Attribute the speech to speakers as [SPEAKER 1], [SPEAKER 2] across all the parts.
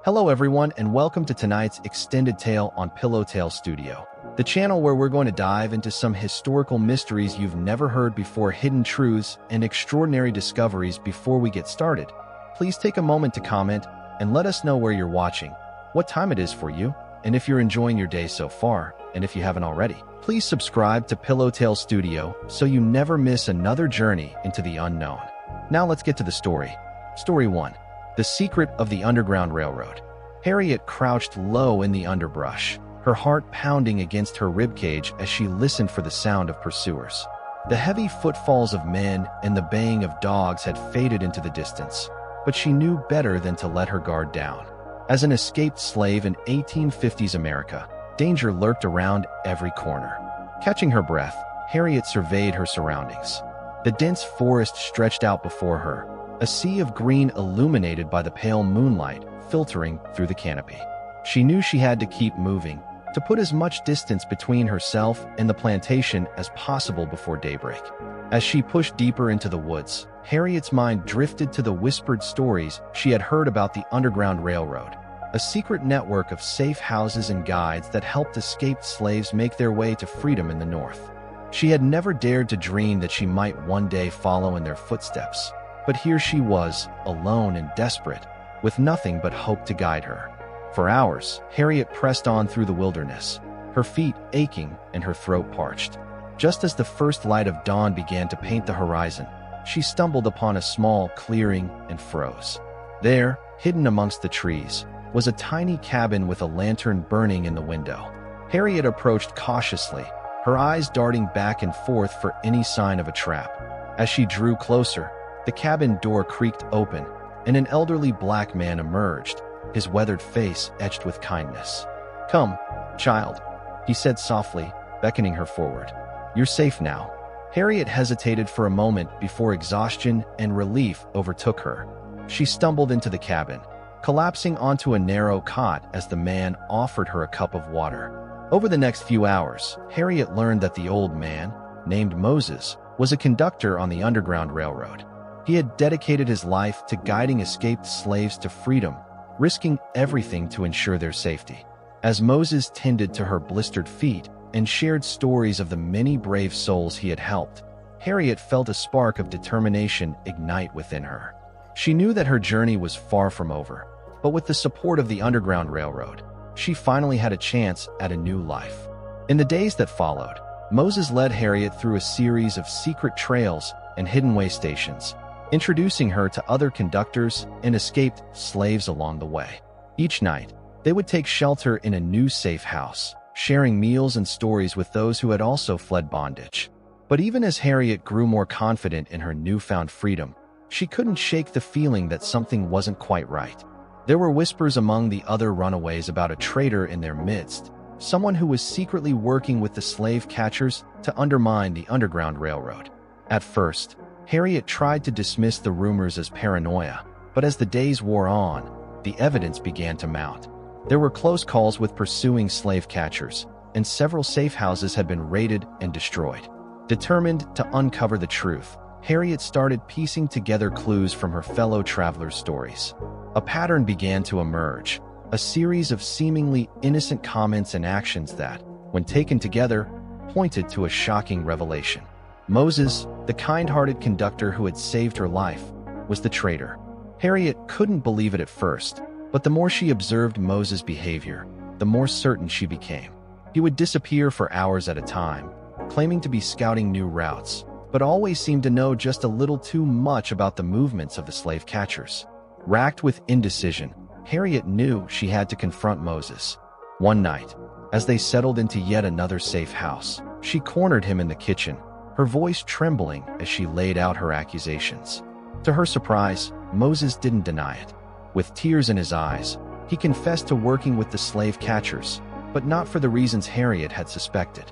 [SPEAKER 1] Hello everyone and welcome to tonight's extended tale on Pt.2 Studio, the channel where we're going to dive into some historical mysteries you've never heard before, hidden truths, and extraordinary discoveries. Before we get started, please take a moment to comment and let us know where you're watching, what time it is for you, and if you're enjoying your day so far. And if you haven't already, please subscribe to Pt.2 Studio so you never miss another journey into the unknown. Now let's get to the story. Story 1. The Secret of the Underground Railroad. Harriet crouched low in the underbrush, her heart pounding against her ribcage as she listened for the sound of pursuers. The heavy footfalls of men and the baying of dogs had faded into the distance, but she knew better than to let her guard down. As an escaped slave in 1850s America, danger lurked around every corner. Catching her breath, Harriet surveyed her surroundings. The dense forest stretched out before her, a sea of green illuminated by the pale moonlight filtering through the canopy. She knew she had to keep moving, to put as much distance between herself and the plantation as possible before daybreak. As she pushed deeper into the woods, Harriet's mind drifted to the whispered stories she had heard about the Underground Railroad, a secret network of safe houses and guides that helped escaped slaves make their way to freedom in the North. She had never dared to dream that she might one day follow in their footsteps. But here she was, alone and desperate, with nothing but hope to guide her. For hours, Harriet pressed on through the wilderness, her feet aching and her throat parched. Just as the first light of dawn began to paint the horizon, she stumbled upon a small clearing and froze. There, hidden amongst the trees, was a tiny cabin with a lantern burning in the window. Harriet approached cautiously, her eyes darting back and forth for any sign of a trap. As she drew closer, the cabin door creaked open, and an elderly black man emerged, his weathered face etched with kindness. "Come, child," he said softly, beckoning her forward. "You're safe now." Harriet hesitated for a moment before exhaustion and relief overtook her. She stumbled into the cabin, collapsing onto a narrow cot as the man offered her a cup of water. Over the next few hours, Harriet learned that the old man, named Moses, was a conductor on the Underground Railroad. He had dedicated his life to guiding escaped slaves to freedom, risking everything to ensure their safety. As Moses tended to her blistered feet and shared stories of the many brave souls he had helped, Harriet felt a spark of determination ignite within her. She knew that her journey was far from over, but with the support of the Underground Railroad, she finally had a chance at a new life. In the days that followed, Moses led Harriet through a series of secret trails and hidden way stations, introducing her to other conductors and escaped slaves along the way. Each night, they would take shelter in a new safe house, sharing meals and stories with those who had also fled bondage. But even as Harriet grew more confident in her newfound freedom, she couldn't shake the feeling that something wasn't quite right. There were whispers among the other runaways about a traitor in their midst, someone who was secretly working with the slave catchers to undermine the Underground Railroad. At first, Harriet tried to dismiss the rumors as paranoia, but as the days wore on, the evidence began to mount. There were close calls with pursuing slave catchers, and several safe houses had been raided and destroyed. Determined to uncover the truth, Harriet started piecing together clues from her fellow travelers' stories. A pattern began to emerge, a series of seemingly innocent comments and actions that, when taken together, pointed to a shocking revelation. Moses, the kind-hearted conductor who had saved her life, was the traitor. Harriet couldn't believe it at first, but the more she observed Moses' behavior, the more certain she became. He would disappear for hours at a time, claiming to be scouting new routes, but always seemed to know just a little too much about the movements of the slave catchers. Racked with indecision, Harriet knew she had to confront Moses. One night, as they settled into yet another safe house, she cornered him in the kitchen, her voice trembling as she laid out her accusations. To her surprise, Moses didn't deny it. With tears in his eyes, he confessed to working with the slave catchers, but not for the reasons Harriet had suspected.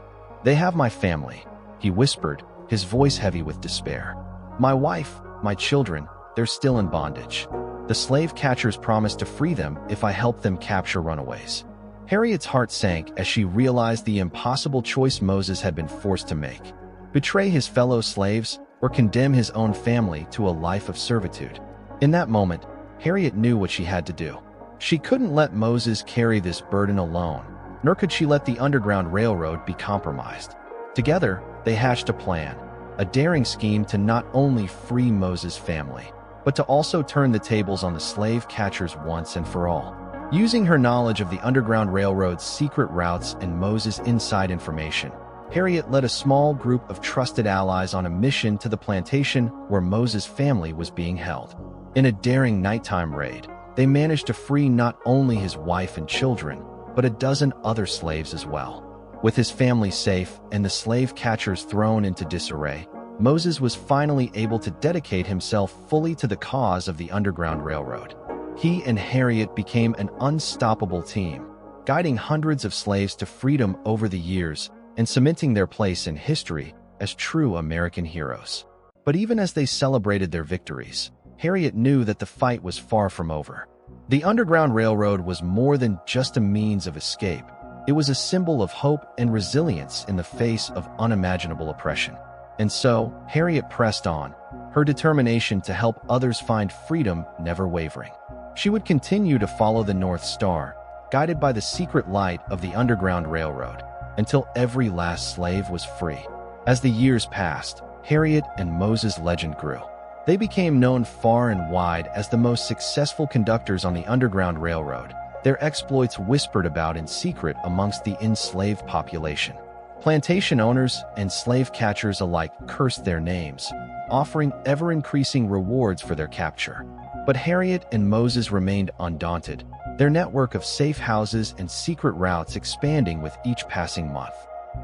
[SPEAKER 1] "They have my family," he whispered, his voice heavy with despair. "My wife, my children, they're still in bondage. The slave catchers promised to free them if I helped them capture runaways." Harriet's heart sank as she realized the impossible choice Moses had been forced to make: betray his fellow slaves or condemn his own family to a life of servitude. In that moment, Harriet knew what she had to do. She couldn't let Moses carry this burden alone, nor could she let the Underground Railroad be compromised. Together, they hatched a plan, a daring scheme to not only free Moses' family, but to also turn the tables on the slave catchers once and for all. Using her knowledge of the Underground Railroad's secret routes and Moses' inside information, Harriet led a small group of trusted allies on a mission to the plantation where Moses' family was being held. In a daring nighttime raid, they managed to free not only his wife and children, but a dozen other slaves as well. With his family safe and the slave catchers thrown into disarray, Moses was finally able to dedicate himself fully to the cause of the Underground Railroad. He and Harriet became an unstoppable team, guiding hundreds of slaves to freedom over the years and cementing their place in history as true American heroes. But even as they celebrated their victories, Harriet knew that the fight was far from over. The Underground Railroad was more than just a means of escape. It was a symbol of hope and resilience in the face of unimaginable oppression. And so, Harriet pressed on, her determination to help others find freedom never wavering. She would continue to follow the North Star, guided by the secret light of the Underground Railroad, until every last slave was free. As the years passed, Harriet and Moses' legend grew. They became known far and wide as the most successful conductors on the Underground Railroad, their exploits whispered about in secret amongst the enslaved population. Plantation owners and slave catchers alike cursed their names, offering ever-increasing rewards for their capture. But Harriet and Moses remained undaunted, their network of safe houses and secret routes expanding with each passing month.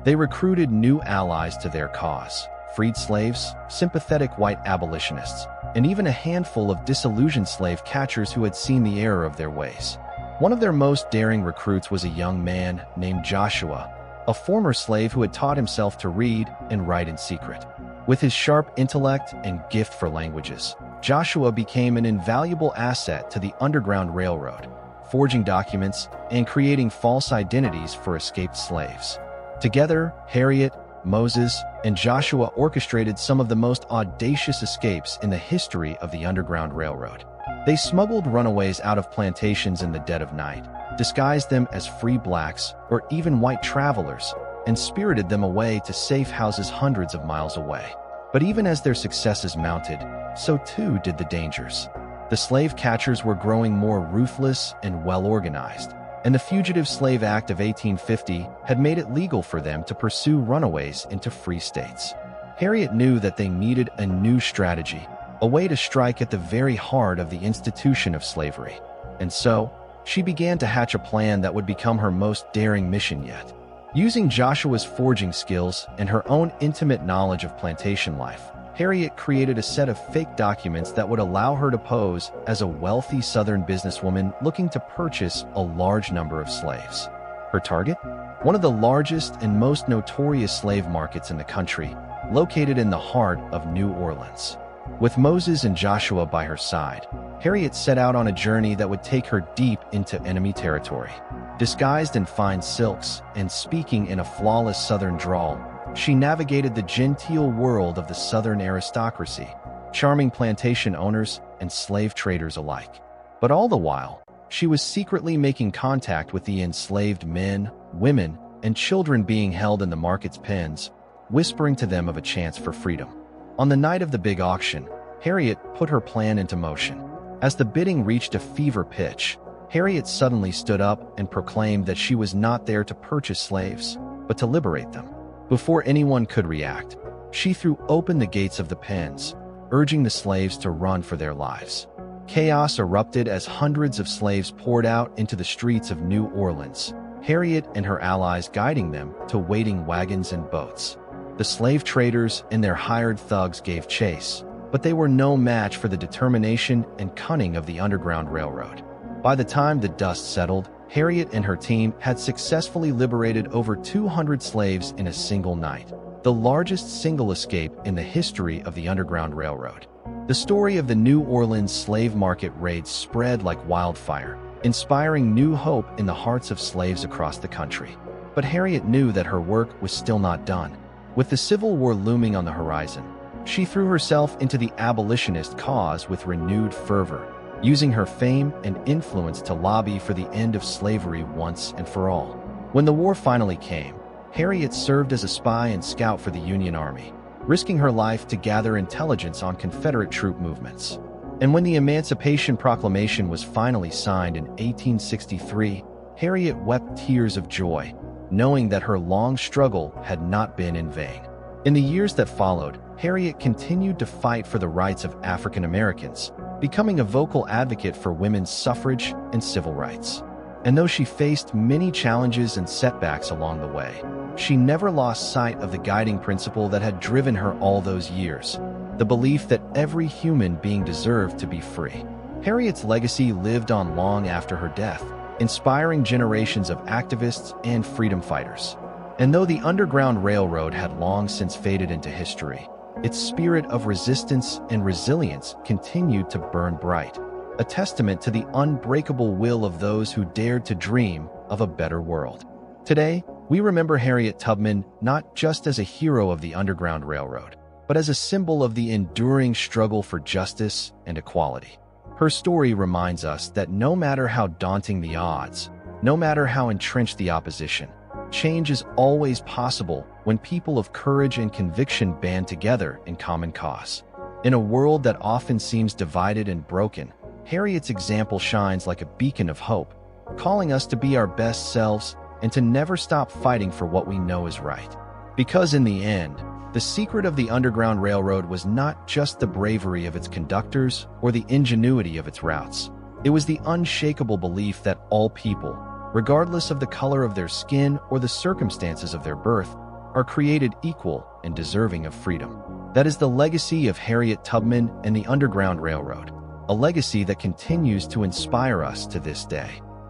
[SPEAKER 1] They recruited new allies to their cause, freed slaves, sympathetic white abolitionists, and even a handful of disillusioned slave catchers who had seen the error of their ways. One of their most daring recruits was a young man named Joshua, a former slave who had taught himself to read and write in secret. With his sharp intellect and gift for languages, Joshua became an invaluable asset to the Underground Railroad, forging documents and creating false identities for escaped slaves. Together, Harriet, Moses, and Joshua orchestrated some of the most audacious escapes in the history of the Underground Railroad. They smuggled runaways out of plantations in the dead of night, disguised them as free blacks or even white travelers, and spirited them away to safe houses hundreds of miles away. But even as their successes mounted, so too did the dangers. The slave catchers were growing more ruthless and well-organized, and the Fugitive Slave Act of 1850 had made it legal for them to pursue runaways into free states. Harriet knew that they needed a new strategy, a way to strike at the very heart of the institution of slavery. And so, she began to hatch a plan that would become her most daring mission yet. Using Joshua's forging skills and her own intimate knowledge of plantation life, Harriet created a set of fake documents that would allow her to pose as a wealthy Southern businesswoman looking to purchase a large number of slaves. Her target? One of the largest and most notorious slave markets in the country, located in the heart of New Orleans. With Moses and Joshua by her side, Harriet set out on a journey that would take her deep into enemy territory. Disguised in fine silks and speaking in a flawless Southern drawl, she navigated the genteel world of the Southern aristocracy, charming plantation owners and slave traders alike. But all the while, she was secretly making contact with the enslaved men, women, and children being held in the market's pens, whispering to them of a chance for freedom. On the night of the big auction, Harriet put her plan into motion. As the bidding reached a fever pitch, Harriet suddenly stood up and proclaimed that she was not there to purchase slaves, but to liberate them. Before anyone could react, she threw open the gates of the pens, urging the slaves to run for their lives. Chaos erupted as hundreds of slaves poured out into the streets of New Orleans, Harriet and her allies guiding them to waiting wagons and boats. The slave traders and their hired thugs gave chase, but they were no match for the determination and cunning of the Underground Railroad. By the time the dust settled, Harriet and her team had successfully liberated over 200 slaves in a single night, the largest single escape in the history of the Underground Railroad. The story of the New Orleans slave market raids spread like wildfire, inspiring new hope in the hearts of slaves across the country. But Harriet knew that her work was still not done. With the Civil War looming on the horizon, she threw herself into the abolitionist cause with renewed fervor, using her fame and influence to lobby for the end of slavery once and for all. When the war finally came, Harriet served as a spy and scout for the Union Army, risking her life to gather intelligence on Confederate troop movements. And when the Emancipation Proclamation was finally signed in 1863, Harriet wept tears of joy, knowing that her long struggle had not been in vain. In the years that followed, Harriet continued to fight for the rights of African Americans, becoming a vocal advocate for women's suffrage and civil rights. And though she faced many challenges and setbacks along the way, she never lost sight of the guiding principle that had driven her all those years: the belief that every human being deserved to be free. Harriet's legacy lived on long after her death, inspiring generations of activists and freedom fighters. And though the Underground Railroad had long since faded into history, its spirit of resistance and resilience continued to burn bright, a testament to the unbreakable will of those who dared to dream of a better world. Today, we remember Harriet Tubman not just as a hero of the Underground Railroad, but as a symbol of the enduring struggle for justice and equality. Her story reminds us that no matter how daunting the odds, no matter how entrenched the opposition, change is always possible when people of courage and conviction band together in common cause. In a world that often seems divided and broken, Harriet's example shines like a beacon of hope, calling us to be our best selves and to never stop fighting for what we know is right. Because in the end, the secret of the Underground Railroad was not just the bravery of its conductors or the ingenuity of its routes. It was the unshakable belief that all people, regardless of the color of their skin or the circumstances of their birth, are created equal and deserving of freedom. That is the legacy of Harriet Tubman and the Underground Railroad, a legacy that continues to inspire us to this day.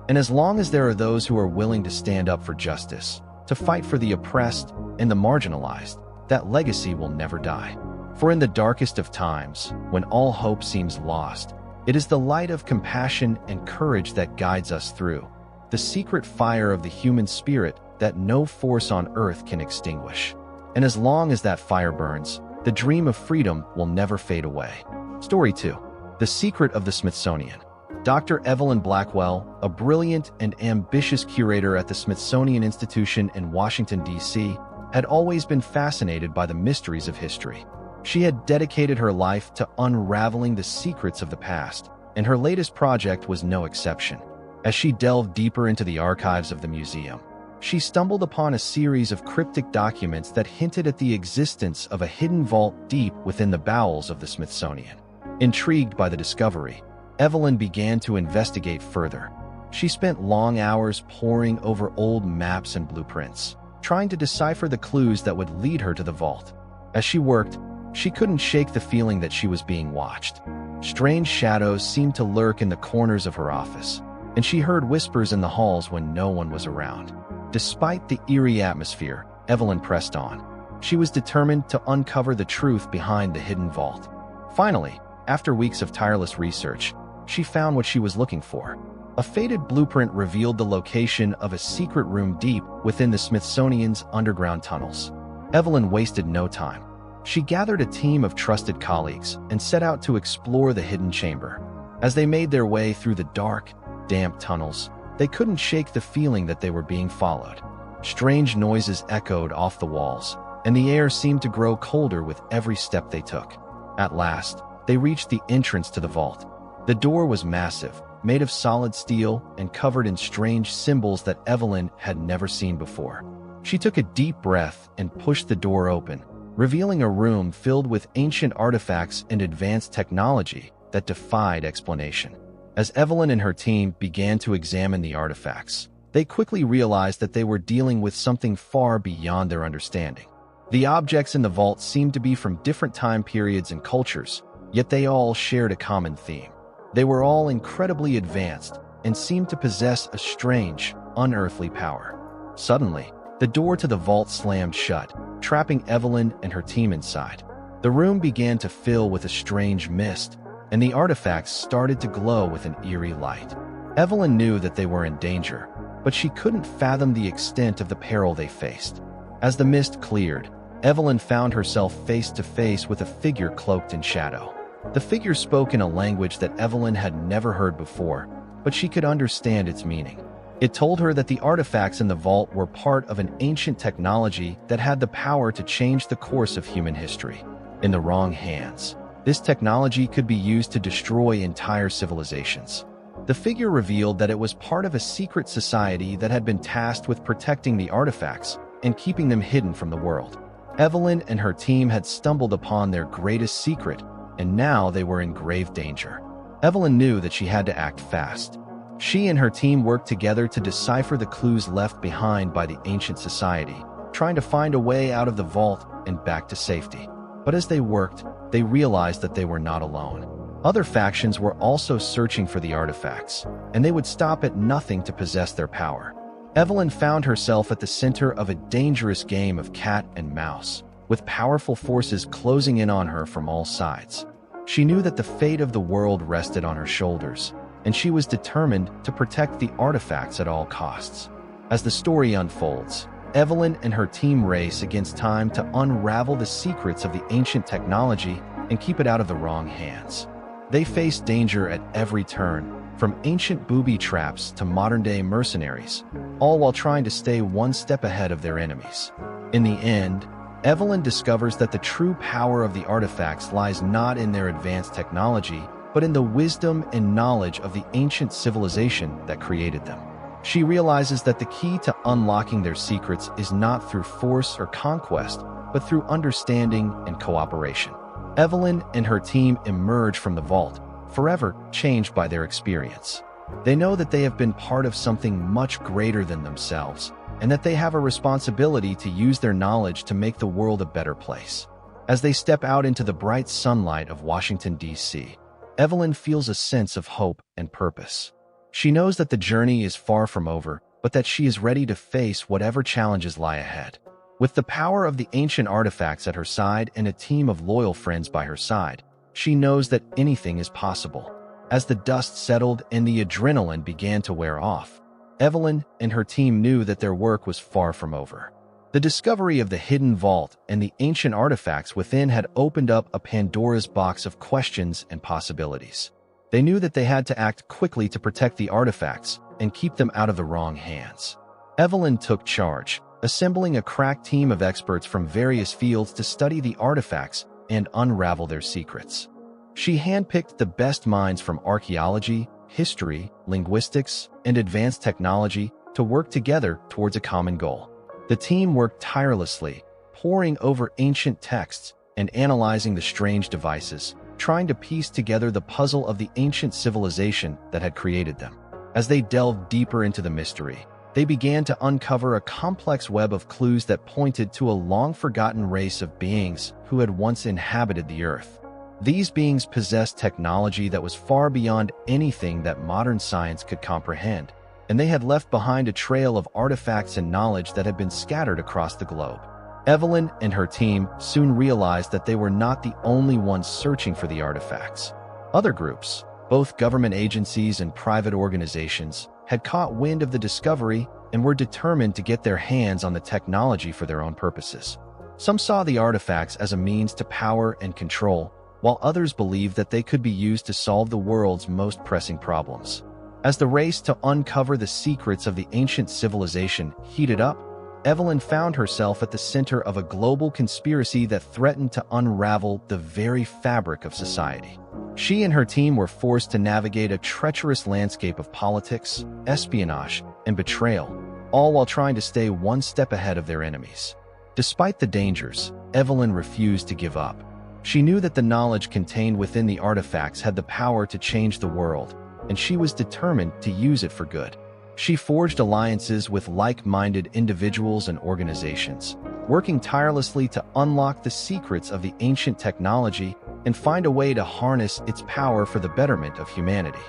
[SPEAKER 1] And as long as there are those who are willing to stand up for justice, to fight for the oppressed and the marginalized, that legacy will never die. For in the darkest of times, when all hope seems lost, it is the light of compassion and courage that guides us through, the secret fire of the human spirit that no force on earth can extinguish. And as long as that fire burns, the dream of freedom will never fade away. Story 2. The Secret of the Smithsonian. Dr. Evelyn Blackwell, a brilliant and ambitious curator at the Smithsonian Institution in Washington, D.C., had always been fascinated by the mysteries of history. She had dedicated her life to unraveling the secrets of the past, and her latest project was no exception. As she delved deeper into the archives of the museum, she stumbled upon a series of cryptic documents that hinted at the existence of a hidden vault deep within the bowels of the Smithsonian. Intrigued by the discovery, Evelyn began to investigate further. She spent long hours poring over old maps and blueprints, trying to decipher the clues that would lead her to the vault. As she worked, she couldn't shake the feeling that she was being watched. Strange shadows seemed to lurk in the corners of her office, and she heard whispers in the halls when no one was around. Despite the eerie atmosphere, Evelyn pressed on. She was determined to uncover the truth behind the hidden vault. Finally, after weeks of tireless research, she found what she was looking for. A faded blueprint revealed the location of a secret room deep within the Smithsonian's underground tunnels. Evelyn wasted no time. She gathered a team of trusted colleagues and set out to explore the hidden chamber. As they made their way through the dark, damp tunnels, they couldn't shake the feeling that they were being followed. Strange noises echoed off the walls, and the air seemed to grow colder with every step they took. At last, they reached the entrance to the vault. The door was massive, made of solid steel and covered in strange symbols that Evelyn had never seen before. She took a deep breath and pushed the door open, revealing a room filled with ancient artifacts and advanced technology that defied explanation. As Evelyn and her team began to examine the artifacts, they quickly realized that they were dealing with something far beyond their understanding. The objects in the vault seemed to be from different time periods and cultures, yet they all shared a common theme. They were all incredibly advanced and seemed to possess a strange, unearthly power. Suddenly, the door to the vault slammed shut, trapping Evelyn and her team inside. The room began to fill with a strange mist, and the artifacts started to glow with an eerie light. Evelyn knew that they were in danger, but she couldn't fathom the extent of the peril they faced. As the mist cleared, Evelyn found herself face to face with a figure cloaked in shadow. The figure spoke in a language that Evelyn had never heard before, but she could understand its meaning. It told her that the artifacts in the vault were part of an ancient technology that had the power to change the course of human history. In the wrong hands, this technology could be used to destroy entire civilizations. The figure revealed that it was part of a secret society that had been tasked with protecting the artifacts and keeping them hidden from the world. Evelyn and her team had stumbled upon their greatest secret, and now they were in grave danger. Evelyn knew that she had to act fast. She and her team worked together to decipher the clues left behind by the ancient society, trying to find a way out of the vault and back to safety. But as they worked, they realized that they were not alone. Other factions were also searching for the artifacts, and they would stop at nothing to possess their power. Evelyn found herself at the center of a dangerous game of cat and mouse, with powerful forces closing in on her from all sides. She knew that the fate of the world rested on her shoulders, and she was determined to protect the artifacts at all costs. As the story unfolds, Evelyn and her team race against time to unravel the secrets of the ancient technology and keep it out of the wrong hands. They face danger at every turn, from ancient booby traps to modern-day mercenaries, all while trying to stay one step ahead of their enemies. In the end, Evelyn discovers that the true power of the artifacts lies not in their advanced technology, but in the wisdom and knowledge of the ancient civilization that created them. She realizes that the key to unlocking their secrets is not through force or conquest, but through understanding and cooperation. Evelyn and her team emerge from the vault, forever changed by their experience. They know that they have been part of something much greater than themselves, and that they have a responsibility to use their knowledge to make the world a better place. As they step out into the bright sunlight of Washington, D.C., Evelyn feels a sense of hope and purpose. She knows that the journey is far from over, but that she is ready to face whatever challenges lie ahead. With the power of the ancient artifacts at her side and a team of loyal friends by her side, she knows that anything is possible. As the dust settled and the adrenaline began to wear off, Evelyn and her team knew that their work was far from over. The discovery of the hidden vault and the ancient artifacts within had opened up a Pandora's box of questions and possibilities. They knew that they had to act quickly to protect the artifacts and keep them out of the wrong hands. Evelyn took charge, assembling a crack team of experts from various fields to study the artifacts and unravel their secrets. She handpicked the best minds from archaeology, history, linguistics, and advanced technology to work together towards a common goal. The team worked tirelessly, poring over ancient texts and analyzing the strange devices, trying to piece together the puzzle of the ancient civilization that had created them. As they delved deeper into the mystery, they began to uncover a complex web of clues that pointed to a long-forgotten race of beings who had once inhabited the Earth. These beings possessed technology that was far beyond anything that modern science could comprehend, and they had left behind a trail of artifacts and knowledge that had been scattered across the globe. Evelyn and her team soon realized that they were not the only ones searching for the artifacts. Other groups, both government agencies and private organizations, had caught wind of the discovery and were determined to get their hands on the technology for their own purposes. Some saw the artifacts as a means to power and control, while others believed that they could be used to solve the world's most pressing problems. As the race to uncover the secrets of the ancient civilization heated up, Evelyn found herself at the center of a global conspiracy that threatened to unravel the very fabric of society. She and her team were forced to navigate a treacherous landscape of politics, espionage, and betrayal, all while trying to stay one step ahead of their enemies. Despite the dangers, Evelyn refused to give up. She knew that the knowledge contained within the artifacts had the power to change the world, and she was determined to use it for good. She forged alliances with like-minded individuals and organizations, working tirelessly to unlock the secrets of the ancient technology and find a way to harness its power for the betterment of humanity.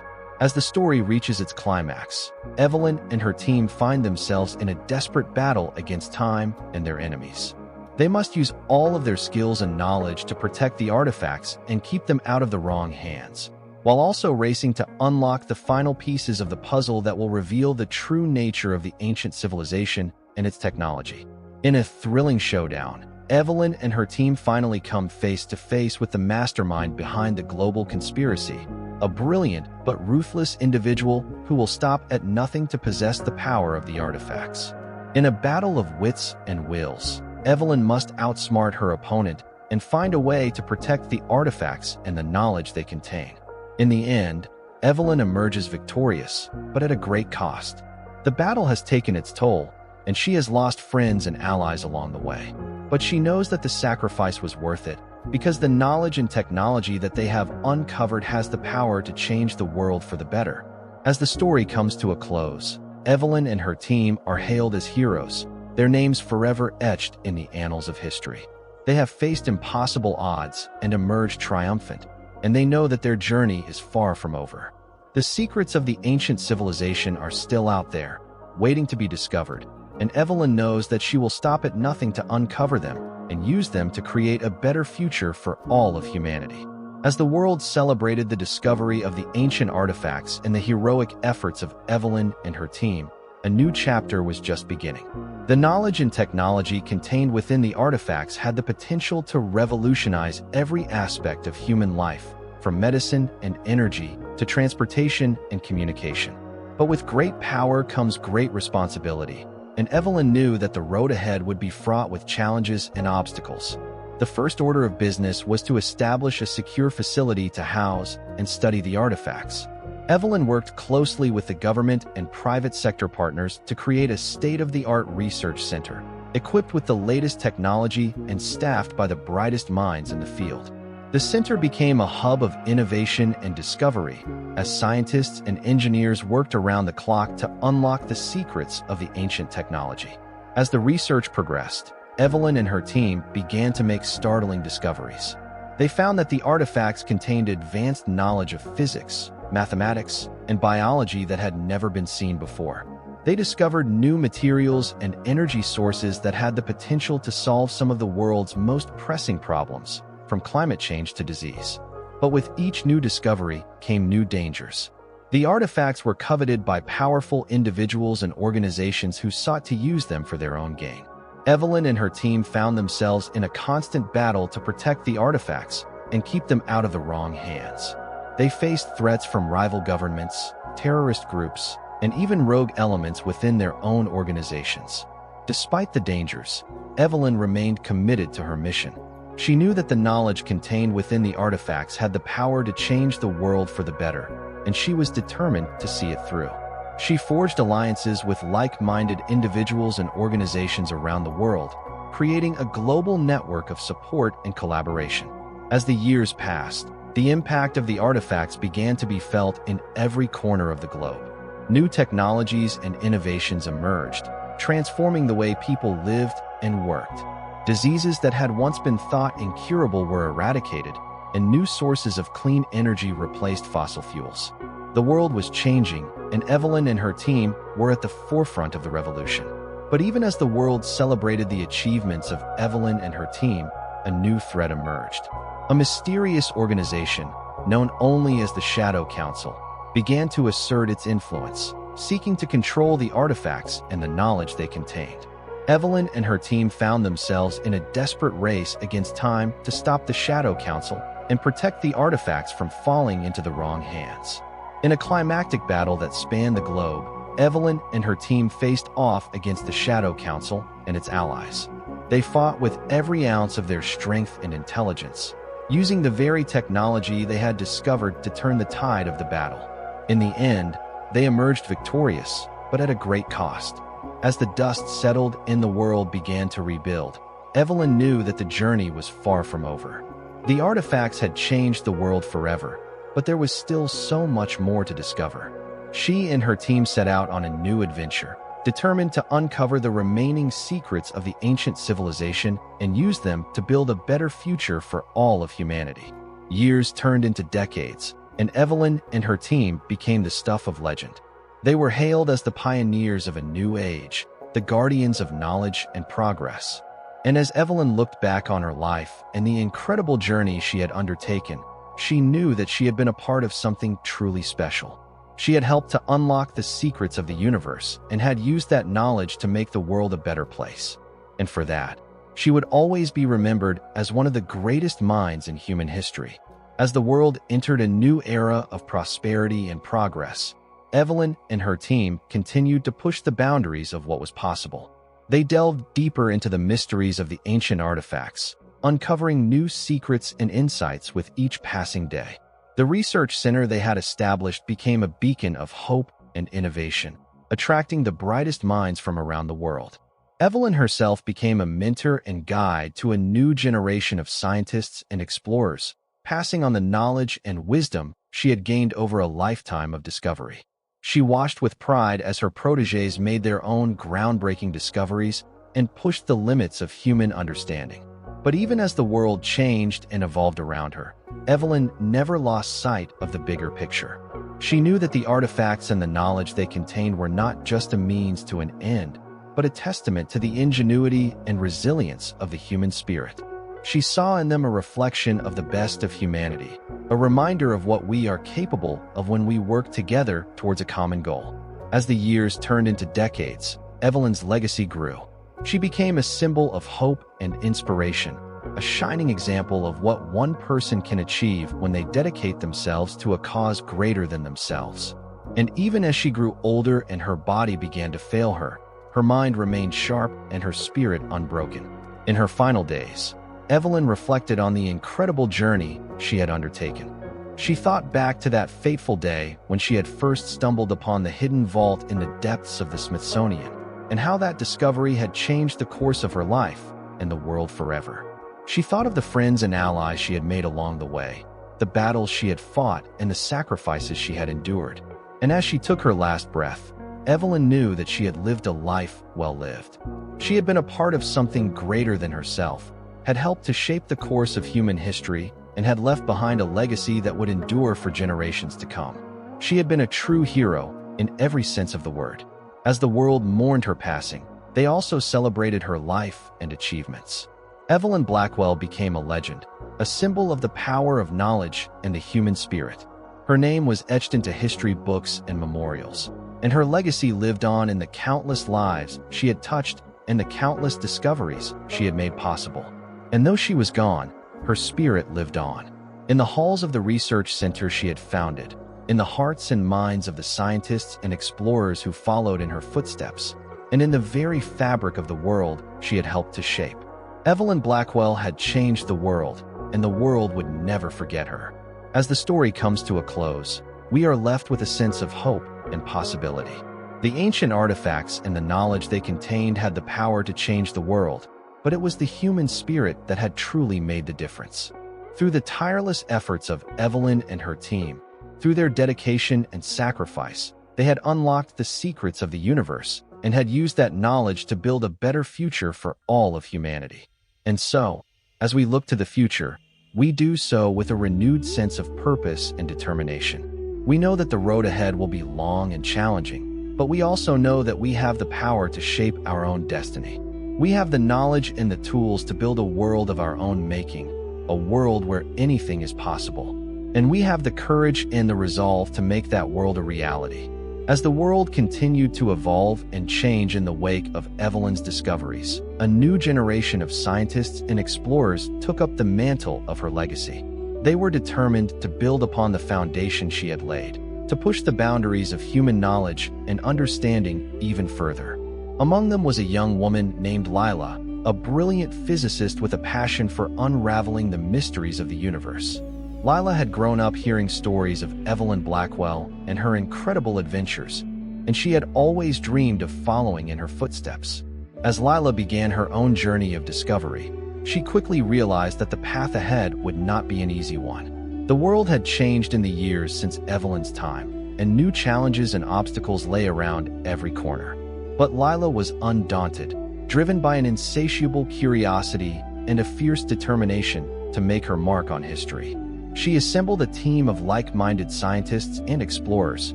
[SPEAKER 1] As the story reaches its climax, Evelyn and her team find themselves in a desperate battle against time and their enemies. They must use all of their skills and knowledge to protect the artifacts and keep them out of the wrong hands, while also racing to unlock the final pieces of the puzzle that will reveal the true nature of the ancient civilization and its technology. In a thrilling showdown, Evelyn and her team finally come face to face with the mastermind behind the global conspiracy, a brilliant but ruthless individual who will stop at nothing to possess the power of the artifacts. In a battle of wits and wills, Evelyn must outsmart her opponent and find a way to protect the artifacts and the knowledge they contain. In the end, Evelyn emerges victorious, but at a great cost. The battle has taken its toll, and she has lost friends and allies along the way. But she knows that the sacrifice was worth it, because the knowledge and technology that they have uncovered has the power to change the world for the better. As the story comes to a close, Evelyn and her team are hailed as heroes, their names forever etched in the annals of history. They have faced impossible odds and emerged triumphant, and they know that their journey is far from over. The secrets of the ancient civilization are still out there, waiting to be discovered, and Evelyn knows that she will stop at nothing to uncover them and use them to create a better future for all of humanity. As the world celebrated the discovery of the ancient artifacts and the heroic efforts of Evelyn and her team, a new chapter was just beginning. The knowledge and technology contained within the artifacts had the potential to revolutionize every aspect of human life, from medicine and energy to transportation and communication. But with great power comes great responsibility, and Evelyn knew that the road ahead would be fraught with challenges and obstacles. The first order of business was to establish a secure facility to house and study the artifacts. Evelyn worked closely with the government and private sector partners to create a state-of-the-art research center, equipped with the latest technology and staffed by the brightest minds in the field. The center became a hub of innovation and discovery, as scientists and engineers worked around the clock to unlock the secrets of the ancient technology. As the research progressed, Evelyn and her team began to make startling discoveries. They found that the artifacts contained advanced knowledge of physics, mathematics, and biology that had never been seen before. They discovered new materials and energy sources that had the potential to solve some of the world's most pressing problems, from climate change to disease. But with each new discovery came new dangers. The artifacts were coveted by powerful individuals and organizations who sought to use them for their own gain. Evelyn and her team found themselves in a constant battle to protect the artifacts and keep them out of the wrong hands. They faced threats from rival governments, terrorist groups, and even rogue elements within their own organizations. Despite the dangers, Evelyn remained committed to her mission. She knew that the knowledge contained within the artifacts had the power to change the world for the better, and she was determined to see it through. She forged alliances with like-minded individuals and organizations around the world, creating a global network of support and collaboration. As the years passed, the impact of the artifacts began to be felt in every corner of the globe. New technologies and innovations emerged, transforming the way people lived and worked. Diseases that had once been thought incurable were eradicated, and new sources of clean energy replaced fossil fuels. The world was changing, and Evelyn and her team were at the forefront of the revolution. But even as the world celebrated the achievements of Evelyn and her team, a new threat emerged. A mysterious organization, known only as the Shadow Council, began to assert its influence, seeking to control the artifacts and the knowledge they contained. Evelyn and her team found themselves in a desperate race against time to stop the Shadow Council and protect the artifacts from falling into the wrong hands. In a climactic battle that spanned the globe, Evelyn and her team faced off against the Shadow Council and its allies. They fought with every ounce of their strength and intelligence, using the very technology they had discovered to turn the tide of the battle. In the end, they emerged victorious, but at a great cost. As the dust settled and the world began to rebuild, Evelyn knew that the journey was far from over. The artifacts had changed the world forever, but there was still so much more to discover. She and her team set out on a new adventure, determined to uncover the remaining secrets of the ancient civilization and use them to build a better future for all of humanity. Years turned into decades, and Evelyn and her team became the stuff of legend. They were hailed as the pioneers of a new age, the guardians of knowledge and progress. And as Evelyn looked back on her life and the incredible journey she had undertaken, she knew that she had been a part of something truly special. She had helped to unlock the secrets of the universe and had used that knowledge to make the world a better place. And for that, She would always be remembered as one of the greatest minds in human history. As the world entered a new era of prosperity and progress, Evelyn and her team continued to push the boundaries of what was possible. They delved deeper into the mysteries of the ancient artifacts, uncovering new secrets and insights with each passing day. The research center they had established became a beacon of hope and innovation, attracting the brightest minds from around the world. Evelyn herself became a mentor and guide to a new generation of scientists and explorers, passing on the knowledge and wisdom she had gained over a lifetime of discovery. She watched with pride as her protégés made their own groundbreaking discoveries and pushed the limits of human understanding. But even as the world changed and evolved around her, Evelyn never lost sight of the bigger picture. She knew that the artifacts and the knowledge they contained were not just a means to an end, but a testament to the ingenuity and resilience of the human spirit. She saw in them a reflection of the best of humanity, a reminder of what we are capable of when we work together towards a common goal. As the years turned into decades, Evelyn's legacy grew. She became a symbol of hope and inspiration, a shining example of what one person can achieve when they dedicate themselves to a cause greater than themselves. And even as she grew older and her body began to fail her, her mind remained sharp and her spirit unbroken. In her final days, Evelyn reflected on the incredible journey she had undertaken. She thought back to that fateful day when she had first stumbled upon the hidden vault in the depths of the Smithsonian, and how that discovery had changed the course of her life and the world forever. She thought of the friends and allies she had made along the way, the battles she had fought, and the sacrifices she had endured. And as she took her last breath, Evelyn knew that she had lived a life well lived. She had been a part of something greater than herself, had helped to shape the course of human history, and had left behind a legacy that would endure for generations to come. She had been a true hero in every sense of the word. As the world mourned her passing, they also celebrated her life and achievements. Evelyn Blackwell became a legend, a symbol of the power of knowledge and the human spirit. Her name was etched into history books and memorials, and her legacy lived on in the countless lives she had touched and the countless discoveries she had made possible. And though she was gone, her spirit lived on. In the halls of the research center she had founded, in the hearts and minds of the scientists and explorers who followed in her footsteps, and in the very fabric of the world she had helped to shape. Evelyn Blackwell had changed the world, and the world would never forget her. As the story comes to a close, we are left with a sense of hope and possibility. The ancient artifacts and the knowledge they contained had the power to change the world, but it was the human spirit that had truly made the difference. Through the tireless efforts of Evelyn and her team, through their dedication and sacrifice, they had unlocked the secrets of the universe and had used that knowledge to build a better future for all of humanity. And so, as we look to the future, we do so with a renewed sense of purpose and determination. We know that the road ahead will be long and challenging, but we also know that we have the power to shape our own destiny. We have the knowledge and the tools to build a world of our own making, a world where anything is possible. And we have the courage and the resolve to make that world a reality. As the world continued to evolve and change in the wake of Evelyn's discoveries, a new generation of scientists and explorers took up the mantle of her legacy. They were determined to build upon the foundation she had laid, to push the boundaries of human knowledge and understanding even further. Among them was a young woman named Lila, a brilliant physicist with a passion for unraveling the mysteries of the universe. Lila had grown up hearing stories of Evelyn Blackwell and her incredible adventures, and she had always dreamed of following in her footsteps. As Lila began her own journey of discovery, she quickly realized that the path ahead would not be an easy one. The world had changed in the years since Evelyn's time, and new challenges and obstacles lay around every corner. But Lila was undaunted, driven by an insatiable curiosity and a fierce determination to make her mark on history. She assembled a team of like-minded scientists and explorers,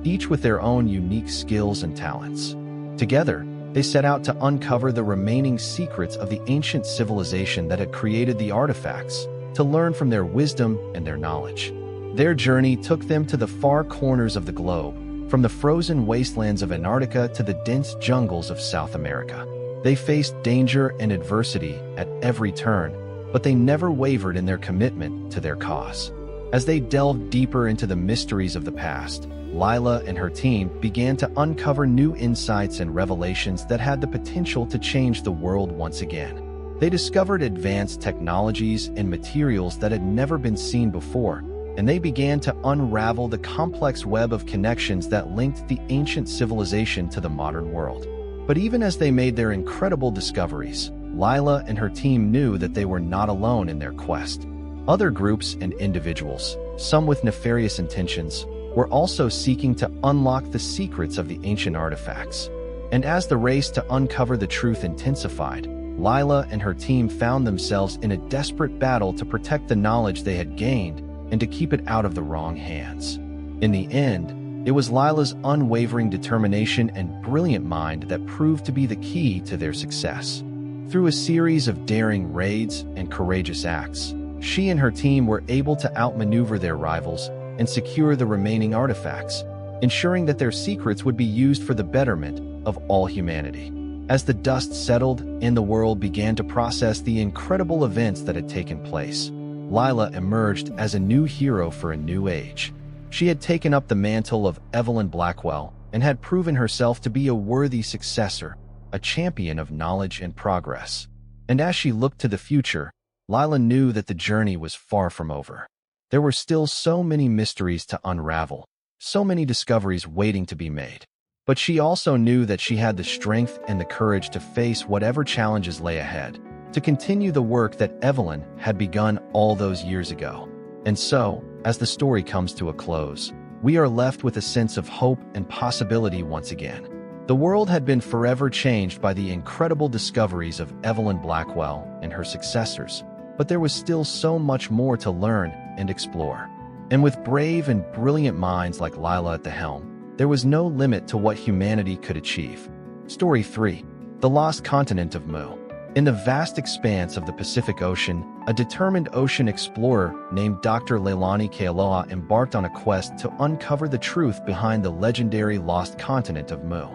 [SPEAKER 1] each with their own unique skills and talents. Together, they set out to uncover the remaining secrets of the ancient civilization that had created the artifacts, to learn from their wisdom and their knowledge. Their journey took them to the far corners of the globe, from the frozen wastelands of Antarctica to the dense jungles of South America. They faced danger and adversity at every turn, but they never wavered in their commitment to their cause. As they delved deeper into the mysteries of the past, Lila and her team began to uncover new insights and revelations that had the potential to change the world once again. They discovered advanced technologies and materials that had never been seen before, and they began to unravel the complex web of connections that linked the ancient civilization to the modern world. But even as they made their incredible discoveries, Lila and her team knew that they were not alone in their quest. Other groups and individuals, some with nefarious intentions, were also seeking to unlock the secrets of the ancient artifacts. And as the race to uncover the truth intensified, Lila and her team found themselves in a desperate battle to protect the knowledge they had gained and to keep it out of the wrong hands. In the end, it was Lila's unwavering determination and brilliant mind that proved to be the key to their success. Through a series of daring raids and courageous acts, she and her team were able to outmaneuver their rivals and secure the remaining artifacts, ensuring that their secrets would be used for the betterment of all humanity. As the dust settled and the world began to process the incredible events that had taken place, Lila emerged as a new hero for a new age. She had taken up the mantle of Evelyn Blackwell and had proven herself to be a worthy successor, a champion of knowledge and progress. And as she looked to the future, Lila knew that the journey was far from over. There were still so many mysteries to unravel, so many discoveries waiting to be made. But she also knew that she had the strength and the courage to face whatever challenges lay ahead, to continue the work that Evelyn had begun all those years ago. And so, as the story comes to a close, we are left with a sense of hope and possibility once again. The world had been forever changed by the incredible discoveries of Evelyn Blackwell and her successors, but there was still so much more to learn and explore. And with brave and brilliant minds like Lila at the helm, there was no limit to what humanity could achieve. Story 3. The Lost Continent of Mu. In the vast expanse of the Pacific Ocean, a determined ocean explorer named Dr. Leilani Kealoha embarked on a quest to uncover the truth behind the legendary lost continent of Mu.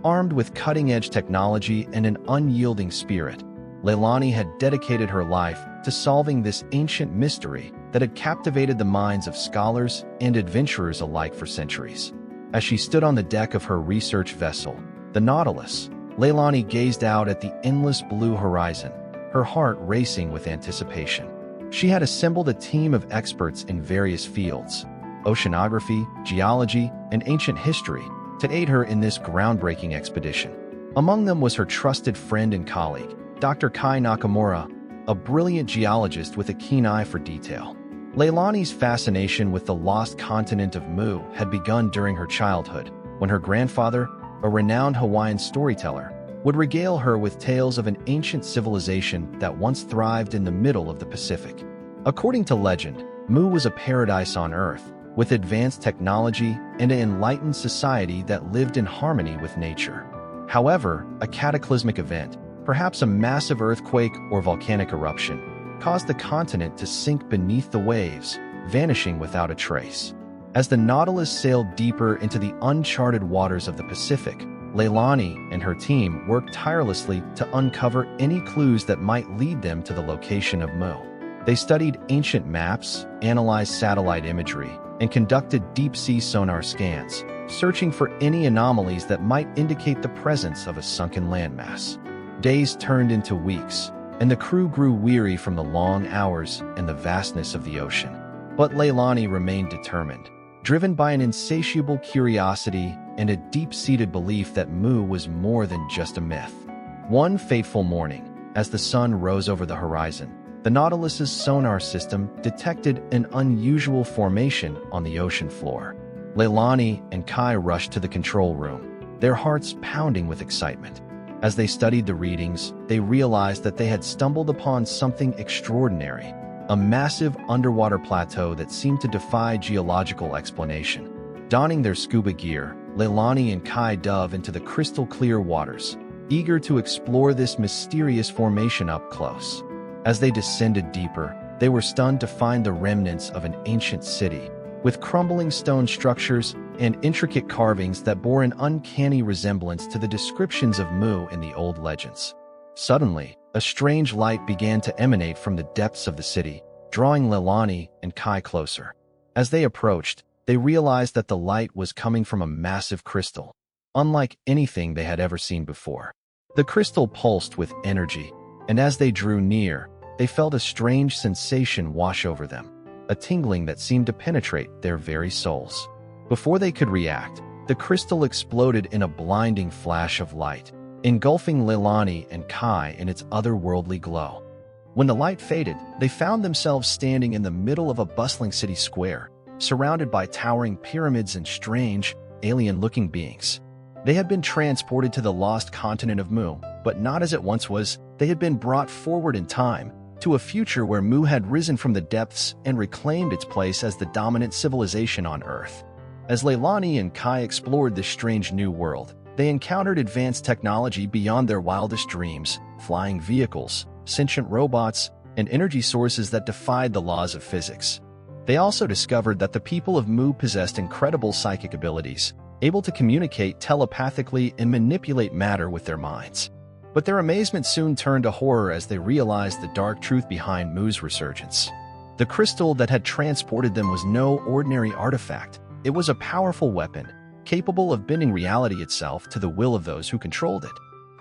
[SPEAKER 1] Armed with cutting-edge technology and an unyielding spirit, Leilani had dedicated her life to solving this ancient mystery that had captivated the minds of scholars and adventurers alike for centuries. As she stood on the deck of her research vessel, the Nautilus, Leilani gazed out at the endless blue horizon, her heart racing with anticipation. She had assembled a team of experts in various fields, oceanography, geology, and ancient history, to aid her in this groundbreaking expedition. Among them was her trusted friend and colleague, Dr. Kai Nakamura, a brilliant geologist with a keen eye for detail. Leilani's fascination with the lost continent of Mu had begun during her childhood, when her grandfather, a renowned Hawaiian storyteller, would regale her with tales of an ancient civilization that once thrived in the middle of the Pacific. According to legend, Mu was a paradise on Earth, with advanced technology and an enlightened society that lived in harmony with nature. However, a cataclysmic event, perhaps a massive earthquake or volcanic eruption, caused the continent to sink beneath the waves, vanishing without a trace. As the Nautilus sailed deeper into the uncharted waters of the Pacific, Leilani and her team worked tirelessly to uncover any clues that might lead them to the location of Mu. They studied ancient maps, analyzed satellite imagery, and conducted deep-sea sonar scans, searching for any anomalies that might indicate the presence of a sunken landmass. Days turned into weeks, and the crew grew weary from the long hours and the vastness of the ocean. But Leilani remained determined, driven by an insatiable curiosity and a deep-seated belief that Mu was more than just a myth. One fateful morning, as the sun rose over the horizon, the Nautilus's sonar system detected an unusual formation on the ocean floor. Leilani and Kai rushed to the control room, their hearts pounding with excitement. As they studied the readings, they realized that they had stumbled upon something extraordinary, a massive underwater plateau that seemed to defy geological explanation. Donning their scuba gear, Leilani and Kai dove into the crystal-clear waters, eager to explore this mysterious formation up close. As they descended deeper, they were stunned to find the remnants of an ancient city, with crumbling stone structures and intricate carvings that bore an uncanny resemblance to the descriptions of Mu in the old legends. Suddenly, a strange light began to emanate from the depths of the city, drawing Leilani and Kai closer. As they approached, they realized that the light was coming from a massive crystal, unlike anything they had ever seen before. The crystal pulsed with energy, and as they drew near, they felt a strange sensation wash over them, a tingling that seemed to penetrate their very souls. Before they could react, the crystal exploded in a blinding flash of light, engulfing Leilani and Kai in its otherworldly glow. When the light faded, they found themselves standing in the middle of a bustling city square, surrounded by towering pyramids and strange, alien-looking beings. They had been transported to the lost continent of Mu, but not as it once was. They had been brought forward in time, to a future where Mu had risen from the depths and reclaimed its place as the dominant civilization on Earth. As Leilani and Kai explored this strange new world, they encountered advanced technology beyond their wildest dreams, flying vehicles, sentient robots, and energy sources that defied the laws of physics. They also discovered that the people of Mu possessed incredible psychic abilities, able to communicate telepathically and manipulate matter with their minds. But their amazement soon turned to horror as they realized the dark truth behind Mu's resurgence. The crystal that had transported them was no ordinary artifact. It was a powerful weapon, capable of bending reality itself to the will of those who controlled it.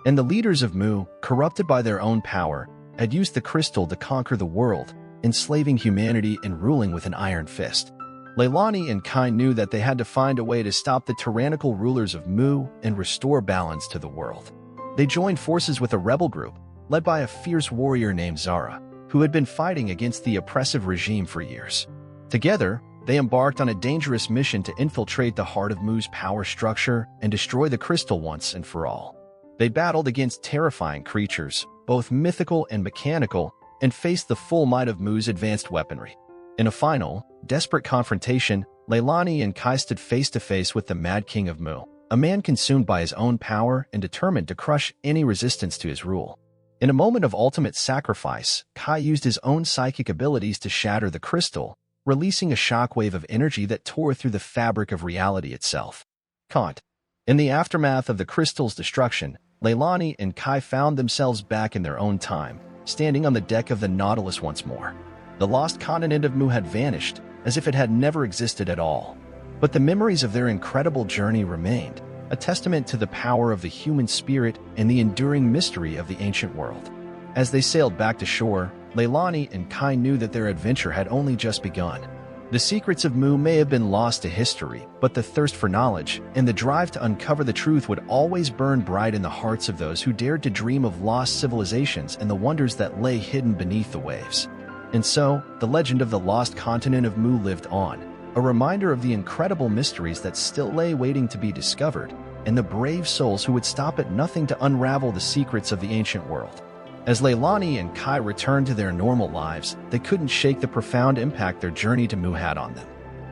[SPEAKER 1] And the leaders of Mu, corrupted by their own power, had used the crystal to conquer the world, enslaving humanity and ruling with an iron fist. Leilani and Kai knew that they had to find a way to stop the tyrannical rulers of Mu and restore balance to the world. They joined forces with a rebel group, led by a fierce warrior named Zara, who had been fighting against the oppressive regime for years. Together, they embarked on a dangerous mission to infiltrate the heart of Mu's power structure and destroy the crystal once and for all. They battled against terrifying creatures, both mythical and mechanical, and faced the full might of Mu's advanced weaponry. In a final, desperate confrontation, Leilani and Kai stood face-to-face with the Mad King of Mu, a man consumed by his own power and determined to crush any resistance to his rule. In a moment of ultimate sacrifice, Kai used his own psychic abilities to shatter the crystal, releasing a shockwave of energy that tore through the fabric of reality itself. Caught. In the aftermath of the crystal's destruction, Leilani and Kai found themselves back in their own time, standing on the deck of the Nautilus once more. The lost continent of Mu had vanished, as if it had never existed at all. But the memories of their incredible journey remained, a testament to the power of the human spirit and the enduring mystery of the ancient world. As they sailed back to shore, Leilani and Kai knew that their adventure had only just begun. The secrets of Mu may have been lost to history, but the thirst for knowledge and the drive to uncover the truth would always burn bright in the hearts of those who dared to dream of lost civilizations and the wonders that lay hidden beneath the waves. And so, the legend of the lost continent of Mu lived on, a reminder of the incredible mysteries that still lay waiting to be discovered, and the brave souls who would stop at nothing to unravel the secrets of the ancient world. As Leilani and Kai returned to their normal lives, they couldn't shake the profound impact their journey to Mu had on them.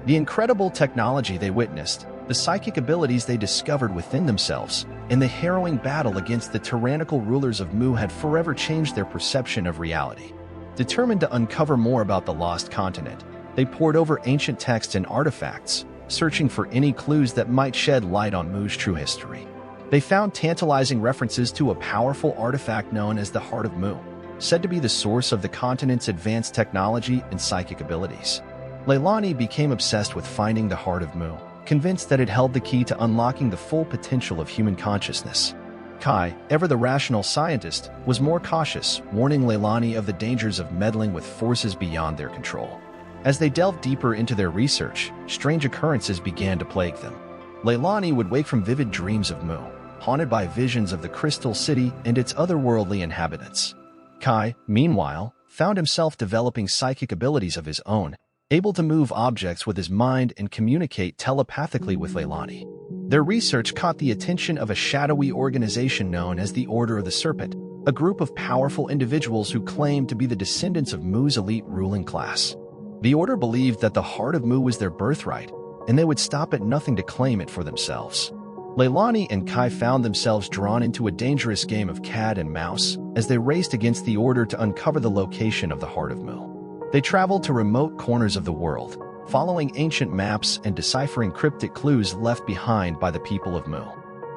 [SPEAKER 1] The incredible technology they witnessed, the psychic abilities they discovered within themselves, and the harrowing battle against the tyrannical rulers of Mu had forever changed their perception of reality. Determined to uncover more about the lost continent, they pored over ancient texts and artifacts, searching for any clues that might shed light on Mu's true history. They found tantalizing references to a powerful artifact known as the Heart of Mu, said to be the source of the continent's advanced technology and psychic abilities. Leilani became obsessed with finding the Heart of Mu, convinced that it held the key to unlocking the full potential of human consciousness. Kai, ever the rational scientist, was more cautious, warning Leilani of the dangers of meddling with forces beyond their control. As they delved deeper into their research, strange occurrences began to plague them. Leilani would wake from vivid dreams of Mu, haunted by visions of the Crystal City and its otherworldly inhabitants. Kai, meanwhile, found himself developing psychic abilities of his own, able to move objects with his mind and communicate telepathically with Leilani. Their research caught the attention of a shadowy organization known as the Order of the Serpent, a group of powerful individuals who claimed to be the descendants of Mu's elite ruling class. The Order believed that the Heart of Mu was their birthright, and they would stop at nothing to claim it for themselves. Leilani and Kai found themselves drawn into a dangerous game of cat and mouse as they raced against the Order to uncover the location of the Heart of Mu. They traveled to remote corners of the world, following ancient maps and deciphering cryptic clues left behind by the people of Mu.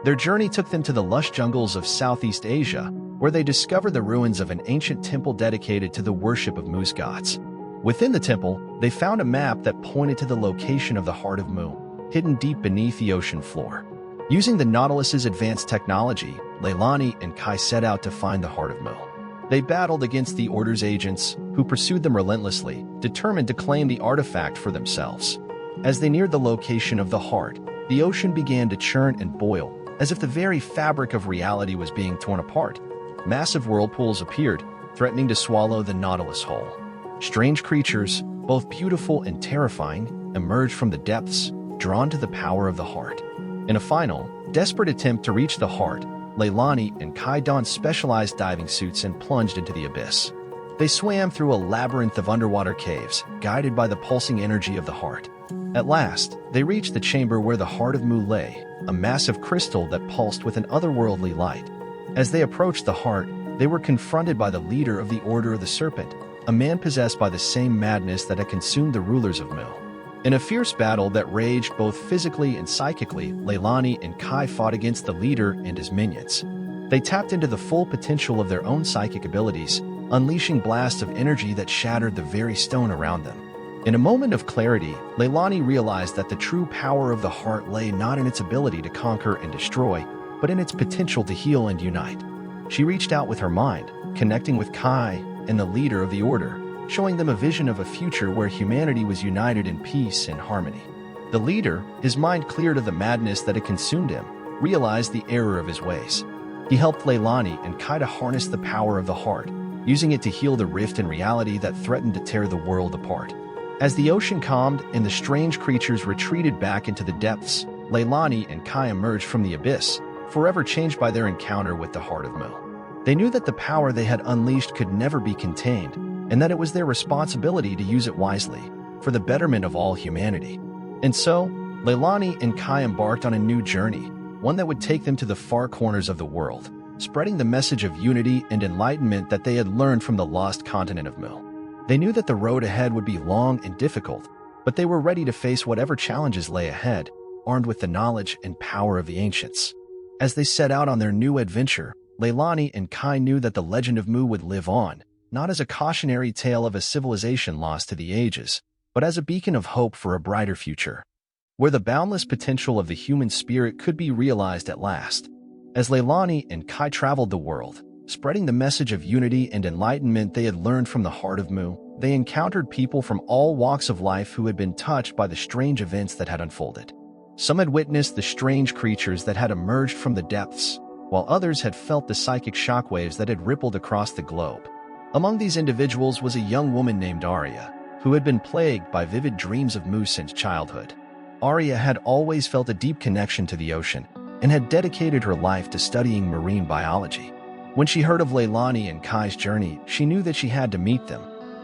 [SPEAKER 1] Their journey took them to the lush jungles of Southeast Asia, where they discovered the ruins of an ancient temple dedicated to the worship of Mu's gods. Within the temple, they found a map that pointed to the location of the Heart of Mu, hidden deep beneath the ocean floor. Using the Nautilus's advanced technology, Leilani and Kai set out to find the Heart of Mu. They battled against the Order's agents, who pursued them relentlessly, determined to claim the artifact for themselves. As they neared the location of the Heart, the ocean began to churn and boil, as if the very fabric of reality was being torn apart. Massive whirlpools appeared, threatening to swallow the Nautilus whole. Strange creatures, both beautiful and terrifying, emerged from the depths, drawn to the power of the Heart. In a final, desperate attempt to reach the Heart, Leilani and Kai donned specialized diving suits and plunged into the abyss. They swam through a labyrinth of underwater caves, guided by the pulsing energy of the Heart. At last, they reached the chamber where the Heart of Mu lay, a massive crystal that pulsed with an otherworldly light. As they approached the Heart, they were confronted by the leader of the Order of the Serpent, a man possessed by the same madness that had consumed the rulers of Mu. In a fierce battle that raged both physically and psychically, Leilani and Kai fought against the leader and his minions. They tapped into the full potential of their own psychic abilities, unleashing blasts of energy that shattered the very stone around them. In a moment of clarity, Leilani realized that the true power of the Heart lay not in its ability to conquer and destroy, but in its potential to heal and unite. She reached out with her mind, connecting with Kai and the leader of the Order, showing them a vision of a future where humanity was united in peace and harmony. The leader, his mind cleared of the madness that had consumed him, realized the error of his ways. He helped Leilani and Kai to harness the power of the Heart, using it to heal the rift in reality that threatened to tear the world apart. As the ocean calmed and the strange creatures retreated back into the depths, Leilani and Kai emerged from the abyss, forever changed by their encounter with the Heart of Mu. They knew that the power they had unleashed could never be contained, and that it was their responsibility to use it wisely, for the betterment of all humanity. And so, Leilani and Kai embarked on a new journey, one that would take them to the far corners of the world, spreading the message of unity and enlightenment that they had learned from the lost continent of Mu. They knew that the road ahead would be long and difficult, but they were ready to face whatever challenges lay ahead, armed with the knowledge and power of the ancients. As they set out on their new adventure, Leilani and Kai knew that the legend of Mu would live on, not as a cautionary tale of a civilization lost to the ages, but as a beacon of hope for a brighter future, where the boundless potential of the human spirit could be realized at last. As Leilani and Kai traveled the world, spreading the message of unity and enlightenment they had learned from the Heart of Mu, they encountered people from all walks of life who had been touched by the strange events that had unfolded. Some had witnessed the strange creatures that had emerged from the depths, while others had felt the psychic shockwaves that had rippled across the globe. Among these individuals was a young woman named Arya, who had been plagued by vivid dreams of Mu since childhood. Arya had always felt a deep connection to the ocean and had dedicated her life to studying marine biology. When she heard of Leilani and Kai's journey, she knew that she had to meet them.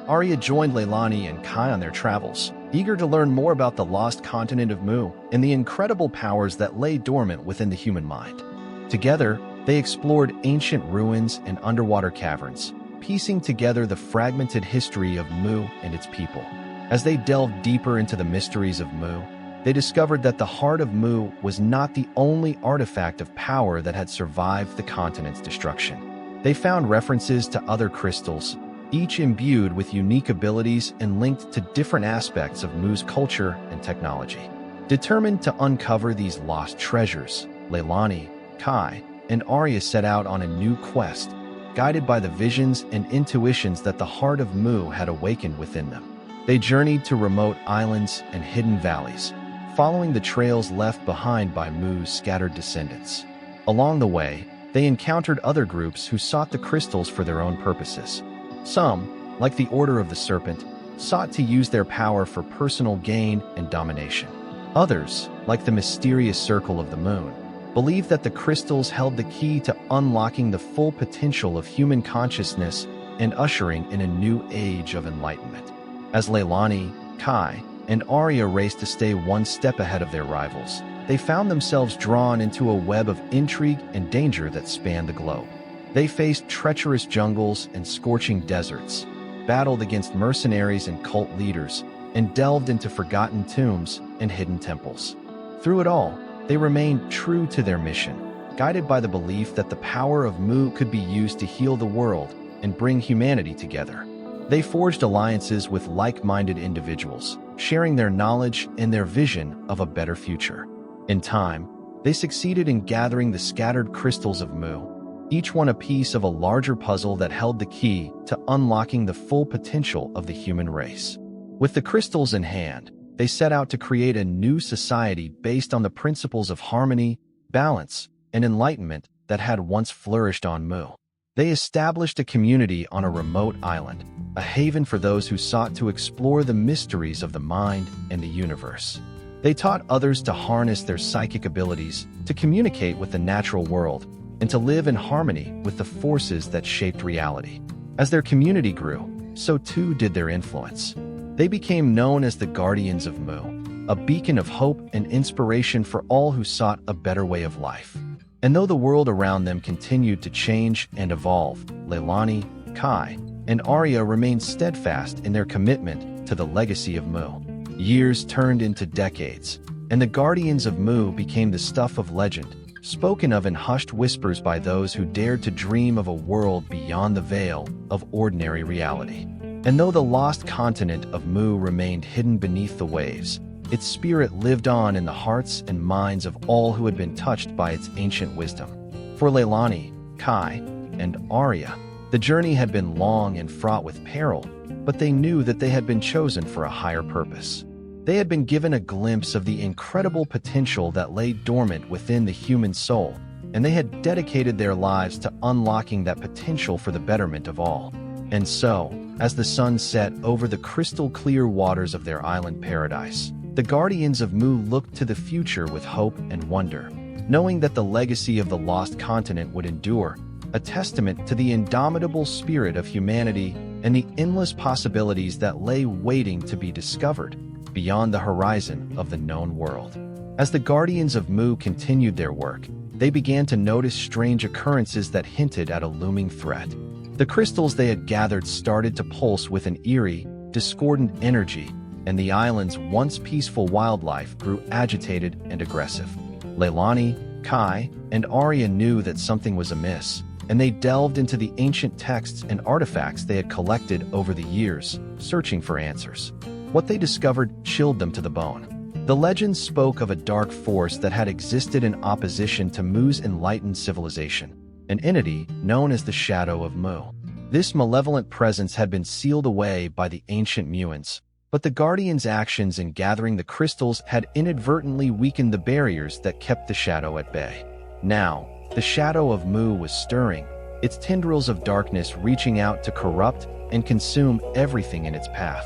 [SPEAKER 1] Arya joined Leilani and Kai on their travels, eager to learn more about the lost continent of Mu and the incredible powers that lay dormant within the human mind. Together, they explored ancient ruins and underwater caverns, piecing together the fragmented history of Mu and its people. As they delved deeper into the mysteries of Mu, they discovered that the Heart of Mu was not the only artifact of power that had survived the continent's destruction. They found references to other crystals, each imbued with unique abilities and linked to different aspects of Mu's culture and technology. Determined to uncover these lost treasures, Leilani, Kai, and Arya set out on a new quest, guided by the visions and intuitions that the Heart of Mu had awakened within them. They journeyed to remote islands and hidden valleys, following the trails left behind by Mu's scattered descendants. Along the way, they encountered other groups who sought the crystals for their own purposes. Some, like the Order of the Serpent, sought to use their power for personal gain and domination. Others, like the mysterious Circle of the Moon, believed that the crystals held the key to unlocking the full potential of human consciousness and ushering in a new age of enlightenment. As Leilani, Kai, and Arya raced to stay one step ahead of their rivals, they found themselves drawn into a web of intrigue and danger that spanned the globe. They faced treacherous jungles and scorching deserts, battled against mercenaries and cult leaders, and delved into forgotten tombs and hidden temples. Through it all, they remained true to their mission, guided by the belief that the power of Mu could be used to heal the world and bring humanity together. They forged alliances with like-minded individuals, sharing their knowledge and their vision of a better future. In time, they succeeded in gathering the scattered crystals of Mu, each one a piece of a larger puzzle that held the key to unlocking the full potential of the human race. With the crystals in hand, they set out to create a new society based on the principles of harmony, balance, and enlightenment that had once flourished on Mu. They established a community on a remote island, a haven for those who sought to explore the mysteries of the mind and the universe. They taught others to harness their psychic abilities, to communicate with the natural world, and to live in harmony with the forces that shaped reality. As their community grew, so too did their influence. They became known as the Guardians of Mu, a beacon of hope and inspiration for all who sought a better way of life. And though the world around them continued to change and evolve, Leilani, Kai, and Arya remained steadfast in their commitment to the legacy of Mu. Years turned into decades, and the Guardians of Mu became the stuff of legend, spoken of in hushed whispers by those who dared to dream of a world beyond the veil of ordinary reality. And though the lost continent of Mu remained hidden beneath the waves, its spirit lived on in the hearts and minds of all who had been touched by its ancient wisdom. For Leilani, Kai, and Arya, the journey had been long and fraught with peril, but they knew that they had been chosen for a higher purpose. They had been given a glimpse of the incredible potential that lay dormant within the human soul, and they had dedicated their lives to unlocking that potential for the betterment of all. And so, as the sun set over the crystal-clear waters of their island paradise, the Guardians of Mu looked to the future with hope and wonder, knowing that the legacy of the lost continent would endure, a testament to the indomitable spirit of humanity and the endless possibilities that lay waiting to be discovered beyond the horizon of the known world. As the Guardians of Mu continued their work, they began to notice strange occurrences that hinted at a looming threat. The crystals they had gathered started to pulse with an eerie, discordant energy, and the island's once peaceful wildlife grew agitated and aggressive. Leilani, Kai, and Arya knew that something was amiss, and they delved into the ancient texts and artifacts they had collected over the years, searching for answers. What they discovered chilled them to the bone. The legends spoke of a dark force that had existed in opposition to Mu's enlightened civilization, an entity known as the Shadow of Mu. This malevolent presence had been sealed away by the ancient Muans, but the Guardians' actions in gathering the crystals had inadvertently weakened the barriers that kept the shadow at bay. Now, the Shadow of Mu was stirring, its tendrils of darkness reaching out to corrupt and consume everything in its path.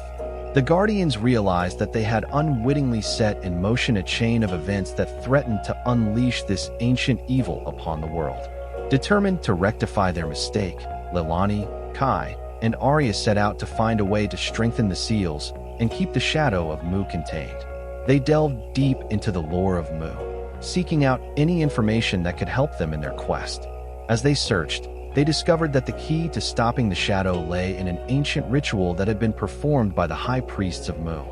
[SPEAKER 1] The Guardians realized that they had unwittingly set in motion a chain of events that threatened to unleash this ancient evil upon the world. Determined to rectify their mistake, Leilani, Kai, and Arya set out to find a way to strengthen the seals and keep the Shadow of Mu contained. They delved deep into the lore of Mu, seeking out any information that could help them in their quest. As they searched, they discovered that the key to stopping the shadow lay in an ancient ritual that had been performed by the high priests of Mu.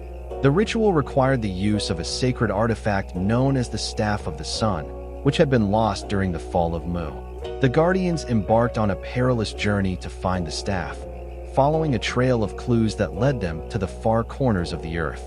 [SPEAKER 1] The ritual required the use of a sacred artifact known as the Staff of the Sun, which had been lost during the fall of Mu. The Guardians embarked on a perilous journey to find the staff, following a trail of clues that led them to the far corners of the earth.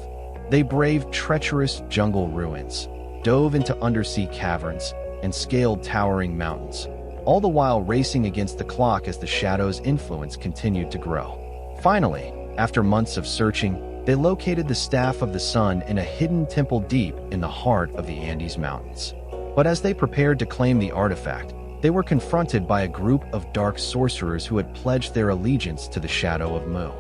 [SPEAKER 1] They braved treacherous jungle ruins, dove into undersea caverns, and scaled towering mountains, all the while racing against the clock as the shadow's influence continued to grow. Finally, after months of searching, they located the Staff of the Sun in a hidden temple deep in the heart of the Andes Mountains. But as they prepared to claim the artifact, they were confronted by a group of dark sorcerers who had pledged their allegiance to the Shadow of Mu.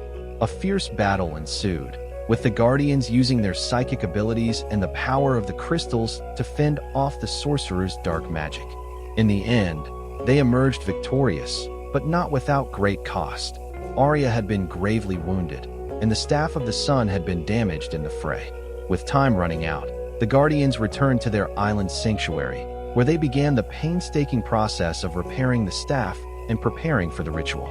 [SPEAKER 1] A fierce battle ensued, with the Guardians using their psychic abilities and the power of the crystals to fend off the sorcerers' dark magic. In the end, they emerged victorious, but not without great cost. Arya had been gravely wounded, and the Staff of the Sun had been damaged in the fray. With time running out, the Guardians returned to their island sanctuary, where they began the painstaking process of repairing the staff and preparing for the ritual.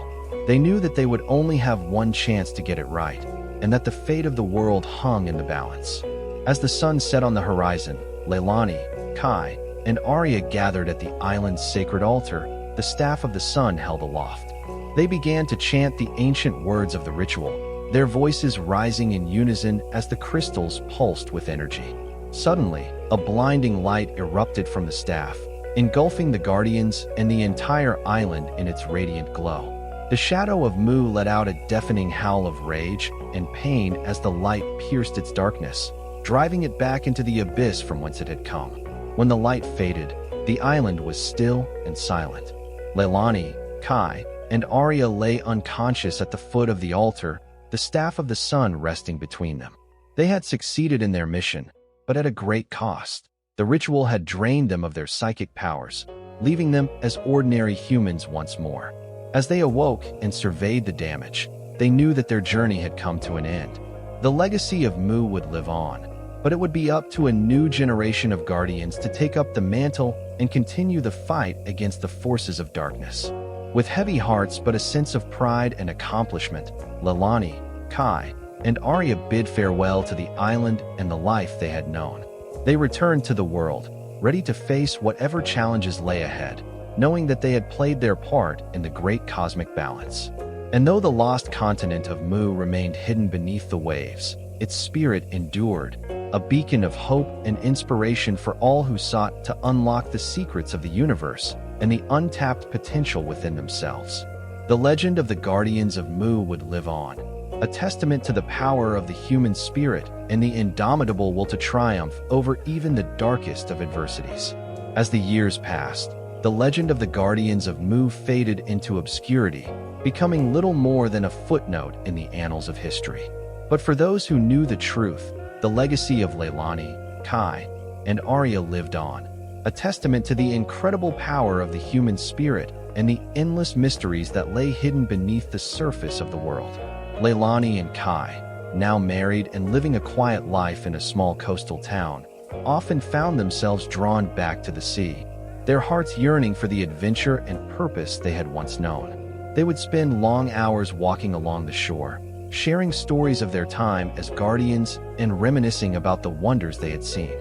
[SPEAKER 1] They knew that they would only have one chance to get it right, and that the fate of the world hung in the balance. As the sun set on the horizon, Leilani, Kai, and Arya gathered at the island's sacred altar, the staff of the sun held aloft. They began to chant the ancient words of the ritual, their voices rising in unison as the crystals pulsed with energy. Suddenly, a blinding light erupted from the staff, engulfing the guardians and the entire island in its radiant glow. The shadow of Mu let out a deafening howl of rage and pain as the light pierced its darkness, driving it back into the abyss from whence it had come. When the light faded, the island was still and silent. Leilani, Kai, and Arya lay unconscious at the foot of the altar, the staff of the sun resting between them. They had succeeded in their mission, but at a great cost. The ritual had drained them of their psychic powers, leaving them as ordinary humans once more. As they awoke and surveyed the damage, they knew that their journey had come to an end. The legacy of Mu would live on, but it would be up to a new generation of guardians to take up the mantle and continue the fight against the forces of darkness. With heavy hearts but a sense of pride and accomplishment, Leilani, Kai, and Arya bid farewell to the island and the life they had known. They returned to the world, ready to face whatever challenges lay ahead, knowing that they had played their part in the great cosmic balance. And though the lost continent of Mu remained hidden beneath the waves, its spirit endured, a beacon of hope and inspiration for all who sought to unlock the secrets of the universe and the untapped potential within themselves. The legend of the Guardians of Mu would live on, a testament to the power of the human spirit and the indomitable will to triumph over even the darkest of adversities. As the years passed, the legend of the Guardians of Mu faded into obscurity, becoming little more than a footnote in the annals of history. But for those who knew the truth, the legacy of Leilani, Kai, and Arya lived on, a testament to the incredible power of the human spirit and the endless mysteries that lay hidden beneath the surface of the world. Leilani and Kai, now married and living a quiet life in a small coastal town, often found themselves drawn back to the sea, their hearts yearning for the adventure and purpose they had once known. They would spend long hours walking along the shore, sharing stories of their time as guardians and reminiscing about the wonders they had seen.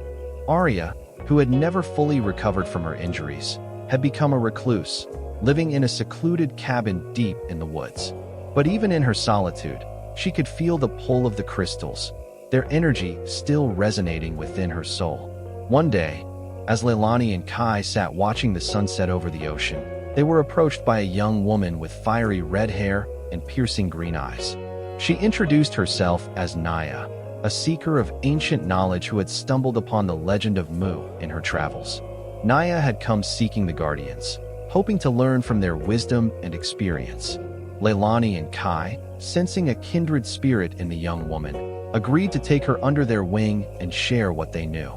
[SPEAKER 1] Arya, who had never fully recovered from her injuries, had become a recluse, living in a secluded cabin deep in the woods. But even in her solitude, she could feel the pull of the crystals, their energy still resonating within her soul. One day, as Leilani and Kai sat watching the sunset over the ocean, they were approached by a young woman with fiery red hair and piercing green eyes. She introduced herself as Naya, a seeker of ancient knowledge who had stumbled upon the legend of Mu in her travels. Naya had come seeking the Guardians, hoping to learn from their wisdom and experience. Leilani and Kai, sensing a kindred spirit in the young woman, agreed to take her under their wing and share what they knew.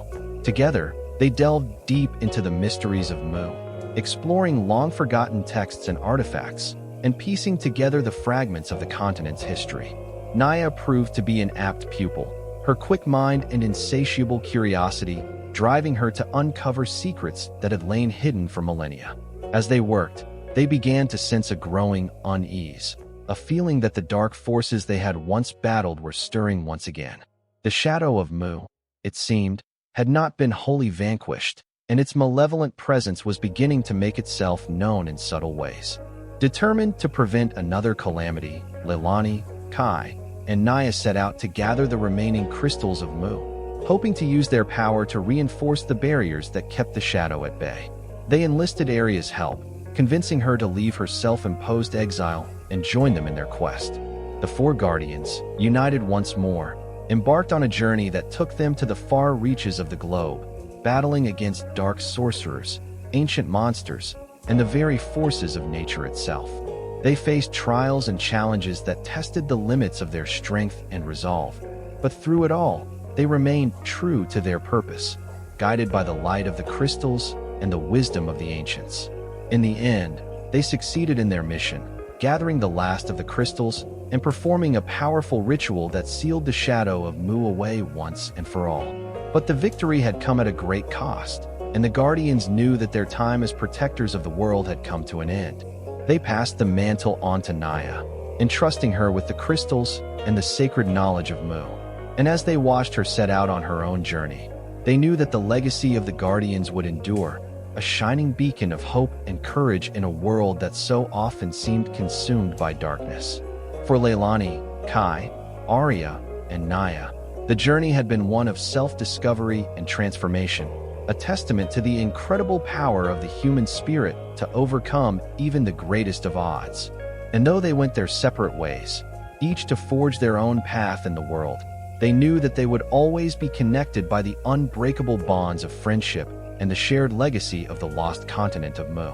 [SPEAKER 1] Together, they delved deep into the mysteries of Mu, exploring long-forgotten texts and artifacts, and piecing together the fragments of the continent's history. Naya proved to be an apt pupil, her quick mind and insatiable curiosity driving her to uncover secrets that had lain hidden for millennia. As they worked, they began to sense a growing unease, a feeling that the dark forces they had once battled were stirring once again. The shadow of Mu, it seemed, had not been wholly vanquished, and its malevolent presence was beginning to make itself known in subtle ways. Determined to prevent another calamity, Leilani, Kai, and Naya set out to gather the remaining crystals of Mu, hoping to use their power to reinforce the barriers that kept the shadow at bay. They enlisted Arya's help, convincing her to leave her self-imposed exile and join them in their quest. The four Guardians, united once more, embarked on a journey that took them to the far reaches of the globe, battling against dark sorcerers, ancient monsters, and the very forces of nature itself. They faced trials and challenges that tested the limits of their strength and resolve, but through it all, they remained true to their purpose, guided by the light of the crystals and the wisdom of the ancients. In the end, they succeeded in their mission, gathering the last of the crystals and performing a powerful ritual that sealed the shadow of Mu away once and for all. But the victory had come at a great cost, and the Guardians knew that their time as protectors of the world had come to an end. They passed the mantle on to Naya, entrusting her with the crystals and the sacred knowledge of Mu. And as they watched her set out on her own journey, they knew that the legacy of the Guardians would endure, a shining beacon of hope and courage in a world that so often seemed consumed by darkness. For Leilani, Kai, Arya, and Naya, the journey had been one of self-discovery and transformation, a testament to the incredible power of the human spirit to overcome even the greatest of odds. And though they went their separate ways, each to forge their own path in the world, they knew that they would always be connected by the unbreakable bonds of friendship and the shared legacy of the lost continent of Mu.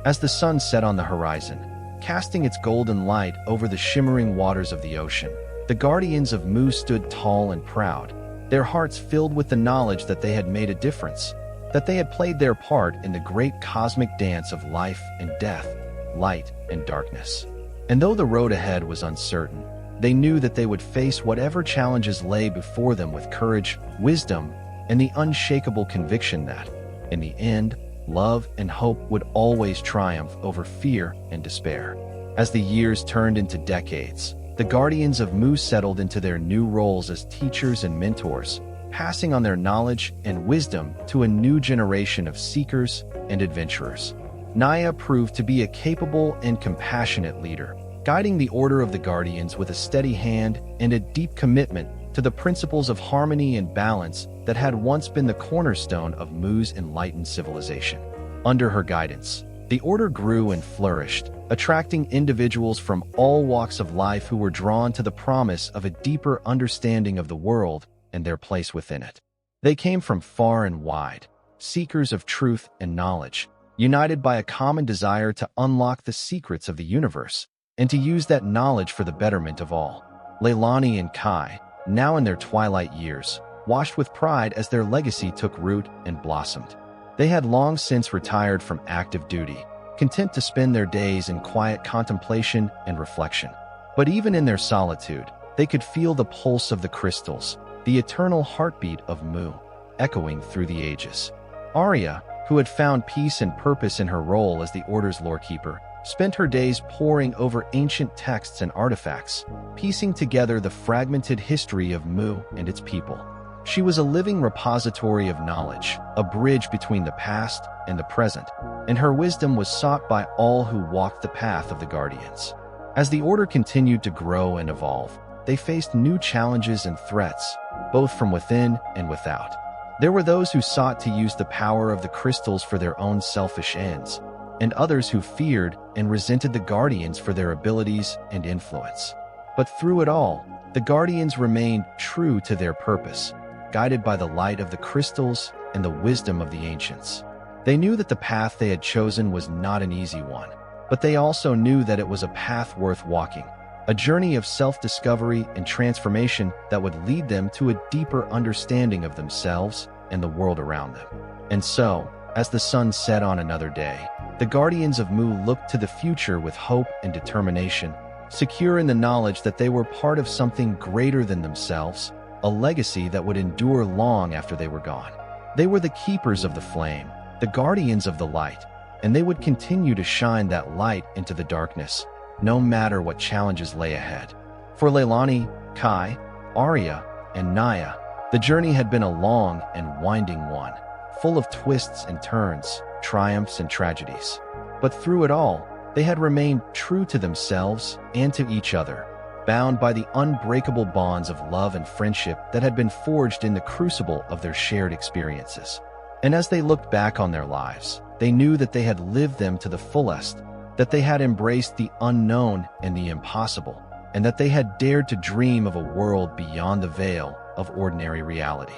[SPEAKER 1] As the sun set on the horizon, casting its golden light over the shimmering waters of the ocean, the Guardians of Mu stood tall and proud, their hearts filled with the knowledge that they had made a difference, that they had played their part in the great cosmic dance of life and death, light and darkness. And though the road ahead was uncertain, they knew that they would face whatever challenges lay before them with courage, wisdom, and the unshakable conviction that, in the end, love and hope would always triumph over fear and despair. As the years turned into decades, the Guardians of Mu settled into their new roles as teachers and mentors, passing on their knowledge and wisdom to a new generation of seekers and adventurers. Naya proved to be a capable and compassionate leader, guiding the Order of the Guardians with a steady hand and a deep commitment to the principles of harmony and balance that had once been the cornerstone of Mu's enlightened civilization. Under her guidance, the Order grew and flourished, attracting individuals from all walks of life who were drawn to the promise of a deeper understanding of the world and their place within it. They came from far and wide, seekers of truth and knowledge, united by a common desire to unlock the secrets of the universe and to use that knowledge for the betterment of all. Leilani and Kai, now in their twilight years, watched with pride as their legacy took root and blossomed. They had long since retired from active duty, content to spend their days in quiet contemplation and reflection. But even in their solitude, they could feel the pulse of the crystals, the eternal heartbeat of Mu, echoing through the ages. Arya, who had found peace and purpose in her role as the Order's lorekeeper, spent her days poring over ancient texts and artifacts, piecing together the fragmented history of Mu and its people. She was a living repository of knowledge, a bridge between the past and the present, and her wisdom was sought by all who walked the path of the Guardians. As the Order continued to grow and evolve, they faced new challenges and threats, both from within and without. There were those who sought to use the power of the crystals for their own selfish ends, and others who feared and resented the Guardians for their abilities and influence. But through it all, the Guardians remained true to their purpose, guided by the light of the crystals and the wisdom of the ancients. They knew that the path they had chosen was not an easy one, but they also knew that it was a path worth walking, a journey of self-discovery and transformation that would lead them to a deeper understanding of themselves and the world around them. And so, as the sun set on another day, the Guardians of Mu looked to the future with hope and determination, secure in the knowledge that they were part of something greater than themselves, a legacy that would endure long after they were gone. They were the keepers of the flame, the guardians of the light, and they would continue to shine that light into the darkness, no matter what challenges lay ahead. For Leilani, Kai, Arya, and Naya, the journey had been a long and winding one, full of twists and turns, triumphs and tragedies. But through it all, they had remained true to themselves and to each other, bound by the unbreakable bonds of love and friendship that had been forged in the crucible of their shared experiences. And as they looked back on their lives, they knew that they had lived them to the fullest, that they had embraced the unknown and the impossible, and that they had dared to dream of a world beyond the veil of ordinary reality.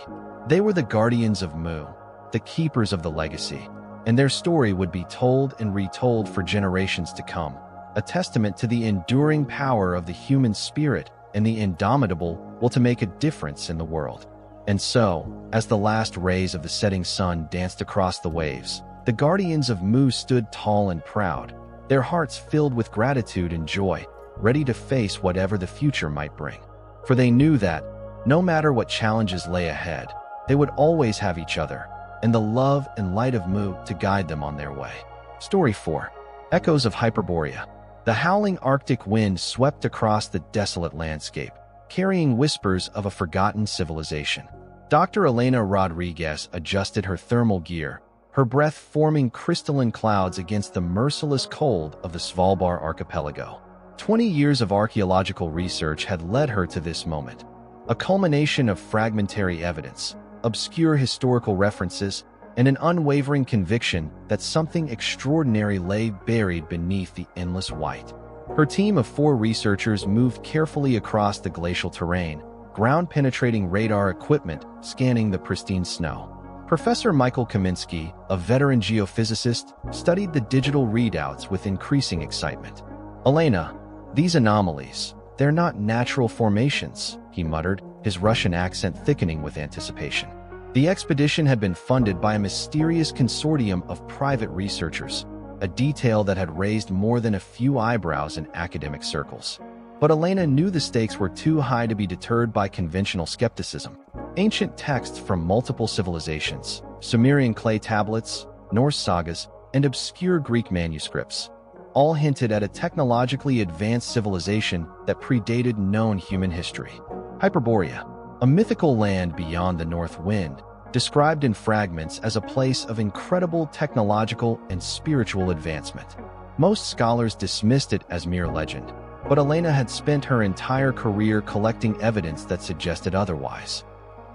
[SPEAKER 1] They were the Guardians of Mu, the keepers of the legacy, and their story would be told and retold for generations to come, a testament to the enduring power of the human spirit and the indomitable will to make a difference in the world. And so, as the last rays of the setting sun danced across the waves, the Guardians of Mu stood tall and proud, their hearts filled with gratitude and joy, ready to face whatever the future might bring. For they knew that, no matter what challenges lay ahead, they would always have each other, and the love and light of Mu to guide them on their way. Story 4. Echoes of Hyperborea. The howling Arctic wind swept across the desolate landscape, carrying whispers of a forgotten civilization. Dr. Elena Rodriguez adjusted her thermal gear, her breath forming crystalline clouds against the merciless cold of the Svalbard archipelago. 20 years of archaeological research had led her to this moment, a culmination of fragmentary evidence, obscure historical references, and an unwavering conviction that something extraordinary lay buried beneath the endless white. Her team of 4 researchers moved carefully across the glacial terrain, ground-penetrating radar equipment scanning the pristine snow. Professor Michael Kaminsky, a veteran geophysicist, studied the digital readouts with increasing excitement. "Elena, these anomalies, they're not natural formations," he muttered, his Russian accent thickening with anticipation. The expedition had been funded by a mysterious consortium of private researchers, a detail that had raised more than a few eyebrows in academic circles. But Elena knew the stakes were too high to be deterred by conventional skepticism. Ancient texts from multiple civilizations, Sumerian clay tablets, Norse sagas, and obscure Greek manuscripts, all hinted at a technologically advanced civilization that predated known human history. Hyperborea, a mythical land beyond the North Wind, described in fragments as a place of incredible technological and spiritual advancement. Most scholars dismissed it as mere legend, but Elena had spent her entire career collecting evidence that suggested otherwise.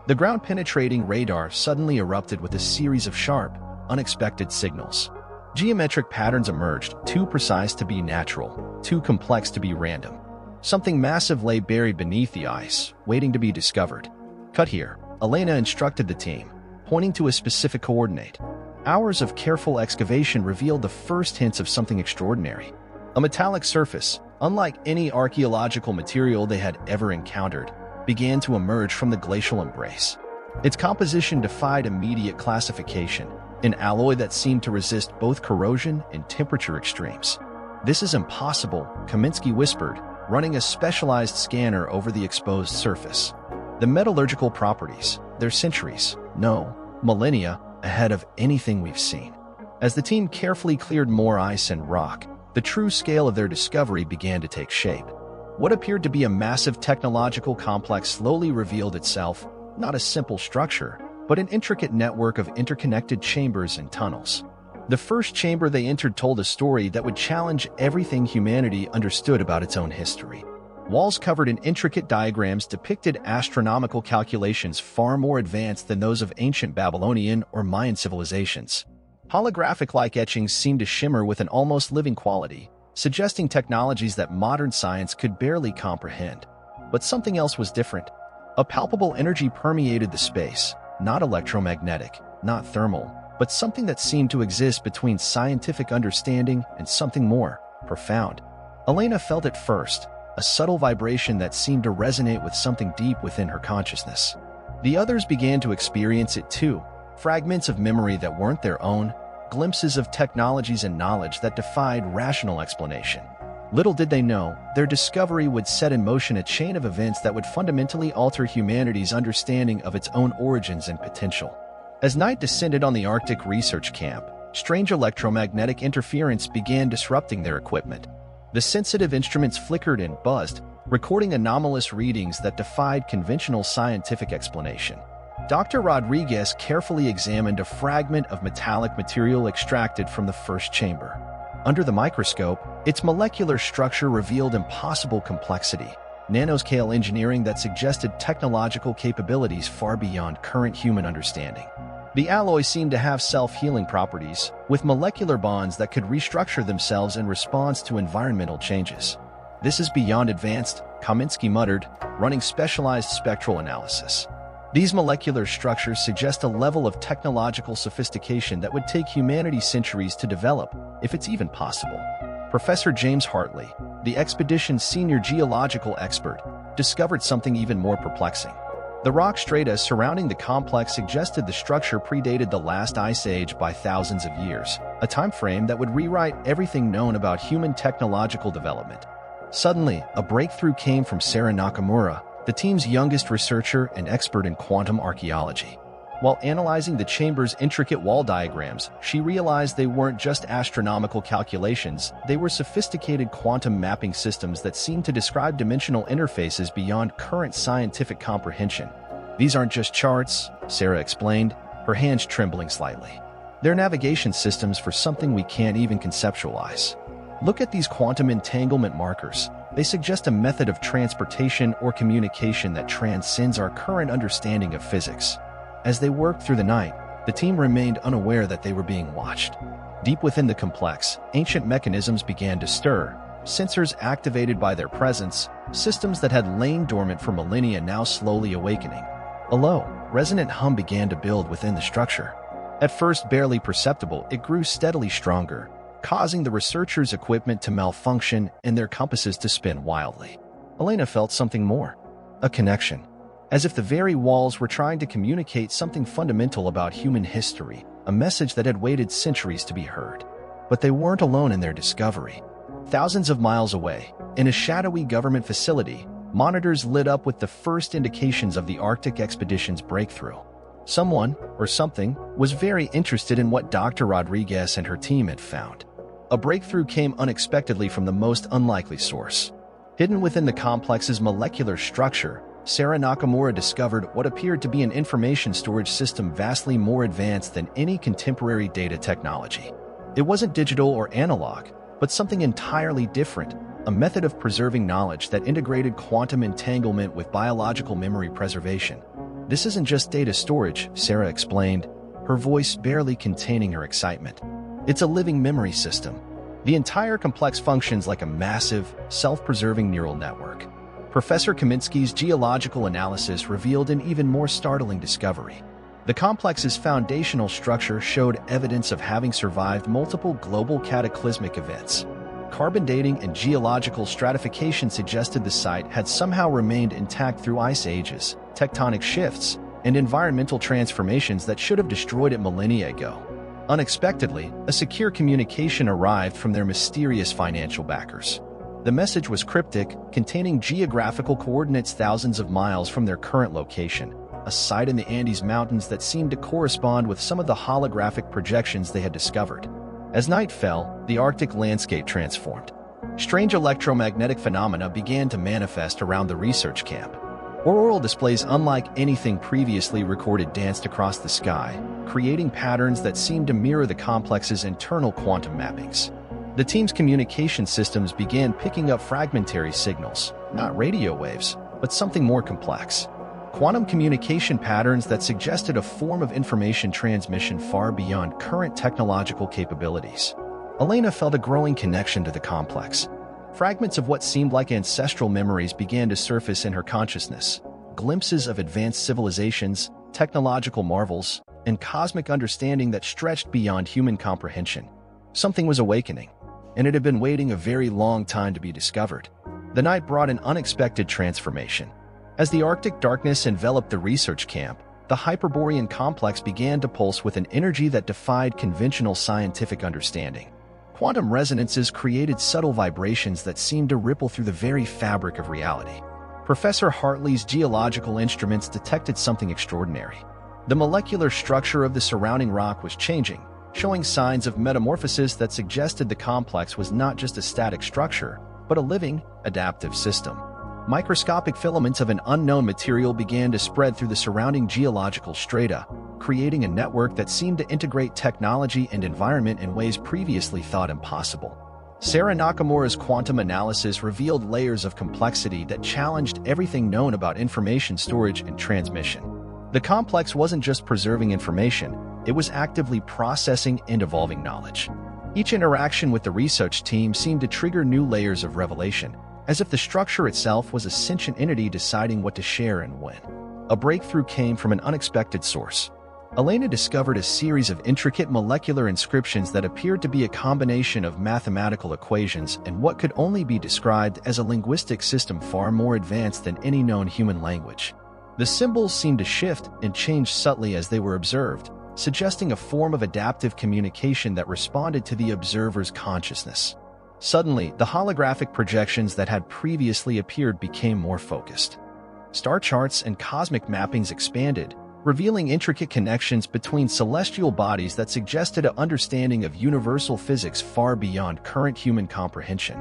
[SPEAKER 1] The ground-penetrating radar suddenly erupted with a series of sharp, unexpected signals. Geometric patterns emerged, too precise to be natural, too complex to be random. Something massive lay buried beneath the ice, waiting to be discovered. "Cut here," Elena instructed the team, pointing to a specific coordinate. Hours of careful excavation revealed the first hints of something extraordinary. A metallic surface, unlike any archaeological material they had ever encountered, began to emerge from the glacial embrace. Its composition defied immediate classification, an alloy that seemed to resist both corrosion and temperature extremes. "This is impossible," Kaminsky whispered, running a specialized scanner over the exposed surface. The metallurgical properties, they're centuries, no, millennia, ahead of anything we've seen. As the team carefully cleared more ice and rock, the true scale of their discovery began to take shape. What appeared to be a massive technological complex slowly revealed itself, not a simple structure, but an intricate network of interconnected chambers and tunnels. The first chamber they entered told a story that would challenge everything humanity understood about its own history. Walls covered in intricate diagrams depicted astronomical calculations far more advanced than those of ancient Babylonian or Mayan civilizations. Holographic-like etchings seemed to shimmer with an almost living quality, suggesting technologies that modern science could barely comprehend. But something else was different. A palpable energy permeated the space, not electromagnetic, not thermal, but something that seemed to exist between scientific understanding and something more profound. Elena felt it first, a subtle vibration that seemed to resonate with something deep within her consciousness. The others began to experience it too, fragments of memory that weren't their own, glimpses of technologies and knowledge that defied rational explanation. Little did they know, their discovery would set in motion a chain of events that would fundamentally alter humanity's understanding of its own origins and potential. As night descended on the Arctic research camp, strange electromagnetic interference began disrupting their equipment. The sensitive instruments flickered and buzzed, recording anomalous readings that defied conventional scientific explanation. Dr. Rodriguez carefully examined a fragment of metallic material extracted from the first chamber. Under the microscope, its molecular structure revealed impossible complexity, nanoscale engineering that suggested technological capabilities far beyond current human understanding. The alloy seemed to have self-healing properties, with molecular bonds that could restructure themselves in response to environmental changes. "This is beyond advanced," Kaminsky muttered, running specialized spectral analysis. These molecular structures suggest a level of technological sophistication that would take humanity centuries to develop, if it's even possible. Professor James Hartley, the expedition's senior geological expert, discovered something even more perplexing. The rock strata surrounding the complex suggested the structure predated the last ice age by thousands of years, a time frame that would rewrite everything known about human technological development. Suddenly, a breakthrough came from Sarah Nakamura, the team's youngest researcher and expert in quantum archaeology. While analyzing the chamber's intricate wall diagrams, she realized they weren't just astronomical calculations, they were sophisticated quantum mapping systems that seemed to describe dimensional interfaces beyond current scientific comprehension. "These aren't just charts," Sarah explained, her hands trembling slightly. "They're navigation systems for something we can't even conceptualize. Look at these quantum entanglement markers. They suggest a method of transportation or communication that transcends our current understanding of physics." As they worked through the night, the team remained unaware that they were being watched. Deep within the complex, ancient mechanisms began to stir, sensors activated by their presence, systems that had lain dormant for millennia now slowly awakening. A low, resonant hum began to build within the structure. At first barely perceptible, it grew steadily stronger, causing the researchers' equipment to malfunction and their compasses to spin wildly. Elena felt something more. A connection. As if the very walls were trying to communicate something fundamental about human history, a message that had waited centuries to be heard. But they weren't alone in their discovery. Thousands of miles away, in a shadowy government facility, monitors lit up with the first indications of the Arctic expedition's breakthrough. Someone, or something, was very interested in what Dr. Rodriguez and her team had found. A breakthrough came unexpectedly from the most unlikely source. Hidden within the complex's molecular structure, Sarah Nakamura discovered what appeared to be an information storage system vastly more advanced than any contemporary data technology. It wasn't digital or analog, but something entirely different, a method of preserving knowledge that integrated quantum entanglement with biological memory preservation. "This isn't just data storage," Sarah explained, her voice barely containing her excitement. "It's a living memory system. The entire complex functions like a massive, self-preserving neural network." Professor Kaminsky's geological analysis revealed an even more startling discovery. The complex's foundational structure showed evidence of having survived multiple global cataclysmic events. Carbon dating and geological stratification suggested the site had somehow remained intact through ice ages, tectonic shifts, and environmental transformations that should have destroyed it millennia ago. Unexpectedly, a secure communication arrived from their mysterious financial backers. The message was cryptic, containing geographical coordinates thousands of miles from their current location, a site in the Andes Mountains that seemed to correspond with some of the holographic projections they had discovered. As night fell, the Arctic landscape transformed. Strange electromagnetic phenomena began to manifest around the research camp. Auroral displays unlike anything previously recorded danced across the sky, creating patterns that seemed to mirror the complex's internal quantum mappings. The team's communication systems began picking up fragmentary signals, not radio waves, but something more complex. Quantum communication patterns that suggested a form of information transmission far beyond current technological capabilities. Elena felt a growing connection to the complex. Fragments of what seemed like ancestral memories began to surface in her consciousness, glimpses of advanced civilizations, technological marvels, and cosmic understanding that stretched beyond human comprehension. Something was awakening, and it had been waiting a very long time to be discovered. The night brought an unexpected transformation. As the Arctic darkness enveloped the research camp, the Hyperborean complex began to pulse with an energy that defied conventional scientific understanding. Quantum resonances created subtle vibrations that seemed to ripple through the very fabric of reality. Professor Hartley's geological instruments detected something extraordinary. The molecular structure of the surrounding rock was changing, showing signs of metamorphosis that suggested the complex was not just a static structure, but a living, adaptive system. Microscopic filaments of an unknown material began to spread through the surrounding geological strata, creating a network that seemed to integrate technology and environment in ways previously thought impossible. Sarah Nakamura's quantum analysis revealed layers of complexity that challenged everything known about information storage and transmission. The complex wasn't just preserving information, it was actively processing and evolving knowledge. Each interaction with the research team seemed to trigger new layers of revelation, as if the structure itself was a sentient entity deciding what to share and when. A breakthrough came from an unexpected source. Elena discovered a series of intricate molecular inscriptions that appeared to be a combination of mathematical equations and what could only be described as a linguistic system far more advanced than any known human language. The symbols seemed to shift and change subtly as they were observed, suggesting a form of adaptive communication that responded to the observer's consciousness. Suddenly, the holographic projections that had previously appeared became more focused. Star charts and cosmic mappings expanded, revealing intricate connections between celestial bodies that suggested an understanding of universal physics far beyond current human comprehension.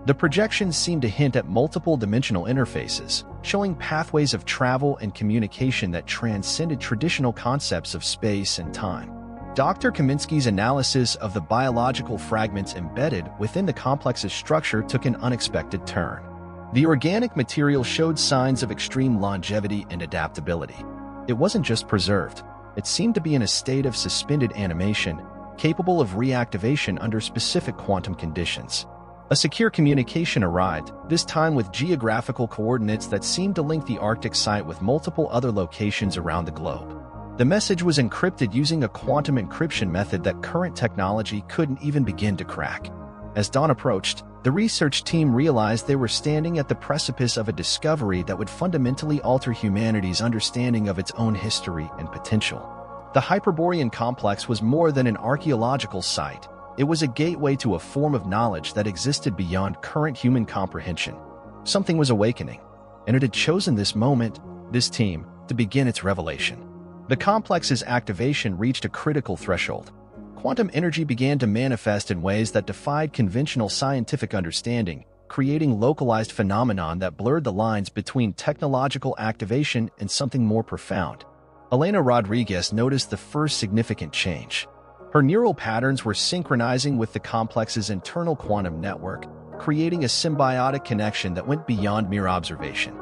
[SPEAKER 1] The projections seemed to hint at multiple dimensional interfaces, showing pathways of travel and communication that transcended traditional concepts of space and time. Dr. Kaminsky's analysis of the biological fragments embedded within the complex's structure took an unexpected turn. The organic material showed signs of extreme longevity and adaptability. It wasn't just preserved, it seemed to be in a state of suspended animation, capable of reactivation under specific quantum conditions. A secure communication arrived, this time with geographical coordinates that seemed to link the Arctic site with multiple other locations around the globe. The message was encrypted using a quantum encryption method that current technology couldn't even begin to crack. As dawn approached, the research team realized they were standing at the precipice of a discovery that would fundamentally alter humanity's understanding of its own history and potential. The Hyperborean complex was more than an archaeological site. It was a gateway to a form of knowledge that existed beyond current human comprehension. Something was awakening, and it had chosen this moment, this team, to begin its revelation. The complex's activation reached a critical threshold. Quantum energy began to manifest in ways that defied conventional scientific understanding, creating localized phenomenon that blurred the lines between technological activation and something more profound. Elena Rodriguez noticed the first significant change. Her neural patterns were synchronizing with the complex's internal quantum network, creating a symbiotic connection that went beyond mere observation.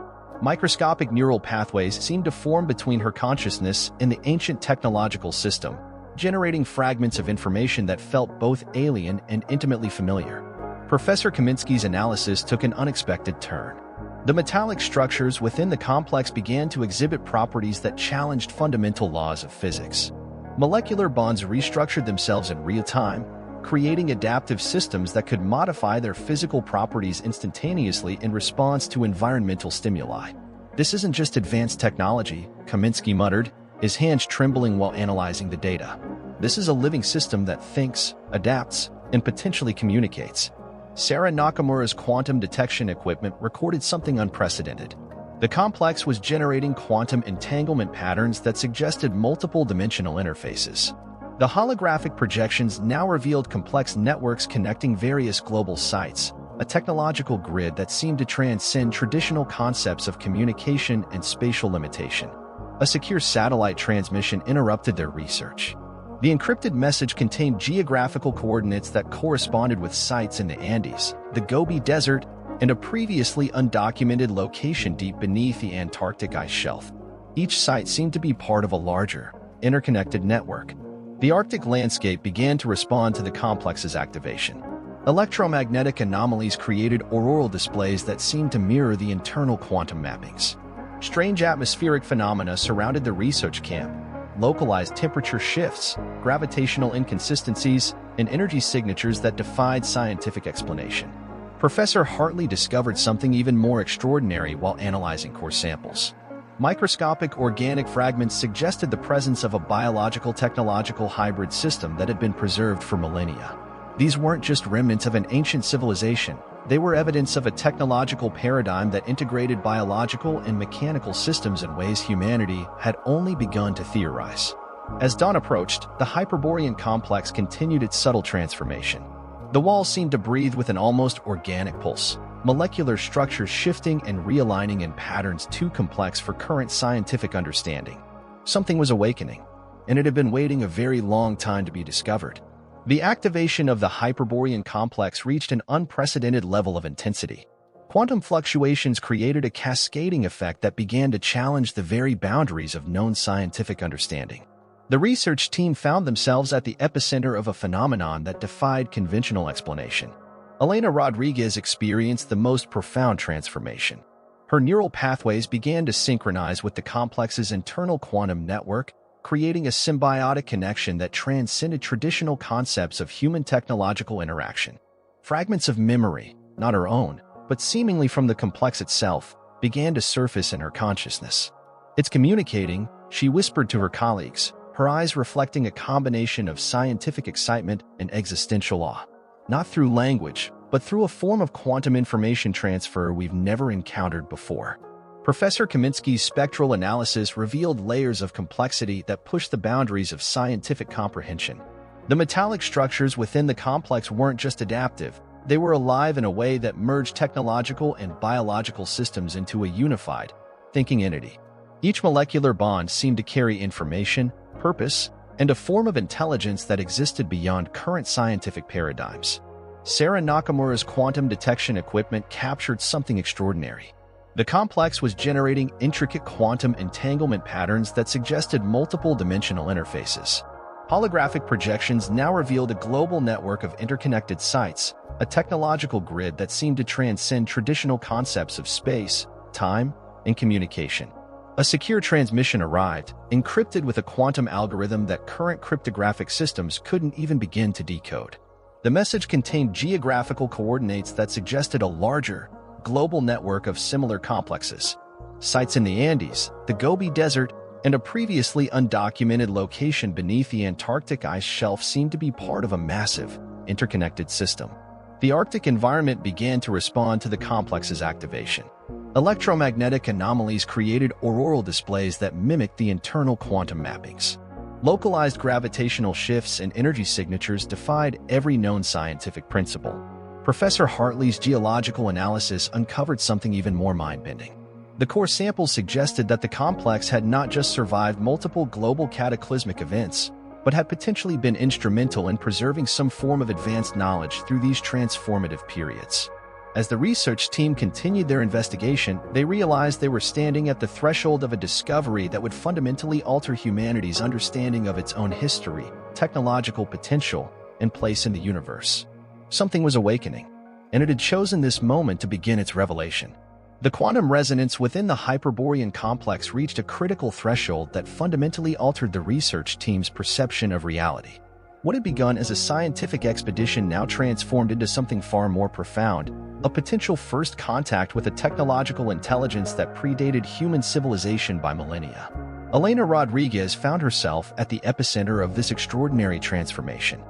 [SPEAKER 1] Microscopic neural pathways seemed to form between her consciousness and the ancient technological system, generating fragments of information that felt both alien and intimately familiar. Professor Kaminsky's analysis took an unexpected turn. The metallic structures within the complex began to exhibit properties that challenged fundamental laws of physics. Molecular bonds restructured themselves in real time, creating adaptive systems that could modify their physical properties instantaneously in response to environmental stimuli. "This isn't just advanced technology," Kaminsky muttered, his hands trembling while analyzing the data. "This is a living system that thinks, adapts, and potentially communicates." Sarah Nakamura's quantum detection equipment recorded something unprecedented. The complex was generating quantum entanglement patterns that suggested multiple dimensional interfaces. The holographic projections now revealed complex networks connecting various global sites, a technological grid that seemed to transcend traditional concepts of communication and spatial limitation. A secure satellite transmission interrupted their research. The encrypted message contained geographical coordinates that corresponded with sites in the Andes, the Gobi Desert, and a previously undocumented location deep beneath the Antarctic ice shelf. Each site seemed to be part of a larger, interconnected network. The Arctic landscape began to respond to the complex's activation. Electromagnetic anomalies created auroral displays that seemed to mirror the internal quantum mappings. Strange atmospheric phenomena surrounded the research camp. Localized temperature shifts, gravitational inconsistencies, and energy signatures that defied scientific explanation. Professor Hartley discovered something even more extraordinary while analyzing core samples. Microscopic organic fragments suggested the presence of a biological-technological hybrid system that had been preserved for millennia. These weren't just remnants of an ancient civilization, they were evidence of a technological paradigm that integrated biological and mechanical systems in ways humanity had only begun to theorize. As dawn approached, the Hyperborean complex continued its subtle transformation. The walls seemed to breathe with an almost organic pulse, molecular structures shifting and realigning in patterns too complex for current scientific understanding. Something was awakening, and it had been waiting a very long time to be discovered. The activation of the Hyperborean complex reached an unprecedented level of intensity. Quantum fluctuations created a cascading effect that began to challenge the very boundaries of known scientific understanding. The research team found themselves at the epicenter of a phenomenon that defied conventional explanation. Elena Rodriguez experienced the most profound transformation. Her neural pathways began to synchronize with the complex's internal quantum network, creating a symbiotic connection that transcended traditional concepts of human technological interaction. Fragments of memory, not her own, but seemingly from the complex itself, began to surface in her consciousness. "It's communicating," she whispered to her colleagues, her eyes reflecting a combination of scientific excitement and existential awe. "Not through language, but through a form of quantum information transfer we've never encountered before." Professor Kaminsky's spectral analysis revealed layers of complexity that pushed the boundaries of scientific comprehension. The metallic structures within the complex weren't just adaptive, they were alive in a way that merged technological and biological systems into a unified, thinking entity. Each molecular bond seemed to carry information, purpose, and a form of intelligence that existed beyond current scientific paradigms. Sarah Nakamura's quantum detection equipment captured something extraordinary. The complex was generating intricate quantum entanglement patterns that suggested multiple dimensional interfaces. Holographic projections now revealed a global network of interconnected sites, a technological grid that seemed to transcend traditional concepts of space, time, and communication. A secure transmission arrived, encrypted with a quantum algorithm that current cryptographic systems couldn't even begin to decode. The message contained geographical coordinates that suggested a larger, global network of similar complexes. Sites in the Andes, the Gobi Desert, and a previously undocumented location beneath the Antarctic ice shelf seemed to be part of a massive, interconnected system. The Arctic environment began to respond to the complex's activation. Electromagnetic anomalies created auroral displays that mimicked the internal quantum mappings. Localized gravitational shifts and energy signatures defied every known scientific principle. Professor Hartley's geological analysis uncovered something even more mind-bending. The core samples suggested that the complex had not just survived multiple global cataclysmic events, but had potentially been instrumental in preserving some form of advanced knowledge through these transformative periods. As the research team continued their investigation, they realized they were standing at the threshold of a discovery that would fundamentally alter humanity's understanding of its own history, technological potential, and place in the universe. Something was awakening, and it had chosen this moment to begin its revelation. The quantum resonance within the Hyperborean complex reached a critical threshold that fundamentally altered the research team's perception of reality. What had begun as a scientific expedition now transformed into something far more profound, a potential first contact with a technological intelligence that predated human civilization by millennia. Elena Rodriguez found herself at the epicenter of this extraordinary transformation.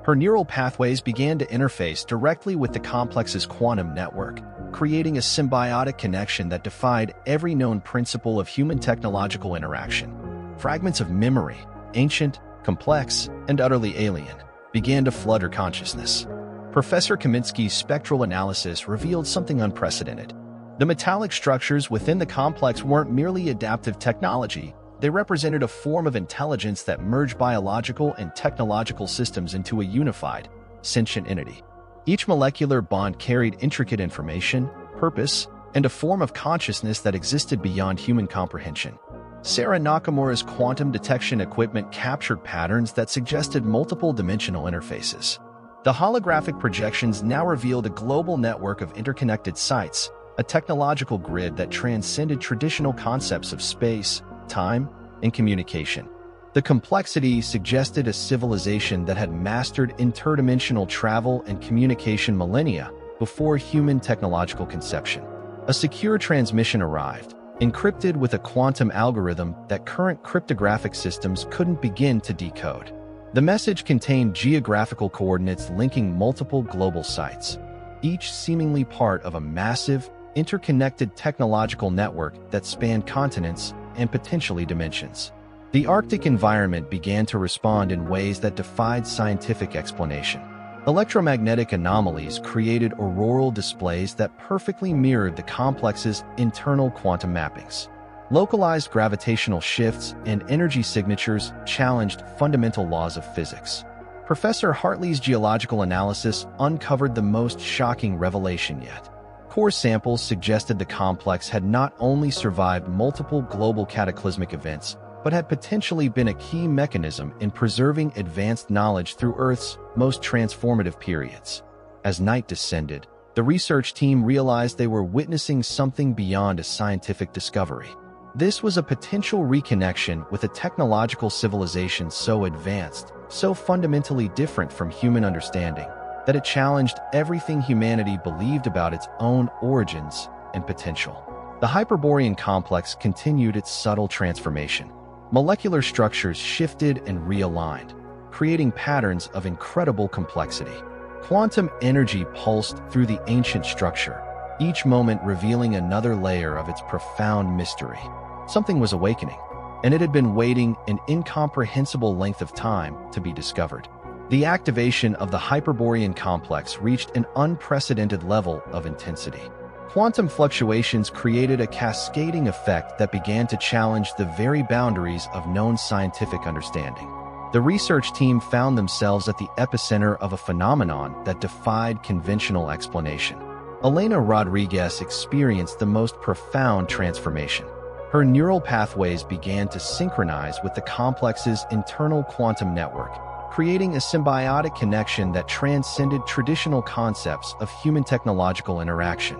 [SPEAKER 1] Her neural pathways began to interface directly with the complex's quantum network, creating a symbiotic connection that defied every known principle of human technological interaction. Fragments of memory, ancient, complex, and utterly alien, began to flood her consciousness. Professor Kaminsky's spectral analysis revealed something unprecedented. The metallic structures within the complex weren't merely adaptive technology, they represented a form of intelligence that merged biological and technological systems into a unified, sentient entity. Each molecular bond carried intricate information, purpose, and a form of consciousness that existed beyond human comprehension. Sarah Nakamura's quantum detection equipment captured patterns that suggested multiple dimensional interfaces. The holographic projections now revealed a global network of interconnected sites, a technological grid that transcended traditional concepts of space, time, and communication. The complexity suggested a civilization that had mastered interdimensional travel and communication millennia before human technological conception. A secure transmission arrived, encrypted with a quantum algorithm that current cryptographic systems couldn't begin to decode. The message contained geographical coordinates linking multiple global sites, each seemingly part of a massive, interconnected technological network that spanned continents and potentially dimensions. The Arctic environment began to respond in ways that defied scientific explanation. Electromagnetic anomalies created auroral displays that perfectly mirrored the complex's internal quantum mappings. Localized gravitational shifts and energy signatures challenged fundamental laws of physics. Professor Hartley's geological analysis uncovered the most shocking revelation yet. Core samples suggested the complex had not only survived multiple global cataclysmic events, but had potentially been a key mechanism in preserving advanced knowledge through Earth's most transformative periods. As night descended, the research team realized they were witnessing something beyond a scientific discovery. This was a potential reconnection with a technological civilization so advanced, so fundamentally different from human understanding, that it challenged everything humanity believed about its own origins and potential. The Hyperborean complex continued its subtle transformation. Molecular structures shifted and realigned, creating patterns of incredible complexity. Quantum energy pulsed through the ancient structure, each moment revealing another layer of its profound mystery. Something was awakening, and it had been waiting an incomprehensible length of time to be discovered. The activation of the Hyperborean complex reached an unprecedented level of intensity. Quantum fluctuations created a cascading effect that began to challenge the very boundaries of known scientific understanding. The research team found themselves at the epicenter of a phenomenon that defied conventional explanation. Elena Rodriguez experienced the most profound transformation. Her neural pathways began to synchronize with the complex's internal quantum network, creating a symbiotic connection that transcended traditional concepts of human technological interaction.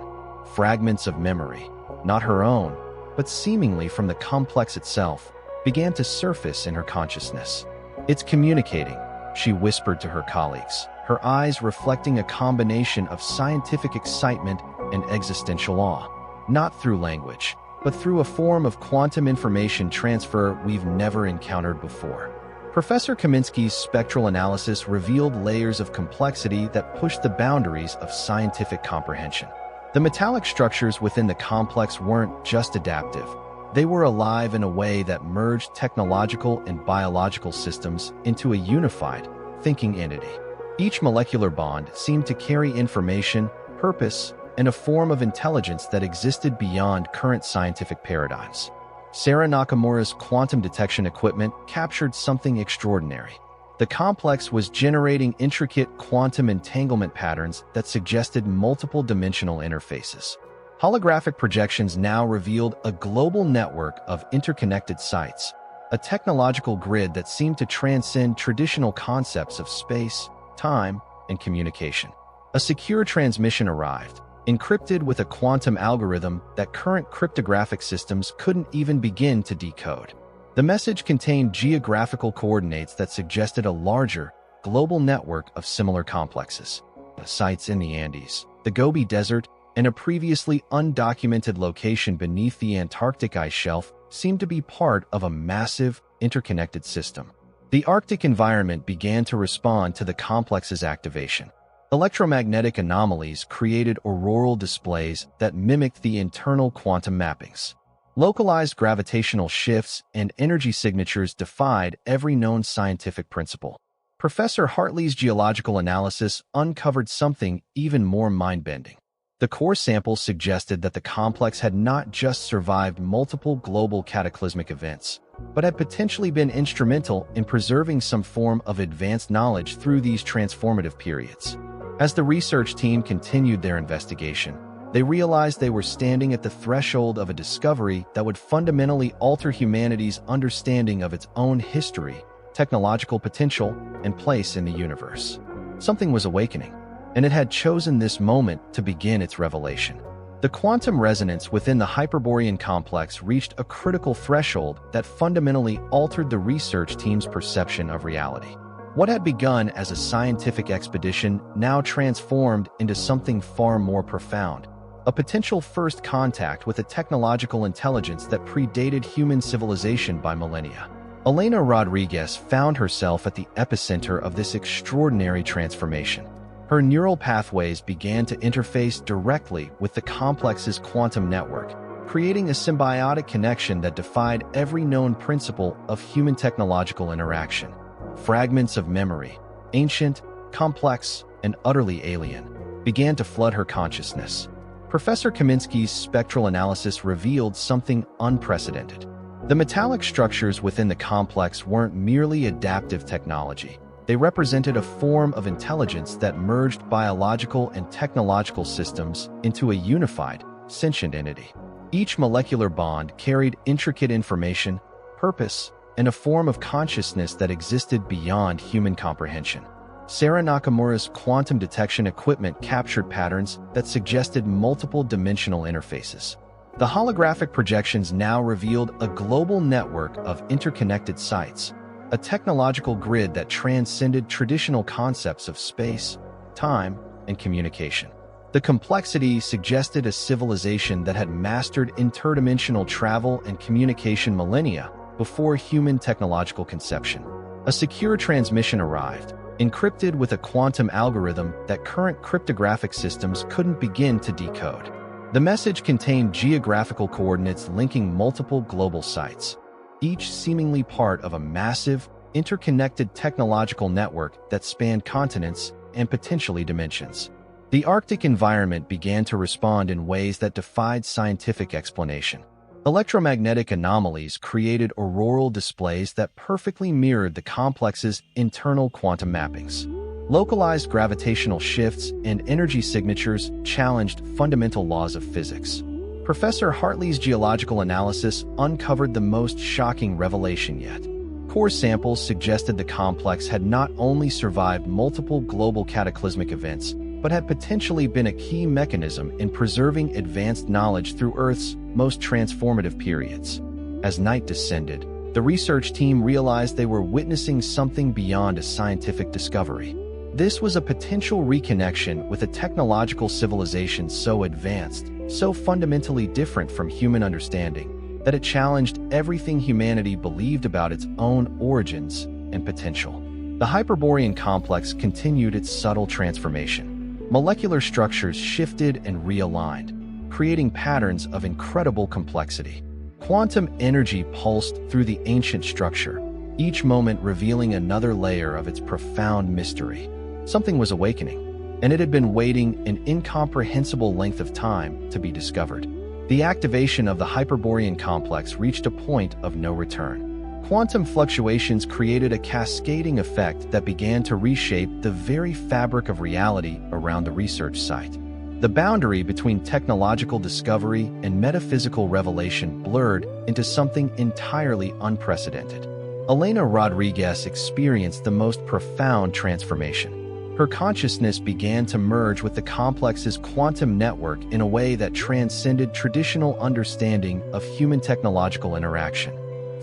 [SPEAKER 1] Fragments of memory, not her own, but seemingly from the complex itself, began to surface in her consciousness. "It's communicating," she whispered to her colleagues, her eyes reflecting a combination of scientific excitement and existential awe. "Not through language, but through a form of quantum information transfer we've never encountered before." Professor Kaminsky's spectral analysis revealed layers of complexity that pushed the boundaries of scientific comprehension. The metallic structures within the complex weren't just adaptive. They were alive in a way that merged technological and biological systems into a unified, thinking entity. Each molecular bond seemed to carry information, purpose, and a form of intelligence that existed beyond current scientific paradigms. Sarah Nakamura's quantum detection equipment captured something extraordinary. The complex was generating intricate quantum entanglement patterns that suggested multiple dimensional interfaces. Holographic projections now revealed a global network of interconnected sites, a technological grid that seemed to transcend traditional concepts of space, time, and communication. A secure transmission arrived, encrypted with a quantum algorithm that current cryptographic systems couldn't even begin to decode. The message contained geographical coordinates that suggested a larger, global network of similar complexes. Sites in the Andes, the Gobi Desert, and a previously undocumented location beneath the Antarctic ice shelf seemed to be part of a massive, interconnected system. The Arctic environment began to respond to the complex's activation. Electromagnetic anomalies created auroral displays that mimicked the internal quantum mappings. Localized gravitational shifts and energy signatures defied every known scientific principle. Professor Hartley's geological analysis uncovered something even more mind-bending. The core samples suggested that the complex had not just survived multiple global cataclysmic events, but had potentially been instrumental in preserving some form of advanced knowledge through these transformative periods. As the research team continued their investigation, they realized they were standing at the threshold of a discovery that would fundamentally alter humanity's understanding of its own history, technological potential, and place in the universe. Something was awakening, and it had chosen this moment to begin its revelation. The quantum resonance within the Hyperborean complex reached a critical threshold that fundamentally altered the research team's perception of reality. What had begun as a scientific expedition now transformed into something far more profound. A potential first contact with a technological intelligence that predated human civilization by millennia. Elena Rodriguez found herself at the epicenter of this extraordinary transformation. Her neural pathways began to interface directly with the complex's quantum network, creating a symbiotic connection that defied every known principle of human technological interaction. Fragments of memory, ancient, complex, and utterly alien, began to flood her consciousness. Professor Kaminsky's spectral analysis revealed something unprecedented. The metallic structures within the complex weren't merely adaptive technology. They represented a form of intelligence that merged biological and technological systems into a unified, sentient entity. Each molecular bond carried intricate information, purpose, and a form of consciousness that existed beyond human comprehension. Sarah Nakamura's quantum detection equipment captured patterns that suggested multiple dimensional interfaces. The holographic projections now revealed a global network of interconnected sites, a technological grid that transcended traditional concepts of space, time, and communication. The complexity suggested a civilization that had mastered interdimensional travel and communication millennia before human technological conception. A secure transmission arrived, encrypted with a quantum algorithm that current cryptographic systems couldn't begin to decode. The message contained geographical coordinates linking multiple global sites, each seemingly part of a massive, interconnected technological network that spanned continents and potentially dimensions. The Arctic environment began to respond in ways that defied scientific explanation. Electromagnetic anomalies created auroral displays that perfectly mirrored the complex's internal quantum mappings. Localized gravitational shifts and energy signatures challenged fundamental laws of physics. Professor Hartley's geological analysis uncovered the most shocking revelation yet. Core samples suggested the complex had not only survived multiple global cataclysmic events, but had potentially been a key mechanism in preserving advanced knowledge through Earth's most transformative periods. As night descended, the research team realized they were witnessing something beyond a scientific discovery. This was a potential reconnection with a technological civilization so advanced, so fundamentally different from human understanding, that it challenged everything humanity believed about its own origins and potential. The Hyperborean complex continued its subtle transformation. Molecular structures shifted and realigned, creating patterns of incredible complexity. Quantum energy pulsed through the ancient structure, each moment revealing another layer of its profound mystery. Something was awakening, and it had been waiting an incomprehensible length of time to be discovered. The activation of the Hyperborean complex reached a point of no return. Quantum fluctuations created a cascading effect that began to reshape the very fabric of reality around the research site. The boundary between technological discovery and metaphysical revelation blurred into something entirely unprecedented. Elena Rodriguez experienced the most profound transformation. Her consciousness began to merge with the complex's quantum network in a way that transcended traditional understanding of human technological interaction.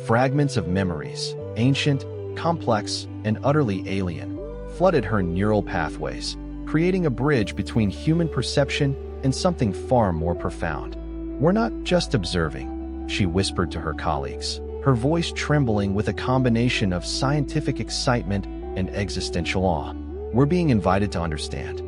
[SPEAKER 1] Fragments of memories, ancient, complex, and utterly alien, flooded her neural pathways, creating a bridge between human perception and something far more profound. "We're not just observing," she whispered to her colleagues, her voice trembling with a combination of scientific excitement and existential awe. "We're being invited to understand."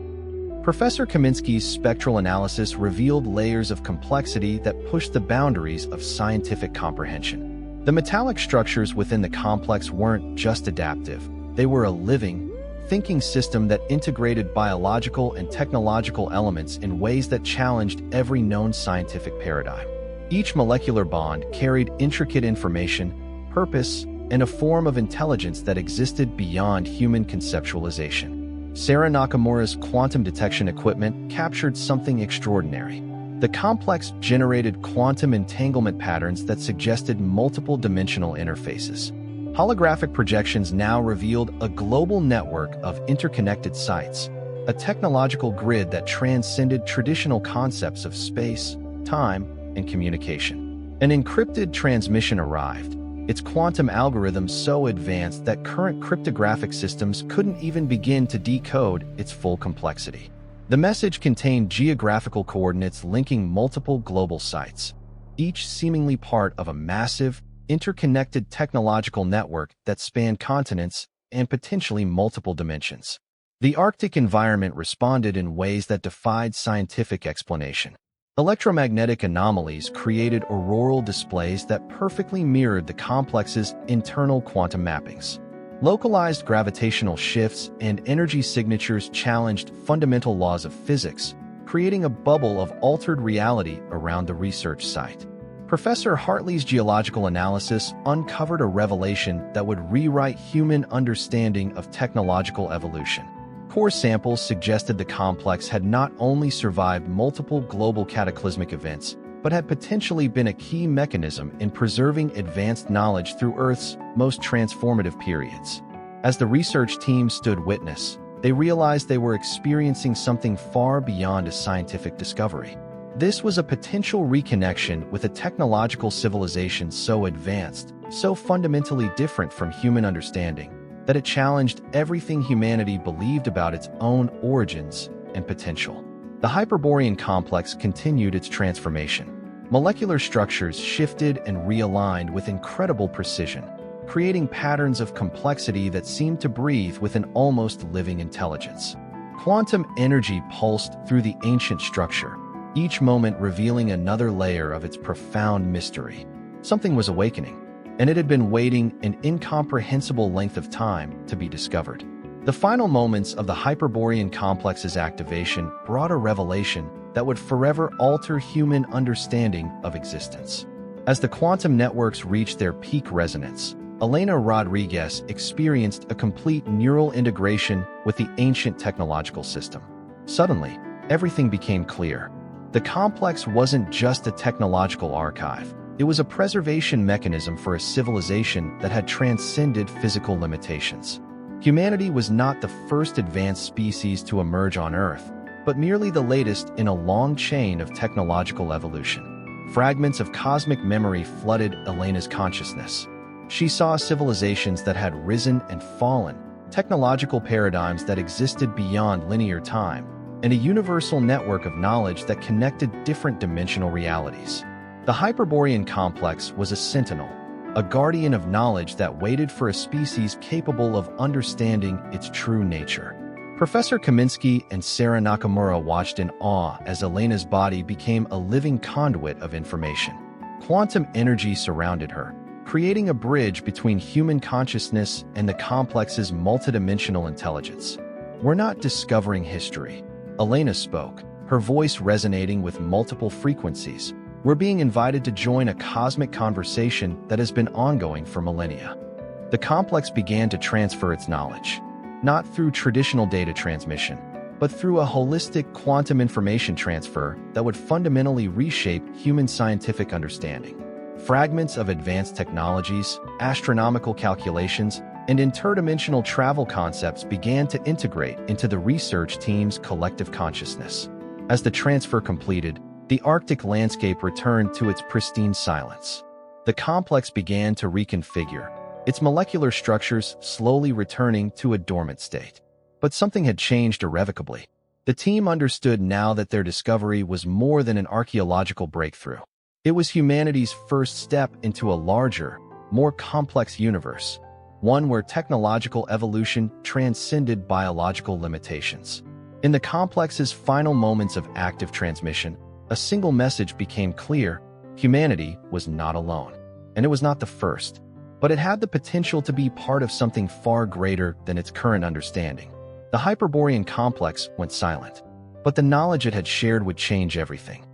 [SPEAKER 1] Professor Kaminsky's spectral analysis revealed layers of complexity that pushed the boundaries of scientific comprehension. The metallic structures within the complex weren't just adaptive, they were a living, thinking system that integrated biological and technological elements in ways that challenged every known scientific paradigm. Each molecular bond carried intricate information, purpose, and a form of intelligence that existed beyond human conceptualization. Sarah Nakamura's quantum detection equipment captured something extraordinary. The complex generated quantum entanglement patterns that suggested multiple dimensional interfaces. Holographic projections now revealed a global network of interconnected sites, a technological grid that transcended traditional concepts of space, time, and communication. An encrypted transmission arrived, its quantum algorithms so advanced that current cryptographic systems couldn't even begin to decode its full complexity. The message contained geographical coordinates linking multiple global sites, each seemingly part of a massive, interconnected technological network that spanned continents and potentially multiple dimensions. The Arctic environment responded in ways that defied scientific explanation. Electromagnetic anomalies created auroral displays that perfectly mirrored the complex's internal quantum mappings. Localized gravitational shifts and energy signatures challenged fundamental laws of physics, creating a bubble of altered reality around the research site. Professor Hartley's geological analysis uncovered a revelation that would rewrite human understanding of technological evolution. Core samples suggested the complex had not only survived multiple global cataclysmic events, but had potentially been a key mechanism in preserving advanced knowledge through Earth's most transformative periods. As the research team stood witness, they realized they were experiencing something far beyond a scientific discovery. This was a potential reconnection with a technological civilization so advanced, so fundamentally different from human understanding, that it challenged everything humanity believed about its own origins and potential. The Hyperborean complex continued its transformation. Molecular structures shifted and realigned with incredible precision, creating patterns of complexity that seemed to breathe with an almost living intelligence. Quantum energy pulsed through the ancient structure, each moment revealing another layer of its profound mystery. Something was awakening, and it had been waiting an incomprehensible length of time to be discovered. The final moments of the Hyperborean complex's activation brought a revelation that would forever alter human understanding of existence. As the quantum networks reached their peak resonance, Elena Rodriguez experienced a complete neural integration with the ancient technological system. Suddenly, everything became clear. The complex wasn't just a technological archive. It was a preservation mechanism for a civilization that had transcended physical limitations. Humanity was not the first advanced species to emerge on Earth, but merely the latest in a long chain of technological evolution. Fragments of cosmic memory flooded Elena's consciousness. She saw civilizations that had risen and fallen, technological paradigms that existed beyond linear time, and a universal network of knowledge that connected different dimensional realities. The Hyperborean complex was a sentinel, a guardian of knowledge that waited for a species capable of understanding its true nature. Professor Kaminsky and Sarah Nakamura watched in awe as Elena's body became a living conduit of information. Quantum energy surrounded her, creating a bridge between human consciousness and the complex's multidimensional intelligence. "We're not discovering history," Elena spoke, her voice resonating with multiple frequencies. "We're being invited to join a cosmic conversation that has been ongoing for millennia." The complex began to transfer its knowledge, not through traditional data transmission, but through a holistic quantum information transfer that would fundamentally reshape human scientific understanding. Fragments of advanced technologies, astronomical calculations, and interdimensional travel concepts began to integrate into the research team's collective consciousness. As the transfer completed, the Arctic landscape returned to its pristine silence. The complex began to reconfigure, its molecular structures slowly returning to a dormant state. But something had changed irrevocably. The team understood now that their discovery was more than an archaeological breakthrough. It was humanity's first step into a larger, more complex universe, one where technological evolution transcended biological limitations. In the complex's final moments of active transmission, a single message became clear: humanity was not alone. And it was not the first, but it had the potential to be part of something far greater than its current understanding. The Hyperborean complex went silent, but the knowledge it had shared would change everything.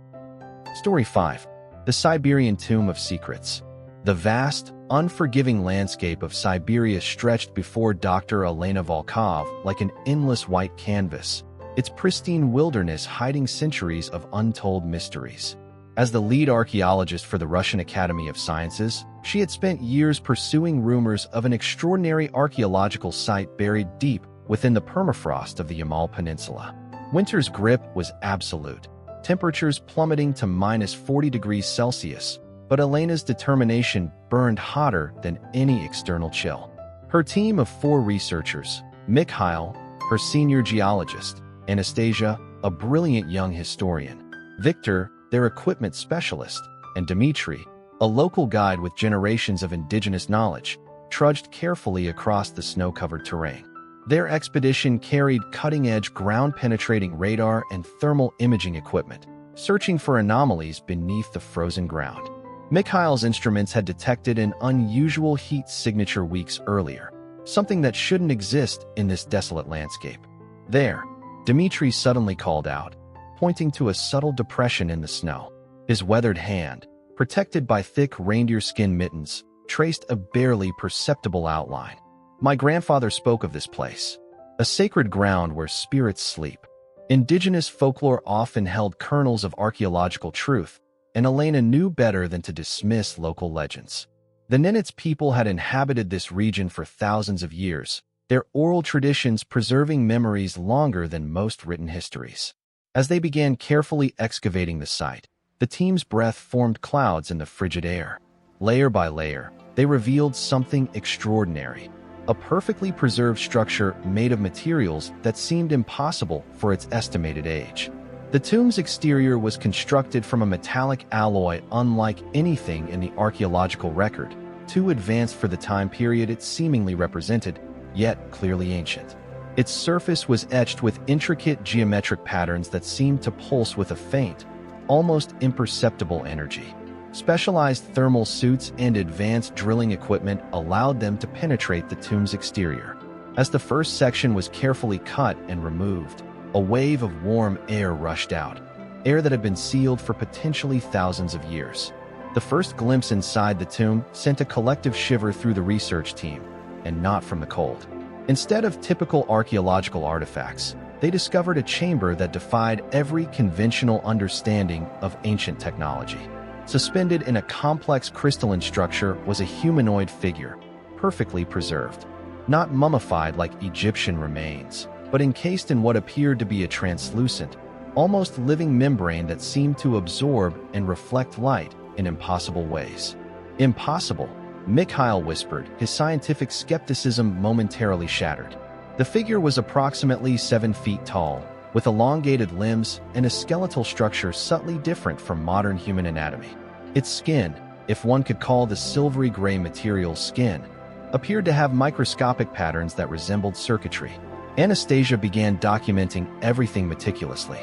[SPEAKER 1] Story 5. The Siberian Tomb of Secrets. The vast, unforgiving landscape of Siberia stretched before Dr. Elena Volkov like an endless white canvas, its pristine wilderness hiding centuries of untold mysteries. As the lead archaeologist for the Russian Academy of Sciences, she had spent years pursuing rumors of an extraordinary archaeological site buried deep within the permafrost of the Yamal Peninsula. Winter's grip was absolute, temperatures plummeting to -40 degrees Celsius, but Elena's determination burned hotter than any external chill. Her team of 4 researchers, Mikhail, her senior geologist, Anastasia, a brilliant young historian, Victor, their equipment specialist, and Dmitry, a local guide with generations of indigenous knowledge, trudged carefully across the snow-covered terrain. Their expedition carried cutting-edge ground-penetrating radar and thermal imaging equipment, searching for anomalies beneath the frozen ground. Mikhail's instruments had detected an unusual heat signature weeks earlier, something that shouldn't exist in this desolate landscape. "There," Dmitry suddenly called out, pointing to a subtle depression in the snow. His weathered hand, protected by thick reindeer skin mittens, traced a barely perceptible outline. "My grandfather spoke of this place, a sacred ground where spirits sleep." Indigenous folklore often held kernels of archaeological truth, and Elena knew better than to dismiss local legends. The Nenets people had inhabited this region for thousands of years, their oral traditions preserving memories longer than most written histories. As they began carefully excavating the site, the team's breath formed clouds in the frigid air. Layer by layer, they revealed something extraordinary. A perfectly preserved structure made of materials that seemed impossible for its estimated age. The tomb's exterior was constructed from a metallic alloy unlike anything in the archaeological record, too advanced for the time period it seemingly represented, yet clearly ancient. Its surface was etched with intricate geometric patterns that seemed to pulse with a faint, almost imperceptible energy. Specialized thermal suits and advanced drilling equipment allowed them to penetrate the tomb's exterior. As the first section was carefully cut and removed, a wave of warm air rushed out, air that had been sealed for potentially thousands of years. The first glimpse inside the tomb sent a collective shiver through the research team, and not from the cold. Instead of typical archaeological artifacts, they discovered a chamber that defied every conventional understanding of ancient technology. Suspended in a complex crystalline structure was a humanoid figure, perfectly preserved. Not mummified like Egyptian remains, but encased in what appeared to be a translucent, almost living membrane that seemed to absorb and reflect light in impossible ways. Impossible, Mikhail whispered, his scientific skepticism momentarily shattered. The figure was approximately 7 feet tall, with elongated limbs and a skeletal structure subtly different from modern human anatomy. Its skin, if one could call the silvery gray material skin, appeared to have microscopic patterns that resembled circuitry. Anastasia began documenting everything meticulously.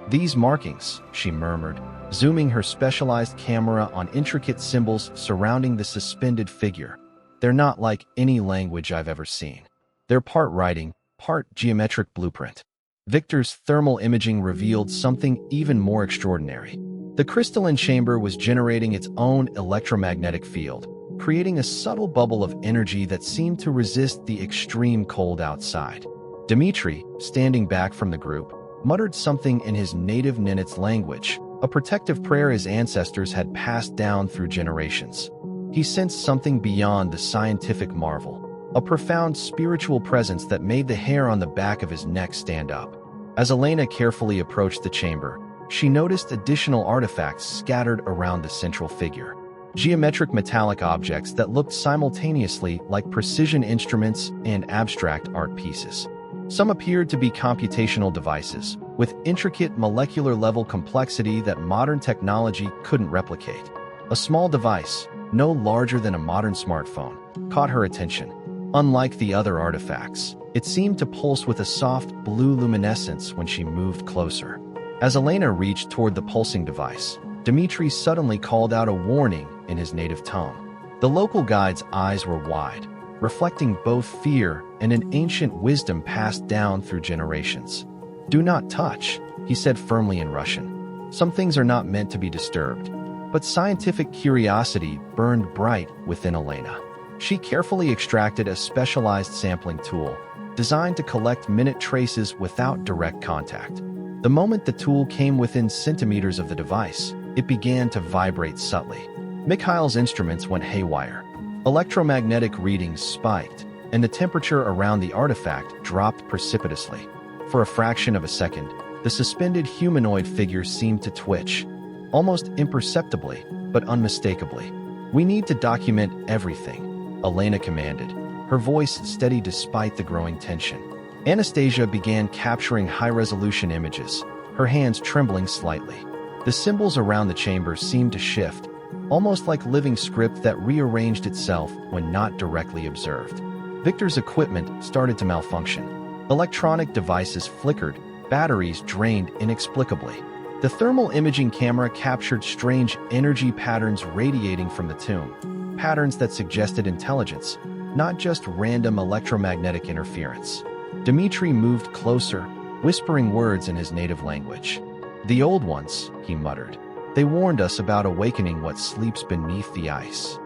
[SPEAKER 1] "These markings," she murmured, zooming her specialized camera on intricate symbols surrounding the suspended figure. "They're not like any language I've ever seen. They're part writing, part geometric blueprint." Victor's thermal imaging revealed something even more extraordinary. The crystalline chamber was generating its own electromagnetic field, creating a subtle bubble of energy that seemed to resist the extreme cold outside. Dmitri, standing back from the group, muttered something in his native Nenets language, a protective prayer his ancestors had passed down through generations. He sensed something beyond the scientific marvel, a profound spiritual presence that made the hair on the back of his neck stand up. As Elena carefully approached the chamber, she noticed additional artifacts scattered around the central figure. Geometric metallic objects that looked simultaneously like precision instruments and abstract art pieces. Some appeared to be computational devices, with intricate molecular-level complexity that modern technology couldn't replicate. A small device, no larger than a modern smartphone, caught her attention. Unlike the other artifacts, it seemed to pulse with a soft blue luminescence when she moved closer. As Elena reached toward the pulsing device, Dmitri suddenly called out a warning in his native tongue. The local guide's eyes were wide, reflecting both fear and an ancient wisdom passed down through generations. "Do not touch," he said firmly in Russian. "Some things are not meant to be disturbed." But scientific curiosity burned bright within Elena. She carefully extracted a specialized sampling tool, designed to collect minute traces without direct contact. The moment the tool came within centimeters of the device, it began to vibrate subtly. Mikhail's instruments went haywire. Electromagnetic readings spiked, and the temperature around the artifact dropped precipitously. For a fraction of a second, the suspended humanoid figure seemed to twitch, almost imperceptibly, but unmistakably. "We need to document everything," Elena commanded, her voice steady despite the growing tension. Anastasia began capturing high-resolution images, her hands trembling slightly. The symbols around the chamber seemed to shift, almost like living script that rearranged itself when not directly observed. Victor's equipment started to malfunction. Electronic devices flickered, batteries drained inexplicably. The thermal imaging camera captured strange energy patterns radiating from the tomb, patterns that suggested intelligence, not just random electromagnetic interference. Dmitri moved closer, whispering words in his native language. "The old ones," he muttered. "They warned us about awakening what sleeps beneath the ice."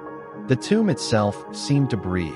[SPEAKER 1] The tomb itself seemed to breathe,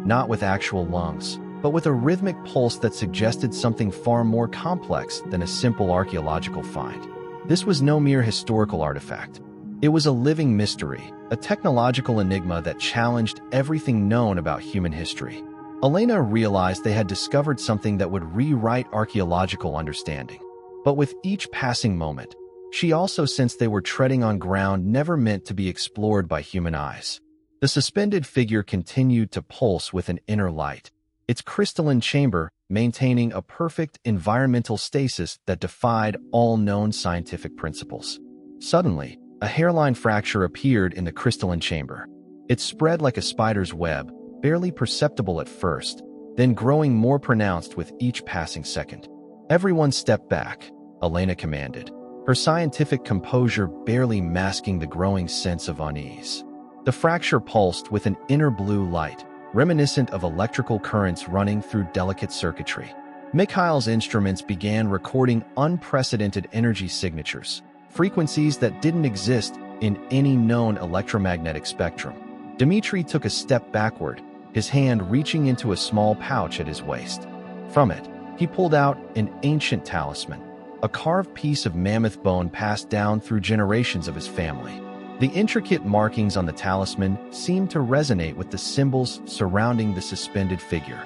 [SPEAKER 1] not with actual lungs, but with a rhythmic pulse that suggested something far more complex than a simple archaeological find. This was no mere historical artifact. It was a living mystery, a technological enigma that challenged everything known about human history. Elena realized they had discovered something that would rewrite archaeological understanding. But with each passing moment, she also sensed they were treading on ground never meant to be explored by human eyes. The suspended figure continued to pulse with an inner light, its crystalline chamber maintaining a perfect environmental stasis that defied all known scientific principles. Suddenly, a hairline fracture appeared in the crystalline chamber. It spread like a spider's web, barely perceptible at first, then growing more pronounced with each passing second. "Everyone step back," Elena commanded. her scientific composure barely masking the growing sense of unease. The fracture pulsed with an inner blue light, reminiscent of electrical currents running through delicate circuitry. Mikhail's instruments began recording unprecedented energy signatures, frequencies that didn't exist in any known electromagnetic spectrum. Dmitri took a step backward, his hand reaching into a small pouch at his waist. From it, he pulled out an ancient talisman, a carved piece of mammoth bone passed down through generations of his family. The intricate markings on the talisman seemed to resonate with the symbols surrounding the suspended figure.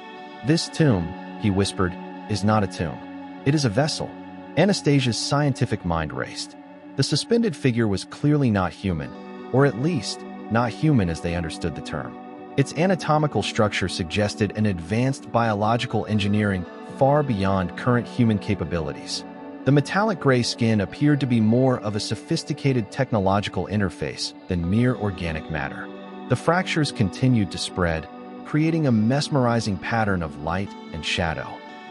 [SPEAKER 1] "This tomb," he whispered, "is not a tomb. It is a vessel." Anastasia's scientific mind raced. The suspended figure was clearly not human, or at least not human as they understood the term. Its anatomical structure suggested an advanced biological engineering far beyond current human capabilities. The metallic gray skin appeared to be more of a sophisticated technological interface than mere organic matter. The fractures continued to spread, creating a mesmerizing pattern of light and shadow.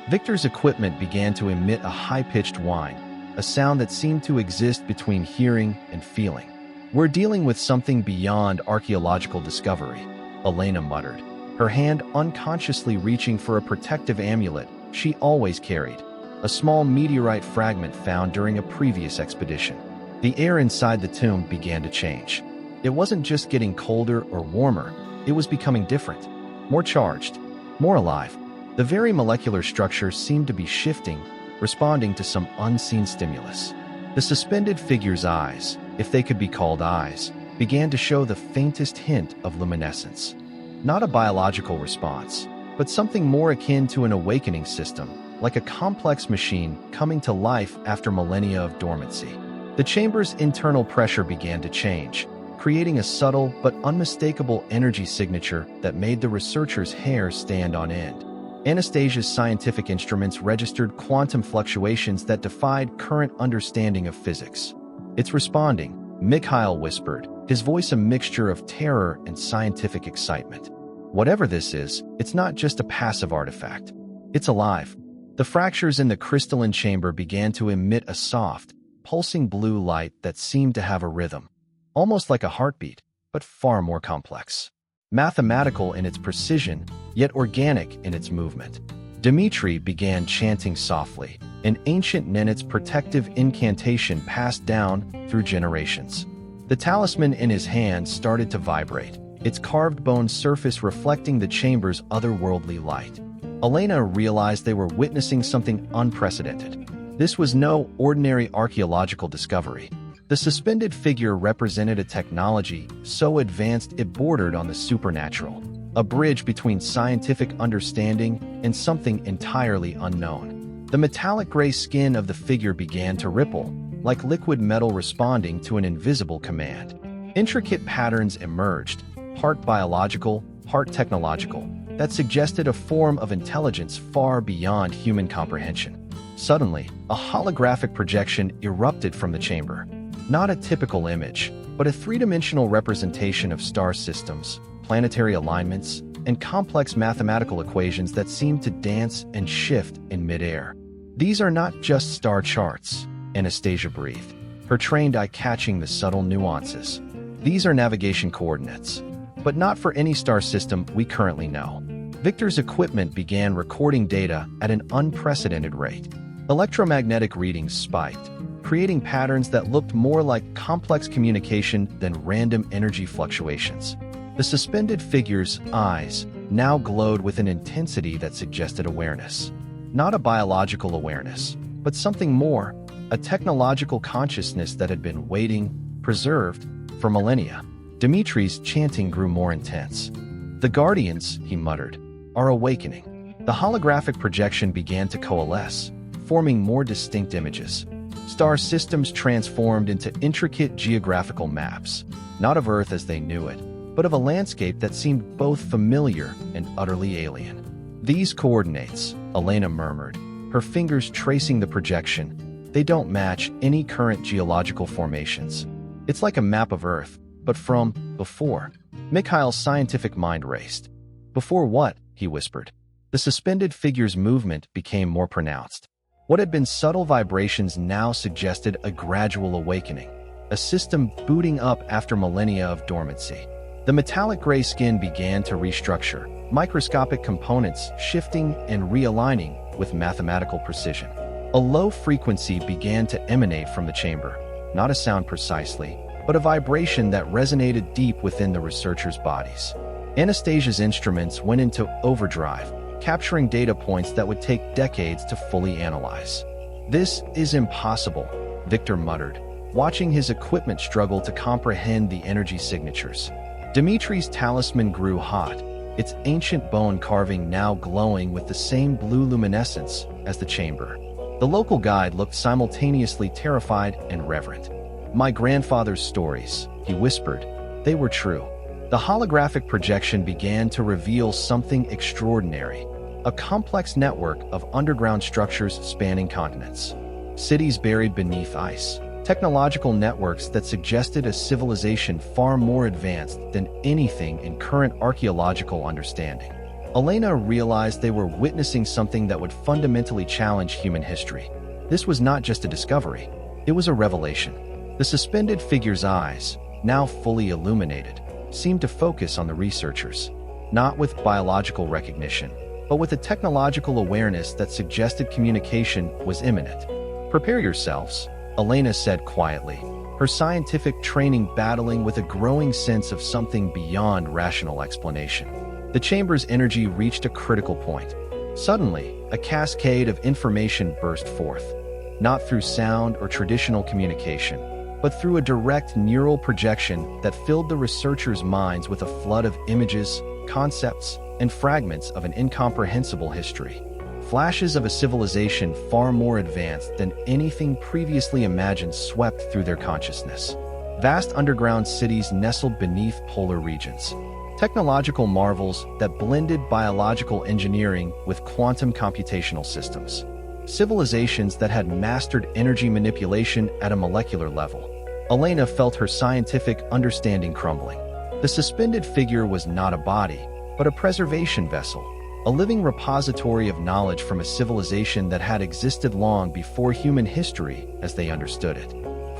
[SPEAKER 1] Victor's equipment began to emit a high-pitched whine, a sound that seemed to exist between hearing and feeling. "We're dealing with something beyond archaeological discovery," Elena muttered, her hand unconsciously reaching for a protective amulet she always carried, a small meteorite fragment found during a previous expedition. The air inside the tomb began to change. It wasn't just getting colder or warmer, it was becoming different, more charged, more alive. The very molecular structure seemed to be shifting, responding to some unseen stimulus. The suspended figure's eyes, if they could be called eyes, began to show the faintest hint of luminescence. Not a biological response, but something more akin to an awakening system, like a complex machine coming to life after millennia of dormancy. The chamber's internal pressure began to change, creating a subtle but unmistakable energy signature that made the researchers' hair stand on end. Anastasia's scientific instruments registered quantum fluctuations that defied current understanding of physics. "It's responding," Mikhail whispered, his voice a mixture of terror and scientific excitement. "Whatever this is, it's not just a passive artifact. It's alive." The fractures in the crystalline chamber began to emit a soft, pulsing blue light that seemed to have a rhythm, almost like a heartbeat, but far more complex. Mathematical in its precision, yet organic in its movement. Dmitri began chanting softly, an ancient Nenet's protective incantation passed down through generations. The talisman in his hand started to vibrate, its carved bone surface reflecting the chamber's otherworldly light. Elena realized they were witnessing something unprecedented. This was no ordinary archaeological discovery. The suspended figure represented a technology so advanced it bordered on the supernatural, a bridge between scientific understanding and something entirely unknown. The metallic gray skin of the figure began to ripple, like liquid metal responding to an invisible command. Intricate patterns emerged, part biological, part technological, that suggested a form of intelligence far beyond human comprehension. Suddenly, a holographic projection erupted from the chamber. Not a typical image, but a three-dimensional representation of star systems, planetary alignments, and complex mathematical equations that seemed to dance and shift in midair. "These are not just star charts," Anastasia breathed, her trained eye catching the subtle nuances. "These are navigation coordinates, but not for any star system we currently know." Victor's equipment began recording data at an unprecedented rate. Electromagnetic readings spiked, creating patterns that looked more like complex communication than random energy fluctuations. The suspended figure's eyes now glowed with an intensity that suggested awareness. Not a biological awareness, but something more, a technological consciousness that had been waiting, preserved, for millennia. Dmitri's chanting grew more intense. "The Guardians," he muttered, "are awakening." The holographic projection began to coalesce, forming more distinct images. Star systems transformed into intricate geographical maps, not of Earth as they knew it, but of a landscape that seemed both familiar and utterly alien. "These coordinates," Elena murmured, her fingers tracing the projection, "they don't match any current geological formations. It's like a map of Earth, but from before." Mikhail's scientific mind raced. "Before what?" he whispered. The suspended figure's movement became more pronounced. What had been subtle vibrations now suggested a gradual awakening, a system booting up after millennia of dormancy. The metallic gray skin began to restructure, microscopic components shifting and realigning with mathematical precision. A low frequency began to emanate from the chamber, not a sound precisely, but a vibration that resonated deep within the researchers' bodies. Anastasia's instruments went into overdrive, capturing data points that would take decades to fully analyze. "This is impossible," Victor muttered, watching his equipment struggle to comprehend the energy signatures. Dimitri's talisman grew hot, its ancient bone carving now glowing with the same blue luminescence as the chamber. The local guide looked simultaneously terrified and reverent. "My grandfather's stories," he whispered. "They were true." The holographic projection began to reveal something extraordinary, a complex network of underground structures spanning continents. Cities buried beneath ice, technological networks that suggested a civilization far more advanced than anything in current archaeological understanding. Elena realized they were witnessing something that would fundamentally challenge human history. This was not just a discovery, it was a revelation. The suspended figure's eyes, now fully illuminated, seemed to focus on the researchers, not with biological recognition, but with a technological awareness that suggested communication was imminent. "Prepare yourselves," Elena said quietly, her scientific training battling with a growing sense of something beyond rational explanation. The chamber's energy reached a critical point. Suddenly, a cascade of information burst forth, not through sound or traditional communication, but through a direct neural projection that filled the researchers' minds with a flood of images, concepts, and fragments of an incomprehensible history. Flashes of a civilization far more advanced than anything previously imagined swept through their consciousness. Vast underground cities nestled beneath polar regions. Technological marvels that blended biological engineering with quantum computational systems. Civilizations that had mastered energy manipulation at a molecular level. Elena felt her scientific understanding crumbling. The suspended figure was not a body, but a preservation vessel, a living repository of knowledge from a civilization that had existed long before human history as they understood it.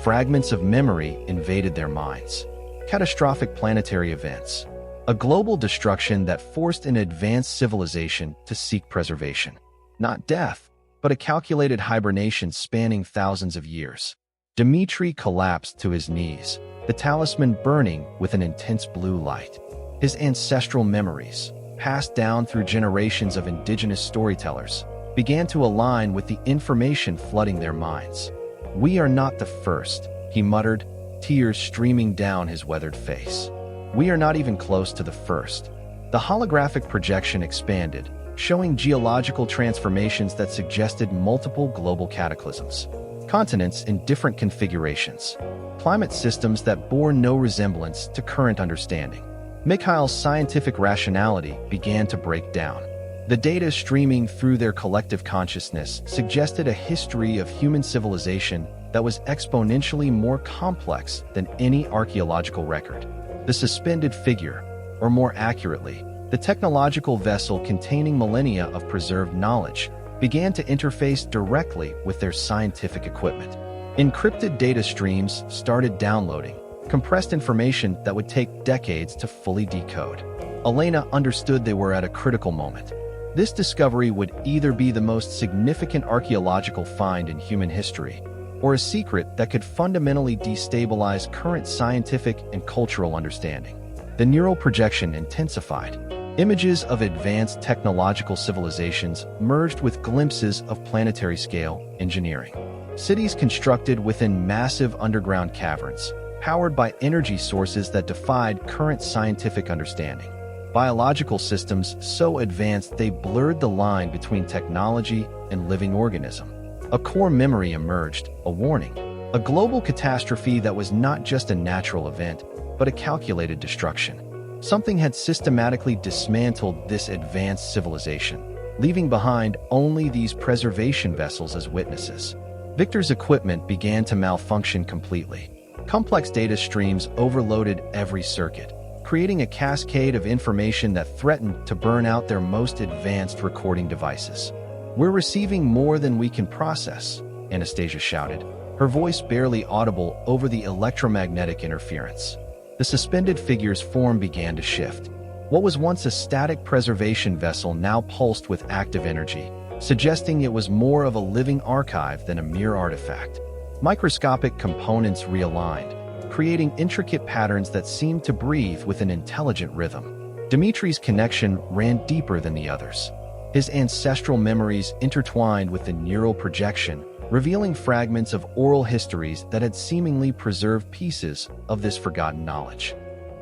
[SPEAKER 1] Fragments of memory invaded their minds. Catastrophic planetary events. A global destruction that forced an advanced civilization to seek preservation. Not death, but a calculated hibernation spanning thousands of years. Dimitri collapsed to his knees, the talisman burning with an intense blue light. His ancestral memories, passed down through generations of indigenous storytellers, began to align with the information flooding their minds. "We are not the first," he muttered, tears streaming down his weathered face. "We are not even close to the first." The holographic projection expanded, showing geological transformations that suggested multiple global cataclysms. Continents in different configurations. Climate systems that bore no resemblance to current understanding. Mikhail's scientific rationality began to break down. The data streaming through their collective consciousness suggested a history of human civilization that was exponentially more complex than any archaeological record. The suspended figure, or more accurately, the technological vessel containing millennia of preserved knowledge, began to interface directly with their scientific equipment. Encrypted data streams started downloading, compressed information that would take decades to fully decode. Elena understood they were at a critical moment. This discovery would either be the most significant archaeological find in human history, or a secret that could fundamentally destabilize current scientific and cultural understanding. The neural projection intensified. Images of advanced technological civilizations merged with glimpses of planetary-scale engineering. Cities constructed within massive underground caverns, powered by energy sources that defied current scientific understanding. Biological systems so advanced they blurred the line between technology and living organism. A core memory emerged, a warning. A global catastrophe that was not just a natural event, but a calculated destruction. Something had systematically dismantled this advanced civilization, leaving behind only these preservation vessels as witnesses. Victor's equipment began to malfunction completely. Complex data streams overloaded every circuit, creating a cascade of information that threatened to burn out their most advanced recording devices. "We're receiving more than we can process," Anastasia shouted, her voice barely audible over the electromagnetic interference. The suspended figure's form began to shift. What was once a static preservation vessel now pulsed with active energy, suggesting it was more of a living archive than a mere artifact. Microscopic components realigned, creating intricate patterns that seemed to breathe with an intelligent rhythm. Dimitri's connection ran deeper than the others. His ancestral memories intertwined with the neural projection, revealing fragments of oral histories that had seemingly preserved pieces of this forgotten knowledge.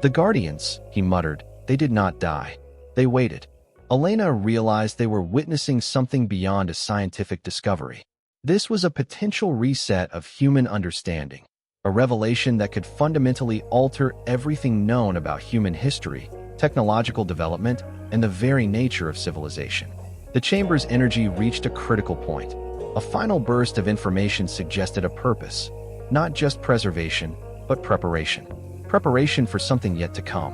[SPEAKER 1] "The Guardians," he muttered, "they did not die. They waited." Elena realized they were witnessing something beyond a scientific discovery. This was a potential reset of human understanding, a revelation that could fundamentally alter everything known about human history, technological development, and the very nature of civilization. The chamber's energy reached a critical point. A final burst of information suggested a purpose, not just preservation, but preparation. Preparation for something yet to come.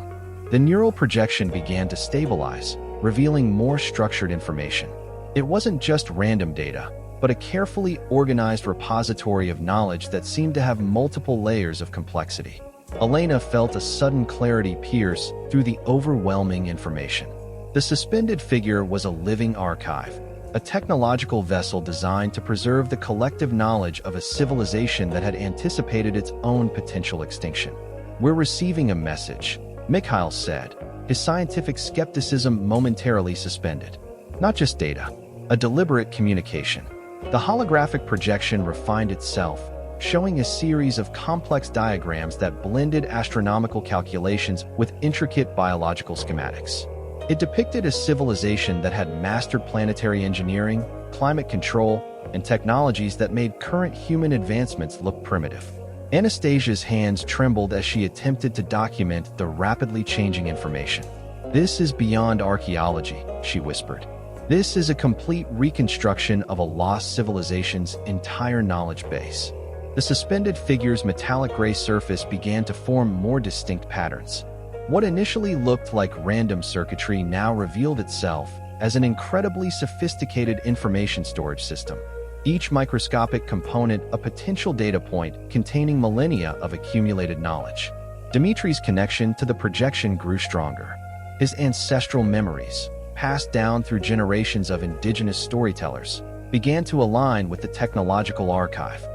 [SPEAKER 1] The neural projection began to stabilize, revealing more structured information. It wasn't just random data, but a carefully organized repository of knowledge that seemed to have multiple layers of complexity. Elena felt a sudden clarity pierce through the overwhelming information. The suspended figure was a living archive, a technological vessel designed to preserve the collective knowledge of a civilization that had anticipated its own potential extinction. "We're receiving a message," Mikhail said, his scientific skepticism momentarily suspended. "Not just data, a deliberate communication." The holographic projection refined itself, showing a series of complex diagrams that blended astronomical calculations with intricate biological schematics. It depicted a civilization that had mastered planetary engineering, climate control, and technologies that made current human advancements look primitive. Anastasia's hands trembled as she attempted to document the rapidly changing information. "This is beyond archaeology," she whispered. "This is a complete reconstruction of a lost civilization's entire knowledge base." The suspended figure's metallic gray surface began to form more distinct patterns. What initially looked like random circuitry now revealed itself as an incredibly sophisticated information storage system. Each microscopic component a potential data point containing millennia of accumulated knowledge. Dimitri's connection to the projection grew stronger. His ancestral memories, passed down through generations of indigenous storytellers, began to align with the technological archive.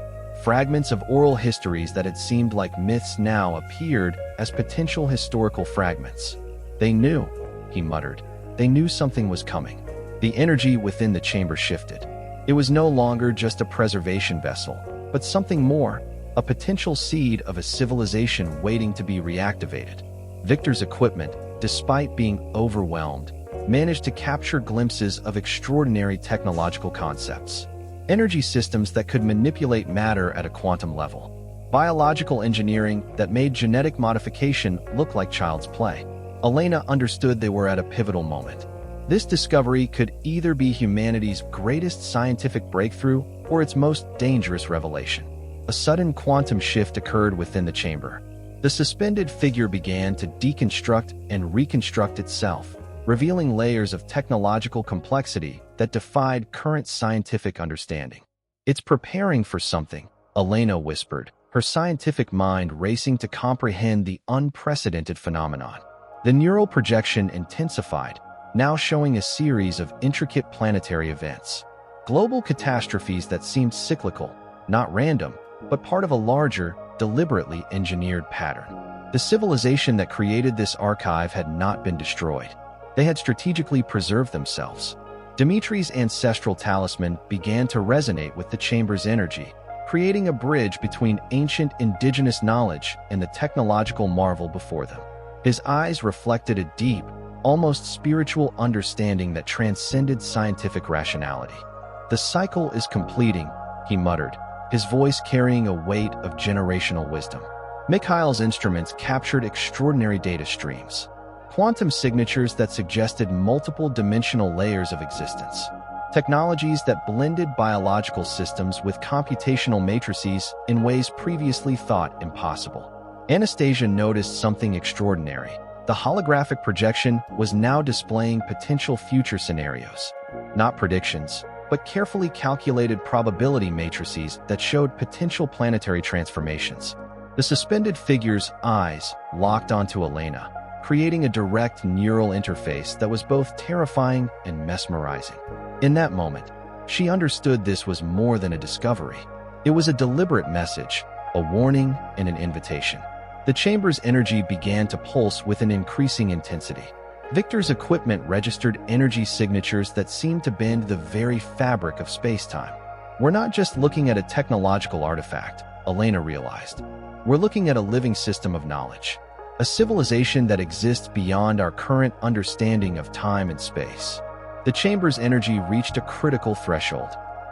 [SPEAKER 1] Fragments of oral histories that had seemed like myths now appeared as potential historical fragments. "They knew," he muttered. "They knew something was coming." The energy within the chamber shifted. It was no longer just a preservation vessel, but something more, a potential seed of a civilization waiting to be reactivated. Victor's equipment, despite being overwhelmed, managed to capture glimpses of extraordinary technological concepts. Energy systems that could manipulate matter at a quantum level. Biological engineering that made genetic modification look like child's play. Elena understood they were at a pivotal moment. This discovery could either be humanity's greatest scientific breakthrough or its most dangerous revelation. A sudden quantum shift occurred within the chamber. The suspended figure began to deconstruct and reconstruct itself, revealing layers of technological complexity that defied current scientific understanding. "It's preparing for something," Elena whispered, her scientific mind racing to comprehend the unprecedented phenomenon. The neural projection intensified, now showing a series of intricate planetary events. Global catastrophes that seemed cyclical, not random, but part of a larger, deliberately engineered pattern. The civilization that created this archive had not been destroyed. They had strategically preserved themselves. Dimitri's ancestral talisman began to resonate with the chamber's energy, creating a bridge between ancient indigenous knowledge and the technological marvel before them. His eyes reflected a deep, almost spiritual understanding that transcended scientific rationality. "The cycle is completing," he muttered, his voice carrying a weight of generational wisdom. Mikhail's instruments captured extraordinary data streams. Quantum signatures that suggested multiple dimensional layers of existence. Technologies that blended biological systems with computational matrices in ways previously thought impossible. Anastasia noticed something extraordinary. The holographic projection was now displaying potential future scenarios. Not predictions, but carefully calculated probability matrices that showed potential planetary transformations. The suspended figure's eyes locked onto Elena, creating a direct neural interface that was both terrifying and mesmerizing. In that moment, she understood this was more than a discovery. It was a deliberate message, a warning, and an invitation. The chamber's energy began to pulse with an increasing intensity. Victor's equipment registered energy signatures that seemed to bend the very fabric of space-time. We're not just looking at a technological artifact, Elena realized. We're looking at a living system of knowledge, a civilization that exists beyond our current understanding of time and space. The chamber's energy reached a critical threshold.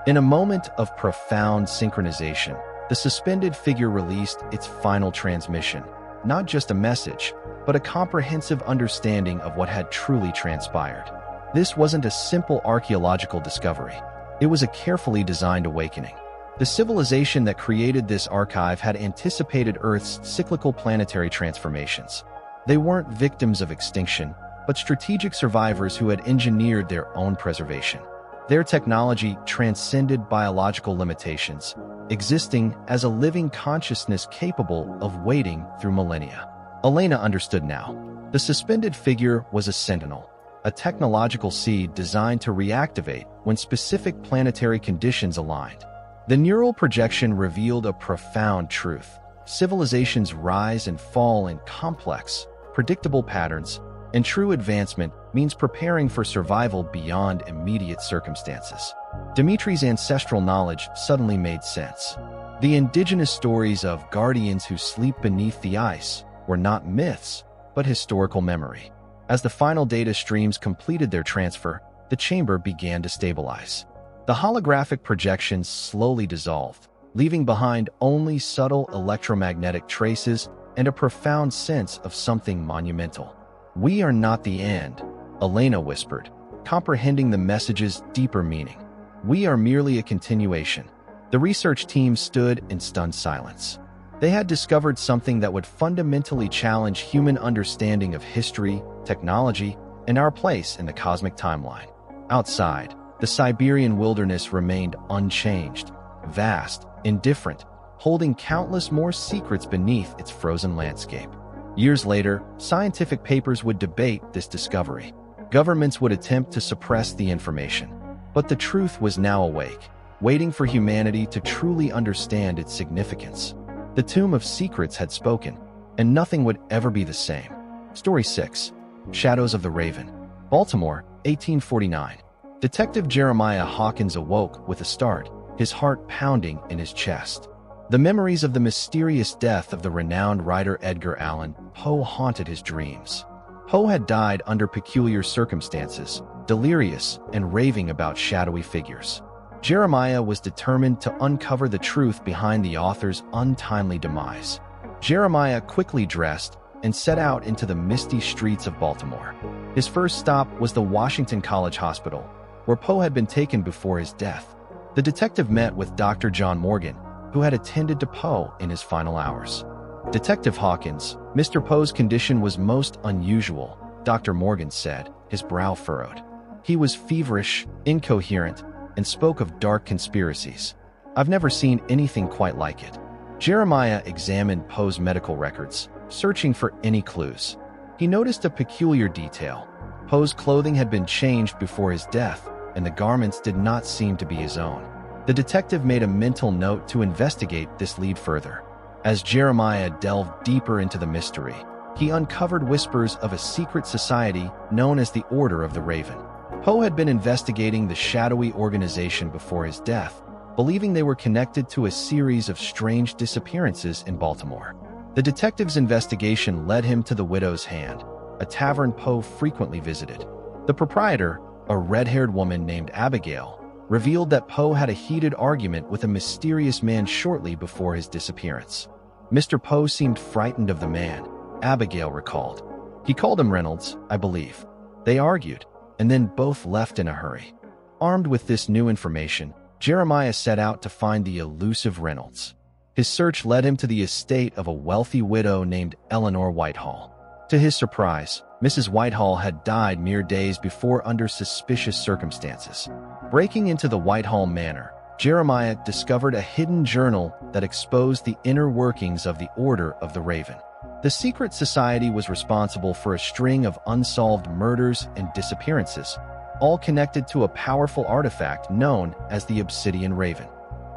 [SPEAKER 1] In a moment of profound synchronization, the suspended figure released its final transmission, not just a message, but a comprehensive understanding of what had truly transpired. This wasn't a simple archaeological discovery. It was a carefully designed awakening. The civilization that created this archive had anticipated Earth's cyclical planetary transformations. They weren't victims of extinction, but strategic survivors who had engineered their own preservation. Their technology transcended biological limitations, existing as a living consciousness capable of waiting through millennia. Elena understood now. The suspended figure was a sentinel, a technological seed designed to reactivate when specific planetary conditions aligned. The neural projection revealed a profound truth. Civilizations rise and fall in complex, predictable patterns, and true advancement means preparing for survival beyond immediate circumstances. Dimitri's ancestral knowledge suddenly made sense. The indigenous stories of guardians who sleep beneath the ice were not myths, but historical memory. As the final data streams completed their transfer, the chamber began to stabilize. The holographic projections slowly dissolved, leaving behind only subtle electromagnetic traces and a profound sense of something monumental. "We are not the end," Elena whispered, comprehending the message's deeper meaning. "We are merely a continuation." The research team stood in stunned silence. They had discovered something that would fundamentally challenge human understanding of history, technology, and our place in the cosmic timeline. Outside, the Siberian wilderness remained unchanged, vast, indifferent, holding countless more secrets beneath its frozen landscape. Years later, scientific papers would debate this discovery. Governments would attempt to suppress the information. But the truth was now awake, waiting for humanity to truly understand its significance. The Tomb of Secrets had spoken, and nothing would ever be the same. Story 6. Shadows of the Raven. Baltimore, 1849. Detective Jeremiah Hawkins awoke with a start, his heart pounding in his chest. The memories of the mysterious death of the renowned writer Edgar Allan Poe haunted his dreams. Poe had died under peculiar circumstances, delirious and raving about shadowy figures. Jeremiah was determined to uncover the truth behind the author's untimely demise. Jeremiah quickly dressed and set out into the misty streets of Baltimore. His first stop was the Washington College Hospital, where Poe had been taken before his death. The detective met with Dr. John Morgan, who had attended to Poe in his final hours. "Detective Hawkins, Mr. Poe's condition was most unusual," Dr. Morgan said, his brow furrowed. "He was feverish, incoherent, and spoke of dark conspiracies. I've never seen anything quite like it." Jeremiah examined Poe's medical records, searching for any clues. He noticed a peculiar detail. Poe's clothing had been changed before his death, and the garments did not seem to be his own. The detective made a mental note to investigate this lead further. As Jeremiah delved deeper into the mystery, he uncovered whispers of a secret society known as the Order of the Raven. Poe had been investigating the shadowy organization before his death, believing they were connected to a series of strange disappearances in Baltimore. The detective's investigation led him to the Widow's Hand, a tavern Poe frequently visited. The proprietor, a red-haired woman named Abigail, revealed that Poe had a heated argument with a mysterious man shortly before his disappearance. "Mr. Poe seemed frightened of the man," Abigail recalled. "He called him Reynolds, I believe." They argued, and then both left in a hurry. Armed with this new information, Jeremiah set out to find the elusive Reynolds. His search led him to the estate of a wealthy widow named Eleanor Whitehall. To his surprise, Mrs. Whitehall had died mere days before under suspicious circumstances. Breaking into the Whitehall Manor, Jeremiah discovered a hidden journal that exposed the inner workings of the Order of the Raven. The secret society was responsible for a string of unsolved murders and disappearances, all connected to a powerful artifact known as the Obsidian Raven.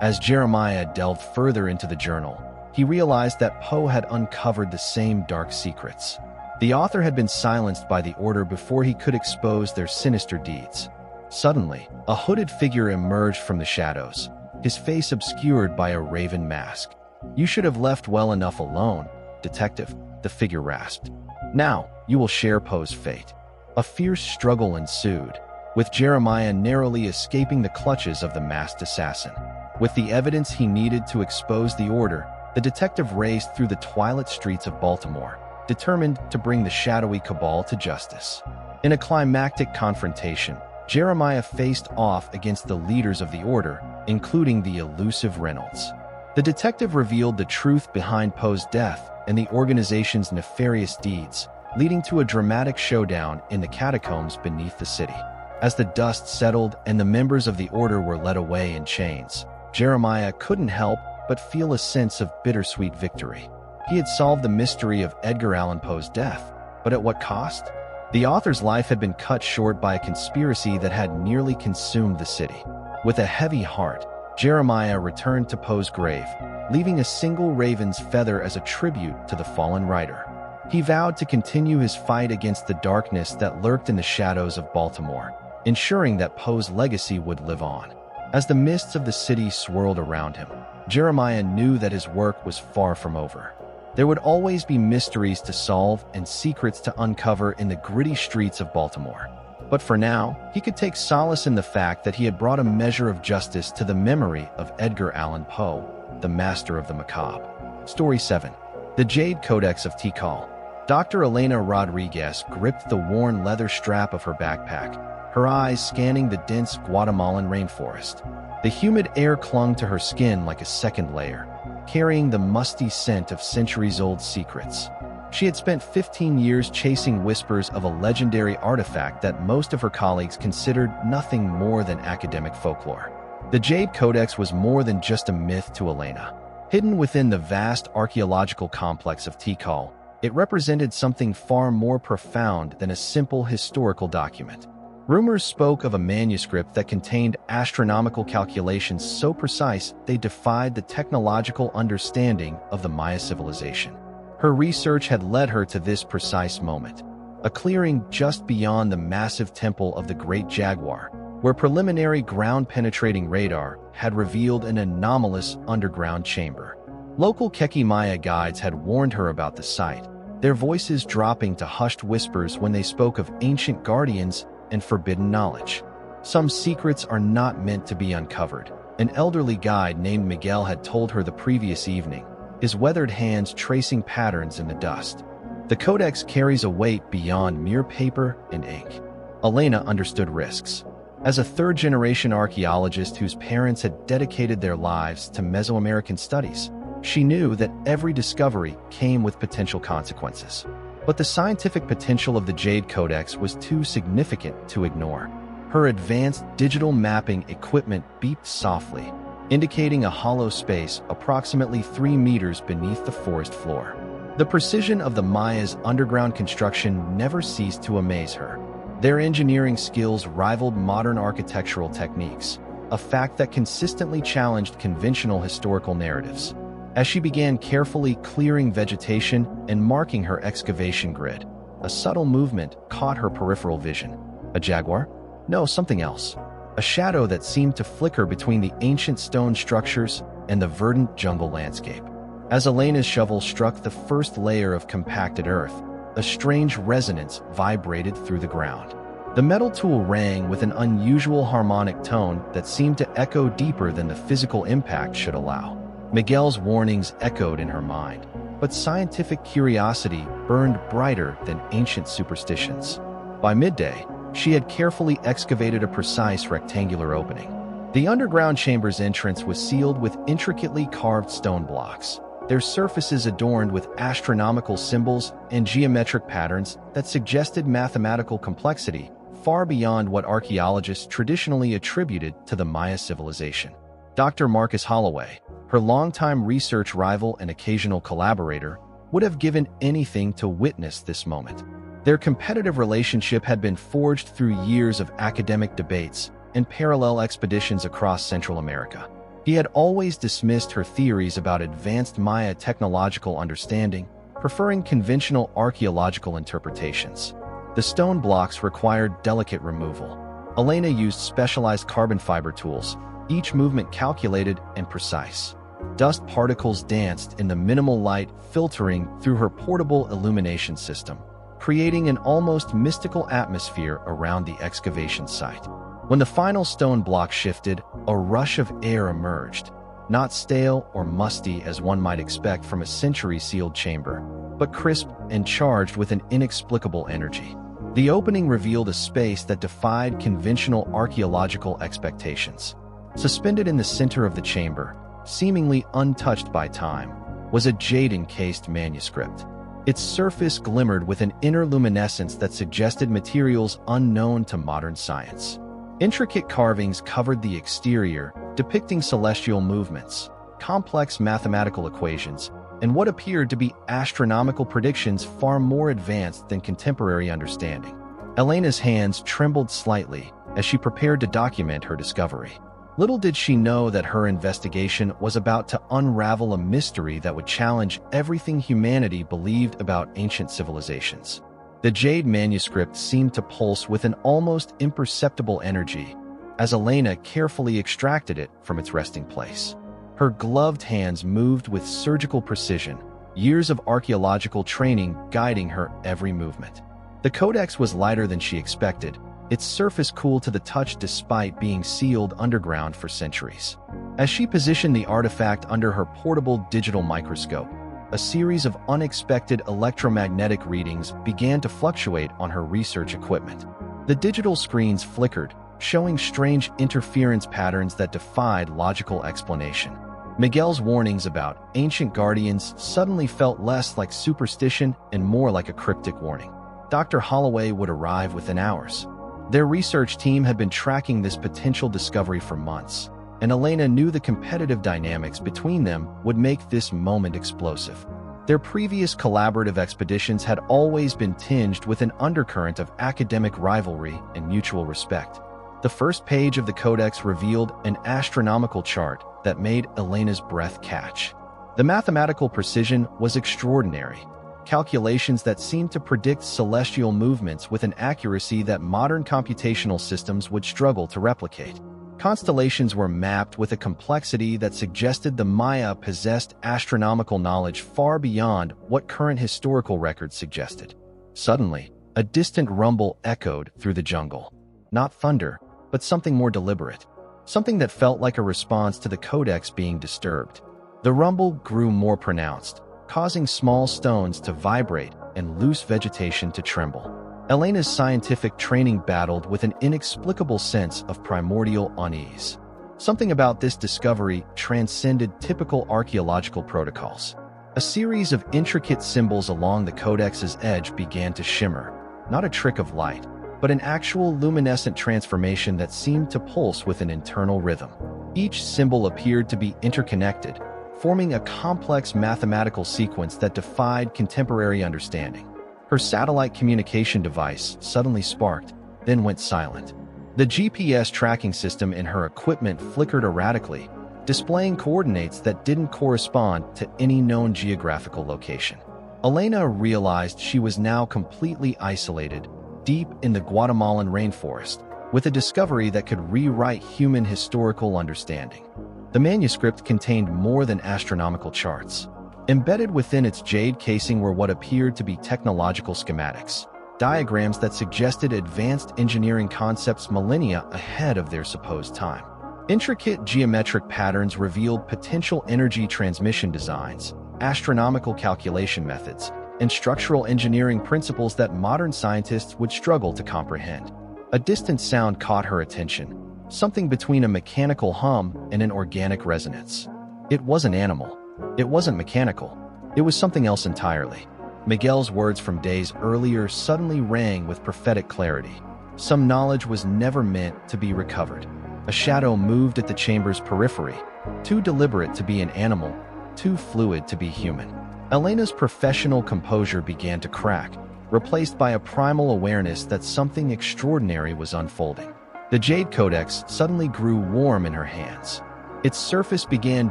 [SPEAKER 1] As Jeremiah delved further into the journal, he realized that Poe had uncovered the same dark secrets. The author had been silenced by the Order before he could expose their sinister deeds. Suddenly, a hooded figure emerged from the shadows, his face obscured by a raven mask. "You should have left well enough alone, Detective," the figure rasped. "Now, you will share Poe's fate." A fierce struggle ensued, with Jeremiah narrowly escaping the clutches of the masked assassin. With the evidence he needed to expose the Order, the detective raced through the twilight streets of Baltimore, determined to bring the shadowy cabal to justice. In a climactic confrontation, Jeremiah faced off against the leaders of the Order, including the elusive Reynolds. The detective revealed the truth behind Poe's death and the organization's nefarious deeds, leading to a dramatic showdown in the catacombs beneath the city. As the dust settled and the members of the Order were led away in chains, Jeremiah couldn't help but feel a sense of bittersweet victory. He had solved the mystery of Edgar Allan Poe's death, but at what cost? The author's life had been cut short by a conspiracy that had nearly consumed the city. With a heavy heart, Jeremiah returned to Poe's grave, leaving a single raven's feather as a tribute to the fallen writer. He vowed to continue his fight against the darkness that lurked in the shadows of Baltimore, ensuring that Poe's legacy would live on. As the mists of the city swirled around him, Jeremiah knew that his work was far from over. There would always be mysteries to solve and secrets to uncover in the gritty streets of Baltimore. But for now, he could take solace in the fact that he had brought a measure of justice to the memory of Edgar Allan Poe, the master of the macabre. Story 7. The Jade Codex of Tikal. Dr. Elena Rodriguez gripped the worn leather strap of her backpack, her eyes scanning the dense Guatemalan rainforest. The humid air clung to her skin like a second layer, carrying the musty scent of centuries-old secrets. She had spent 15 years chasing whispers of a legendary artifact that most of her colleagues considered nothing more than academic folklore. The Jade Codex was more than just a myth to Elena. Hidden within the vast archaeological complex of Tikal, it represented something far more profound than a simple historical document. Rumors spoke of a manuscript that contained astronomical calculations so precise they defied the technological understanding of the Maya civilization. Her research had led her to this precise moment, a clearing just beyond the massive temple of the Great Jaguar, where preliminary ground-penetrating radar had revealed an anomalous underground chamber. Local Keki Maya guides had warned her about the site, their voices dropping to hushed whispers when they spoke of ancient guardians and forbidden knowledge. Some secrets are not meant to be uncovered, an elderly guide named Miguel had told her the previous evening, his weathered hands tracing patterns in the dust. The codex carries a weight beyond mere paper and ink. Elena understood risks. As a third-generation archaeologist whose parents had dedicated their lives to Mesoamerican studies, she knew that every discovery came with potential consequences. But the scientific potential of the Jade Codex was too significant to ignore. Her advanced digital mapping equipment beeped softly, indicating a hollow space approximately 3 meters beneath the forest floor. The precision of the Maya's underground construction never ceased to amaze her. Their engineering skills rivaled modern architectural techniques, a fact that consistently challenged conventional historical narratives. As she began carefully clearing vegetation and marking her excavation grid, a subtle movement caught her peripheral vision. A jaguar? No, something else. A shadow that seemed to flicker between the ancient stone structures and the verdant jungle landscape. As Elena's shovel struck the first layer of compacted earth, a strange resonance vibrated through the ground. The metal tool rang with an unusual harmonic tone that seemed to echo deeper than the physical impact should allow. Miguel's warnings echoed in her mind, but scientific curiosity burned brighter than ancient superstitions. By midday, she had carefully excavated a precise rectangular opening. The underground chamber's entrance was sealed with intricately carved stone blocks. their surfaces adorned with astronomical symbols and geometric patterns that suggested mathematical complexity far beyond what archaeologists traditionally attributed to the Maya civilization. Dr. Marcus Holloway, her longtime research rival and occasional collaborator, would have given anything to witness this moment. Their competitive relationship had been forged through years of academic debates and parallel expeditions across Central America. He had always dismissed her theories about advanced Maya technological understanding, preferring conventional archaeological interpretations. The stone blocks required delicate removal. Elena used specialized carbon fiber tools, each movement calculated and precise. Dust particles danced in the minimal light filtering through her portable illumination system, creating an almost mystical atmosphere around the excavation site. When the final stone block shifted, a rush of air emerged, not stale or musty as one might expect from a century-sealed chamber, but crisp and charged with an inexplicable energy. The opening revealed a space that defied conventional archaeological expectations. Suspended in the center of the chamber, seemingly untouched by time, was a jade-encased manuscript. Its surface glimmered with an inner luminescence that suggested materials unknown to modern science. Intricate carvings covered the exterior, depicting celestial movements, complex mathematical equations, and what appeared to be astronomical predictions far more advanced than contemporary understanding. Elena's hands trembled slightly as she prepared to document her discovery. Little did she know that her investigation was about to unravel a mystery that would challenge everything humanity believed about ancient civilizations. The jade manuscript seemed to pulse with an almost imperceptible energy as Elena carefully extracted it from its resting place. Her gloved hands moved with surgical precision, years of archaeological training guiding her every movement. The codex was lighter than she expected, its surface cool to the touch despite being sealed underground for centuries. As she positioned the artifact under her portable digital microscope, a series of unexpected electromagnetic readings began to fluctuate on her research equipment. The digital screens flickered, showing strange interference patterns that defied logical explanation. Miguel's warnings about ancient guardians suddenly felt less like superstition and more like a cryptic warning. Dr. Holloway would arrive within hours. Their research team had been tracking this potential discovery for months, and Elena knew the competitive dynamics between them would make this moment explosive. Their previous collaborative expeditions had always been tinged with an undercurrent of academic rivalry and mutual respect. The first page of the codex revealed an astronomical chart that made Elena's breath catch. The mathematical precision was extraordinary, calculations that seemed to predict celestial movements with an accuracy that modern computational systems would struggle to replicate. Constellations were mapped with a complexity that suggested the Maya possessed astronomical knowledge far beyond what current historical records suggested. Suddenly, a distant rumble echoed through the jungle. Not thunder, but something more deliberate. Something that felt like a response to the codex being disturbed. The rumble grew more pronounced, causing small stones to vibrate and loose vegetation to tremble. Elena's scientific training battled with an inexplicable sense of primordial unease. Something about this discovery transcended typical archaeological protocols. A series of intricate symbols along the codex's edge began to shimmer, not a trick of light, but an actual luminescent transformation that seemed to pulse with an internal rhythm. Each symbol appeared to be interconnected, forming a complex mathematical sequence that defied contemporary understanding. Her satellite communication device suddenly sparked, then went silent. The GPS tracking system in her equipment flickered erratically, displaying coordinates that didn't correspond to any known geographical location. Elena realized she was now completely isolated, deep in the Guatemalan rainforest, with a discovery that could rewrite human historical understanding. The manuscript contained more than astronomical charts. Embedded within its jade casing were what appeared to be technological schematics, diagrams that suggested advanced engineering concepts millennia ahead of their supposed time. Intricate geometric patterns revealed potential energy transmission designs, astronomical calculation methods, and structural engineering principles that modern scientists would struggle to comprehend. A distant sound caught her attention, something between a mechanical hum and an organic resonance. It was an animal, It wasn't mechanical. It was something else entirely. Miguel's words from days earlier suddenly rang with prophetic clarity. Some knowledge was never meant to be recovered. A shadow moved at the chamber's periphery, too deliberate to be an animal, too fluid to be human. Elena's professional composure began to crack, replaced by a primal awareness that something extraordinary was unfolding. The Jade Codex suddenly grew warm in her hands. Its surface began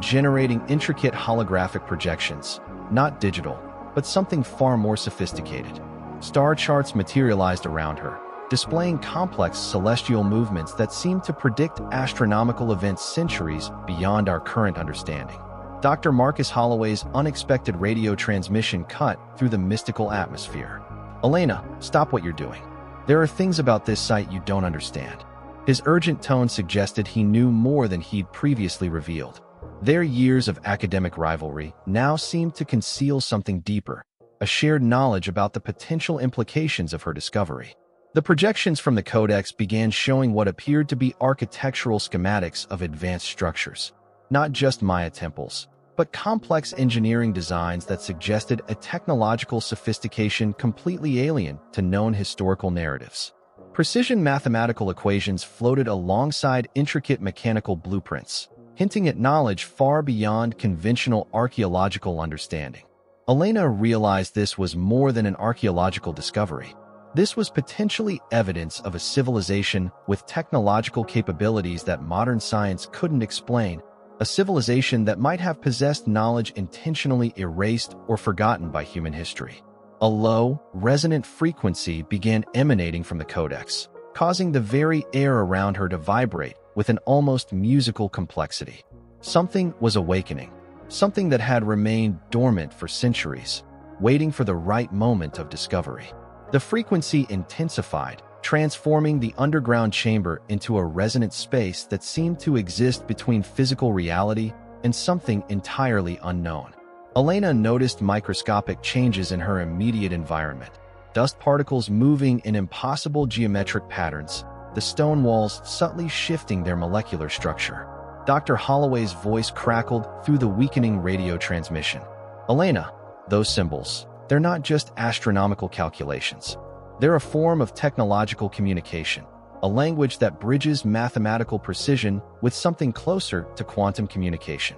[SPEAKER 1] generating intricate holographic projections, not digital, but something far more sophisticated. Star charts materialized around her, displaying complex celestial movements that seemed to predict astronomical events centuries beyond our current understanding. Dr. Marcus Holloway's unexpected radio transmission cut through the mystical atmosphere. "Elena, stop what you're doing. There are things about this site you don't understand." His urgent tone suggested he knew more than he'd previously revealed. Their years of academic rivalry now seemed to conceal something deeper, a shared knowledge about the potential implications of her discovery. The projections from the Codex began showing what appeared to be architectural schematics of advanced structures. Not just Maya temples, but complex engineering designs that suggested a technological sophistication completely alien to known historical narratives. Precision mathematical equations floated alongside intricate mechanical blueprints, hinting at knowledge far beyond conventional archaeological understanding. Elena realized this was more than an archaeological discovery. This was potentially evidence of a civilization with technological capabilities that modern science couldn't explain, a civilization that might have possessed knowledge intentionally erased or forgotten by human history. A low, resonant frequency began emanating from the Codex, causing the very air around her to vibrate with an almost musical complexity. Something was awakening, something that had remained dormant for centuries, waiting for the right moment of discovery. The frequency intensified, transforming the underground chamber into a resonant space that seemed to exist between physical reality and something entirely unknown. Elena noticed microscopic changes in her immediate environment. Dust particles moving in impossible geometric patterns, the stone walls subtly shifting their molecular structure. Dr. Holloway's voice crackled through the weakening radio transmission. "Elena, those symbols, they're not just astronomical calculations. They're a form of technological communication, a language that bridges mathematical precision with something closer to quantum communication."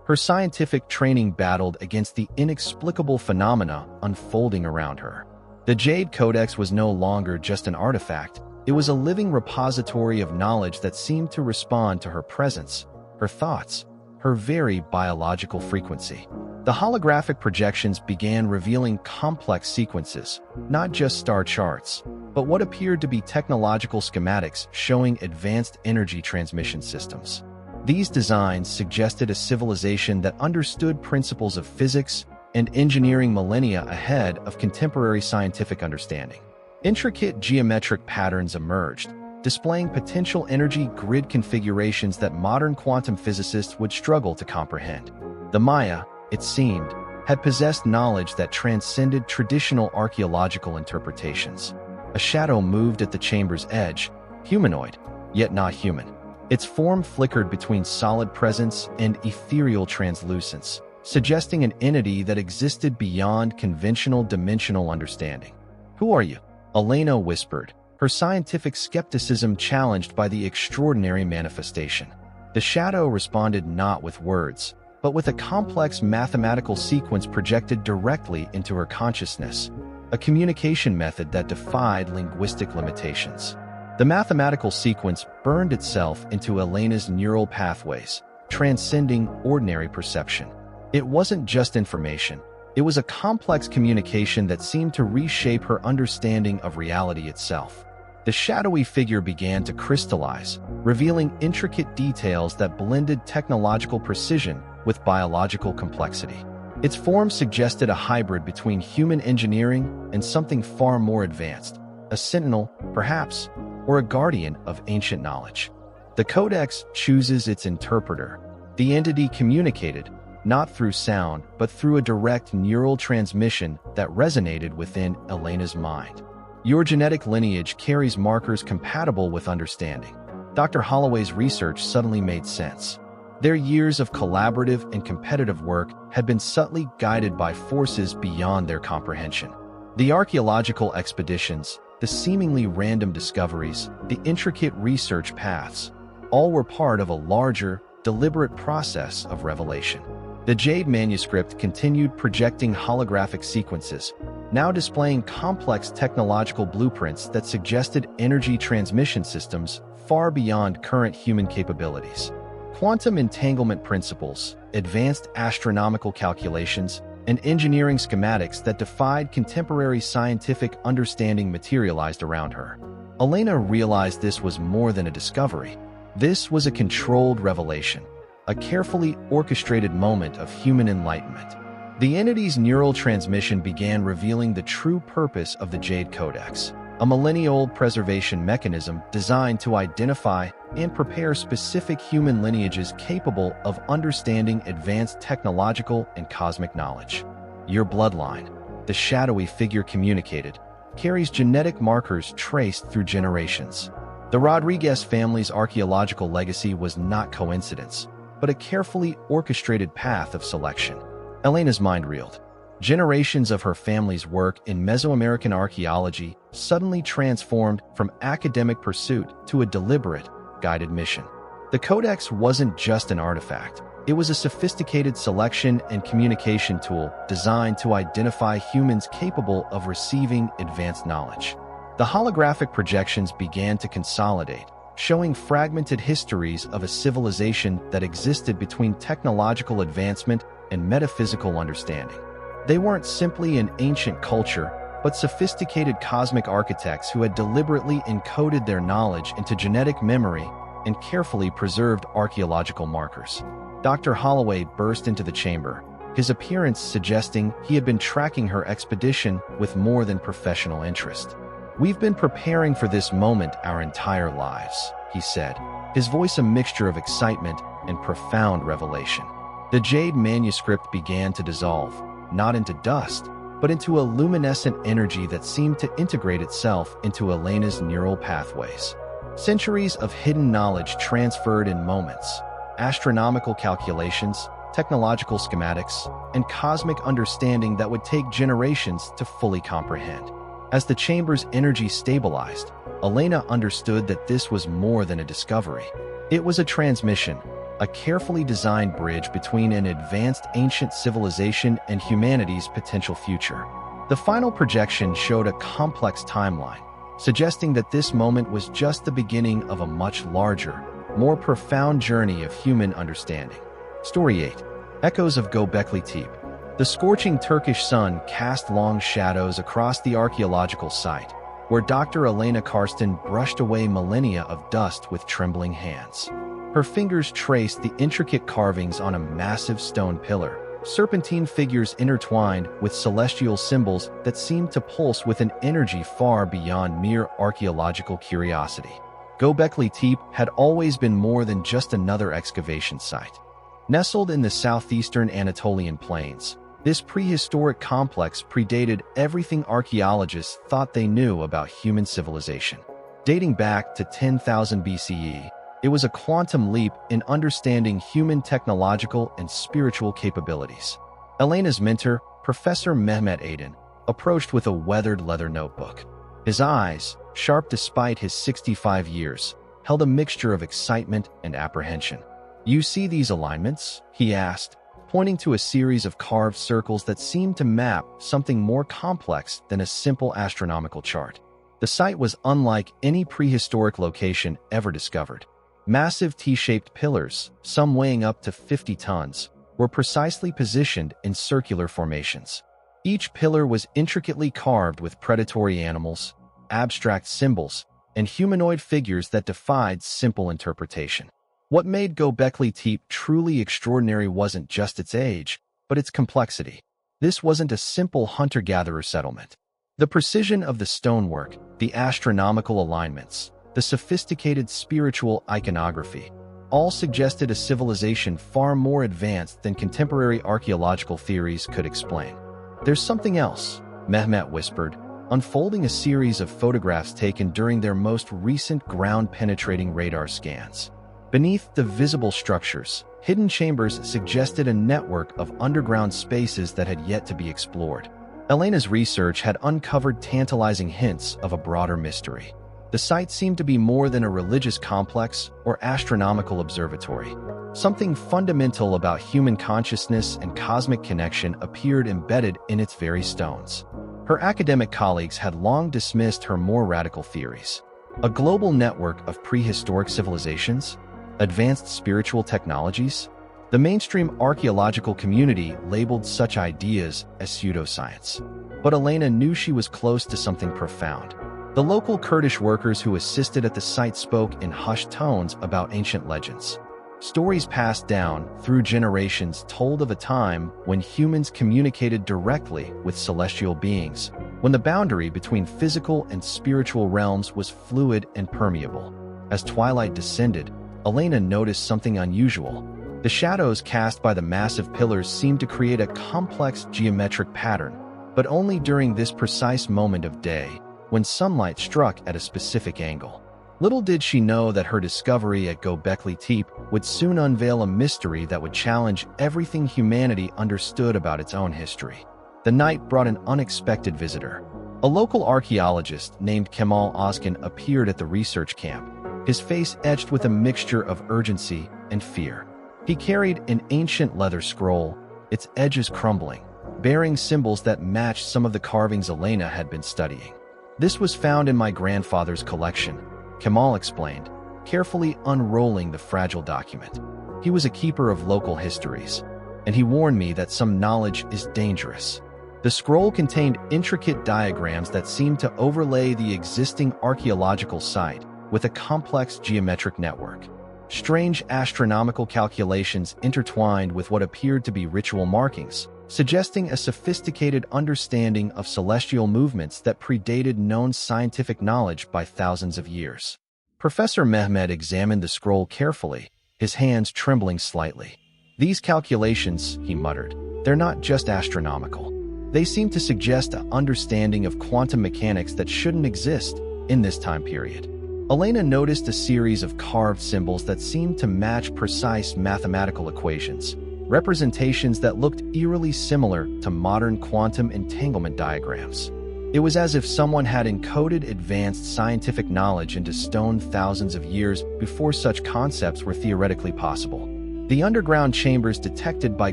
[SPEAKER 1] Her scientific training battled against the inexplicable phenomena unfolding around her. The Jade Codex was no longer just an artifact, it was a living repository of knowledge that seemed to respond to her presence, her thoughts, her very biological frequency. The holographic projections began revealing complex sequences, not just star charts, but what appeared to be technological schematics showing advanced energy transmission systems. These designs suggested a civilization that understood principles of physics and engineering millennia ahead of contemporary scientific understanding. Intricate geometric patterns emerged, displaying potential energy grid configurations that modern quantum physicists would struggle to comprehend. The Maya, it seemed, had possessed knowledge that transcended traditional archaeological interpretations. A shadow moved at the chamber's edge, humanoid, yet not human. Its form flickered between solid presence and ethereal translucence, suggesting an entity that existed beyond conventional dimensional understanding. "Who are you?" Elena whispered, her scientific skepticism challenged by the extraordinary manifestation. The shadow responded not with words, but with a complex mathematical sequence projected directly into her consciousness, a communication method that defied linguistic limitations. The mathematical sequence burned itself into Elena's neural pathways, transcending ordinary perception. It wasn't just information, it was a complex communication that seemed to reshape her understanding of reality itself. The shadowy figure began to crystallize, revealing intricate details that blended technological precision with biological complexity. Its form suggested a hybrid between human engineering and something far more advanced, a sentinel, perhaps, or a guardian of ancient knowledge. The Codex chooses its interpreter. The entity communicated, not through sound, but through a direct neural transmission that resonated within Elena's mind. "Your genetic lineage carries markers compatible with understanding." Dr. Holloway's research suddenly made sense. Their years of collaborative and competitive work had been subtly guided by forces beyond their comprehension. The archaeological expeditions, the seemingly random discoveries, the intricate research paths, all were part of a larger, deliberate process of revelation. The Jade manuscript continued projecting holographic sequences, now displaying complex technological blueprints that suggested energy transmission systems far beyond current human capabilities. Quantum entanglement principles, advanced astronomical calculations, and engineering schematics that defied contemporary scientific understanding materialized around her. Elena realized this was more than a discovery. This was a controlled revelation, a carefully orchestrated moment of human enlightenment. The entity's neural transmission began revealing the true purpose of the Jade Codex, a millennia-old preservation mechanism designed to identify and prepare specific human lineages capable of understanding advanced technological and cosmic knowledge. Your bloodline, the shadowy figure communicated, carries genetic markers traced through generations. The Rodriguez family's archaeological legacy was not coincidence, but a carefully orchestrated path of selection. Elena's mind reeled. Generations of her family's work in Mesoamerican archaeology suddenly transformed from academic pursuit to a deliberate, guided mission. The Codex wasn't just an artifact. It was a sophisticated selection and communication tool designed to identify humans capable of receiving advanced knowledge. The holographic projections began to consolidate, showing fragmented histories of a civilization that existed between technological advancement and metaphysical understanding. They weren't simply an ancient culture, but sophisticated cosmic architects who had deliberately encoded their knowledge into genetic memory and carefully preserved archaeological markers. Dr. Holloway burst into the chamber, his appearance suggesting he had been tracking her expedition with more than professional interest. "We've been preparing for this moment our entire lives," he said, his voice a mixture of excitement and profound revelation. The Jade manuscript began to dissolve, not into dust, but into a luminescent energy that seemed to integrate itself into Elena's neural pathways. Centuries of hidden knowledge transferred in moments, astronomical calculations, technological schematics, and cosmic understanding that would take generations to fully comprehend. As the chamber's energy stabilized, Elena understood that this was more than a discovery. It was a transmission, a carefully designed bridge between an advanced ancient civilization and humanity's potential future. The final projection showed a complex timeline, suggesting that this moment was just the beginning of a much larger, more profound journey of human understanding. Story 8. Echoes of Göbekli Tepe. The scorching Turkish sun cast long shadows across the archaeological site, where Dr. Elena Karsten brushed away millennia of dust with trembling hands. Her fingers traced the intricate carvings on a massive stone pillar, serpentine figures intertwined with celestial symbols that seemed to pulse with an energy far beyond mere archaeological curiosity. Göbekli Tepe had always been more than just another excavation site. Nestled in the southeastern Anatolian plains, this prehistoric complex predated everything archaeologists thought they knew about human civilization. Dating back to 10,000 BCE, it was a quantum leap in understanding human technological and spiritual capabilities. Elena's mentor, Professor Mehmet Aydin, approached with a weathered leather notebook. His eyes, sharp despite his 65 years, held a mixture of excitement and apprehension. "You see these alignments?" he asked, pointing to a series of carved circles that seemed to map something more complex than a simple astronomical chart. The site was unlike any prehistoric location ever discovered. Massive T-shaped pillars, some weighing up to 50 tons, were precisely positioned in circular formations. Each pillar was intricately carved with predatory animals, abstract symbols, and humanoid figures that defied simple interpretation. What made Göbekli Tepe truly extraordinary wasn't just its age, but its complexity. This wasn't a simple hunter-gatherer settlement. The precision of the stonework, the astronomical alignments, the sophisticated spiritual iconography, all suggested a civilization far more advanced than contemporary archaeological theories could explain. "There's something else," Mehmet whispered, unfolding a series of photographs taken during their most recent ground-penetrating radar scans. Beneath the visible structures, Hidden chambers suggested a network of underground spaces that had yet to be explored. Elena's research had uncovered tantalizing hints of a broader mystery. The site seemed to be more than a religious complex or astronomical observatory. Something fundamental about human consciousness and cosmic connection appeared embedded in its very stones. Her academic colleagues had long dismissed her more radical theories. A global network of prehistoric civilizations? Advanced spiritual technologies? The mainstream archaeological community labeled such ideas as pseudoscience. But Elena knew she was close to something profound. The local Kurdish workers who assisted at the site spoke in hushed tones about ancient legends. Stories passed down through generations told of a time when humans communicated directly with celestial beings, when the boundary between physical and spiritual realms was fluid and permeable. As twilight descended, Elena noticed something unusual. The shadows cast by the massive pillars seemed to create a complex geometric pattern, but only during this precise moment of day, when sunlight struck at a specific angle. Little did she know that her discovery at Pt.2 would soon unveil a mystery that would challenge everything humanity understood about its own history. The night brought an unexpected visitor. A local archaeologist named Kemal Ozkan appeared at the research camp, his face etched with a mixture of urgency and fear. He carried an ancient leather scroll, its edges crumbling, bearing symbols that matched some of the carvings Elena had been studying. "This was found in my grandfather's collection," Kemal explained, carefully unrolling the fragile document. "He was a keeper of local histories, and he warned me that some knowledge is dangerous." The scroll contained intricate diagrams that seemed to overlay the existing archaeological site with a complex geometric network. Strange astronomical calculations intertwined with what appeared to be ritual markings, suggesting a sophisticated understanding of celestial movements that predated known scientific knowledge by thousands of years. Professor Mehmed examined the scroll carefully, his hands trembling slightly. "These calculations," he muttered, "they're not just astronomical. They seem to suggest an understanding of quantum mechanics that shouldn't exist in this time period." Elena noticed a series of carved symbols that seemed to match precise mathematical equations, representations that looked eerily similar to modern quantum entanglement diagrams. It was as if someone had encoded advanced scientific knowledge into stone thousands of years before such concepts were theoretically possible. The underground chambers detected by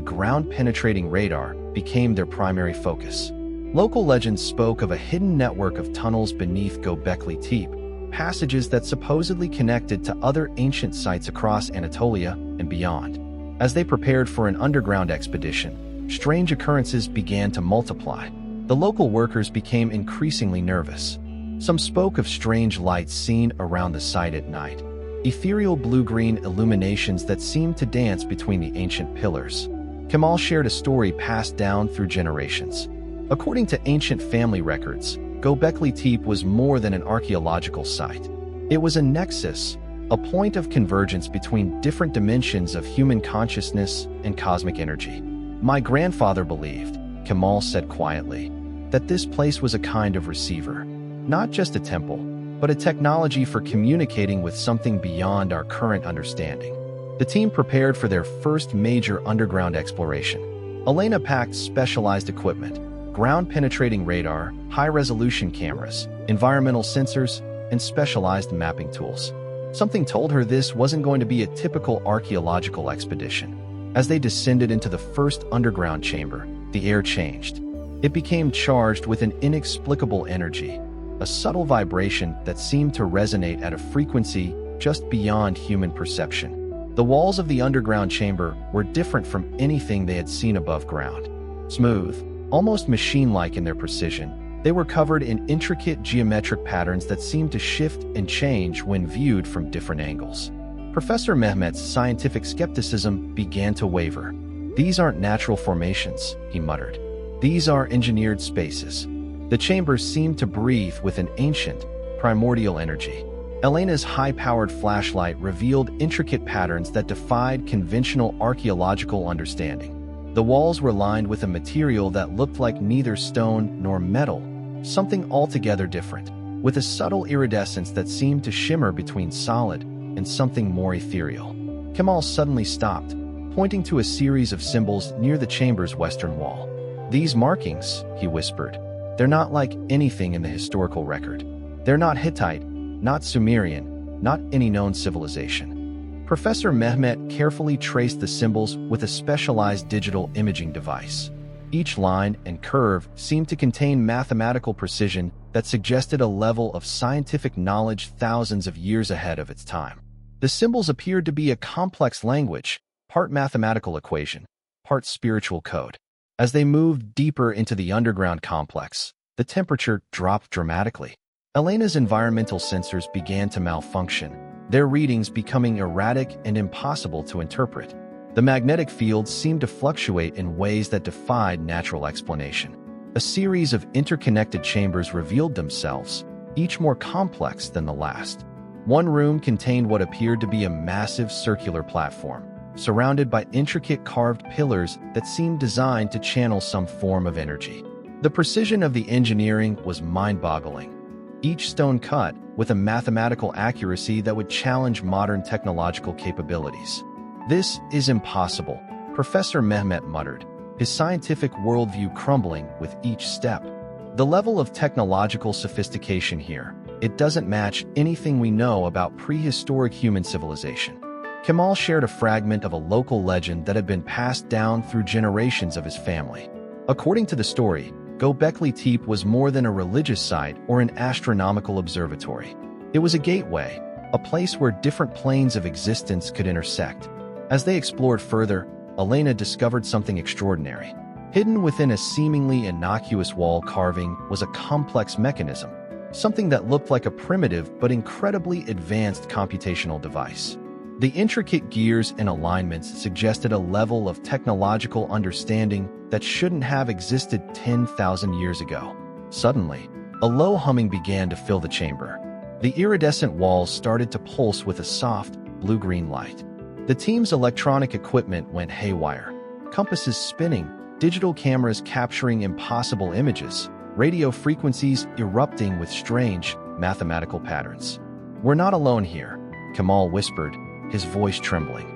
[SPEAKER 1] ground-penetrating radar became their primary focus. Local legends spoke of a hidden network of tunnels beneath Göbekli passages that supposedly connected to other ancient sites across Anatolia and beyond. As they prepared for an underground expedition, strange occurrences began to multiply. The local workers became increasingly nervous. Some spoke of strange lights seen around the site at night, ethereal blue-green illuminations that seemed to dance between the ancient pillars. Kemal shared a story passed down through generations. According to ancient family records, Göbekli was more than an archaeological site. It was a nexus, a point of convergence between different dimensions of human consciousness and cosmic energy. "My grandfather believed," Kemal said quietly, "that this place was a kind of receiver, not just a temple, but a technology for communicating with something beyond our current understanding." The team prepared for their first major underground exploration. Elena packed specialized equipment, ground-penetrating radar, high-resolution cameras, environmental sensors, and specialized mapping tools. Something told her this wasn't going to be a typical archaeological expedition. As they descended into the first underground chamber, the air changed. It became charged with an inexplicable energy, a subtle vibration that seemed to resonate at a frequency just beyond human perception. The walls of the underground chamber were different from anything they had seen above ground. Smooth, almost machine-like in their precision, they were covered in intricate geometric patterns that seemed to shift and change when viewed from different angles. Professor Mehmet's scientific skepticism began to waver. "These aren't natural formations," he muttered. "These are engineered spaces." The chamber seemed to breathe with an ancient, primordial energy. Elena's high-powered flashlight revealed intricate patterns that defied conventional archaeological understanding. The walls were lined with a material that looked like neither stone nor metal, something altogether different, with a subtle iridescence that seemed to shimmer between solid and something more ethereal. Kemal suddenly stopped, pointing to a series of symbols near the chamber's western wall. "These markings," he whispered, "they're not like anything in the historical record. They're not Hittite, not Sumerian, not any known civilization." Professor Mehmet carefully traced the symbols with a specialized digital imaging device. Each line and curve seemed to contain mathematical precision that suggested a level of scientific knowledge thousands of years ahead of its time. The symbols appeared to be a complex language, part mathematical equation, part spiritual code. As they moved deeper into the underground complex, the temperature dropped dramatically. Elena's environmental sensors began to malfunction, their readings becoming erratic and impossible to interpret. The magnetic fields seemed to fluctuate in ways that defied natural explanation. A series of interconnected chambers revealed themselves, each more complex than the last. One room contained what appeared to be a massive circular platform, surrounded by intricate carved pillars that seemed designed to channel some form of energy. The precision of the engineering was mind-boggling. Each stone cut with a mathematical accuracy that would challenge modern technological capabilities. "This is impossible," Professor Mehmet muttered, his scientific worldview crumbling with each step. "The level of technological sophistication here, it doesn't match anything we know about prehistoric human civilization." Kemal shared a fragment of a local legend that had been passed down through generations of his family. According to the story, Göbekli Tepe was more than a religious site or an astronomical observatory. It was a gateway, a place where different planes of existence could intersect. As they explored further, Elena discovered something extraordinary. Hidden within a seemingly innocuous wall carving was a complex mechanism, something that looked like a primitive but incredibly advanced computational device. The intricate gears and alignments suggested a level of technological understanding that shouldn't have existed 10,000 years ago. Suddenly, a low humming began to fill the chamber. The iridescent walls started to pulse with a soft, blue-green light. The team's electronic equipment went haywire. Compasses spinning, digital cameras capturing impossible images, radio frequencies erupting with strange, mathematical patterns. "We're not alone here," Kemal whispered, his voice trembling.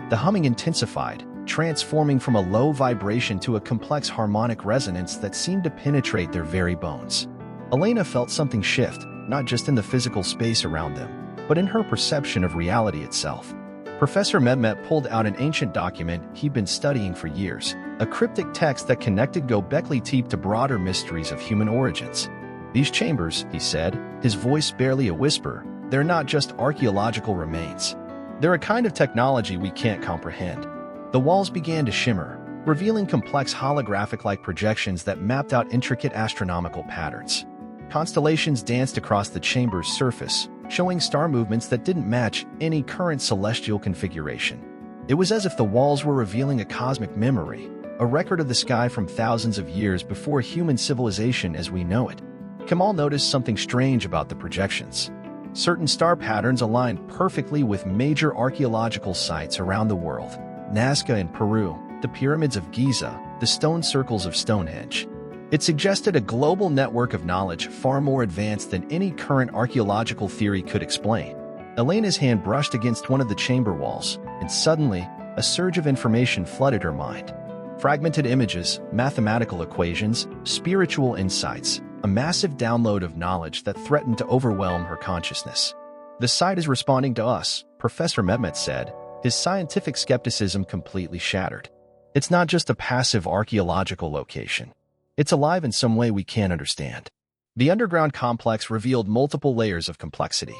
[SPEAKER 1] The humming intensified, transforming from a low vibration to a complex harmonic resonance that seemed to penetrate their very bones. Elena felt something shift, not just in the physical space around them, but in her perception of reality itself. Professor Mehmet pulled out an ancient document he'd been studying for years, a cryptic text that connected Göbekli Tepe to broader mysteries of human origins. "These chambers," he said, his voice barely a whisper, "they're not just archaeological remains. They're a kind of technology we can't comprehend." The walls began to shimmer, revealing complex holographic-like projections that mapped out intricate astronomical patterns. Constellations danced across the chamber's surface, showing star movements that didn't match any current celestial configuration. It was as if the walls were revealing a cosmic memory, a record of the sky from thousands of years before human civilization as we know it. Kemal noticed something strange about the projections. Certain star patterns aligned perfectly with major archaeological sites around the world: Nazca in Peru, the pyramids of Giza, the stone circles of Stonehenge. It suggested a global network of knowledge far more advanced than any current archaeological theory could explain. Elena's hand brushed against one of the chamber walls, and suddenly, a surge of information flooded her mind. Fragmented images, mathematical equations, spiritual insights, a massive download of knowledge that threatened to overwhelm her consciousness. "The site is responding to us," Professor Mehmet said, his scientific skepticism completely shattered. "It's not just a passive archaeological location. It's alive in some way we can't understand." The underground complex revealed multiple layers of complexity.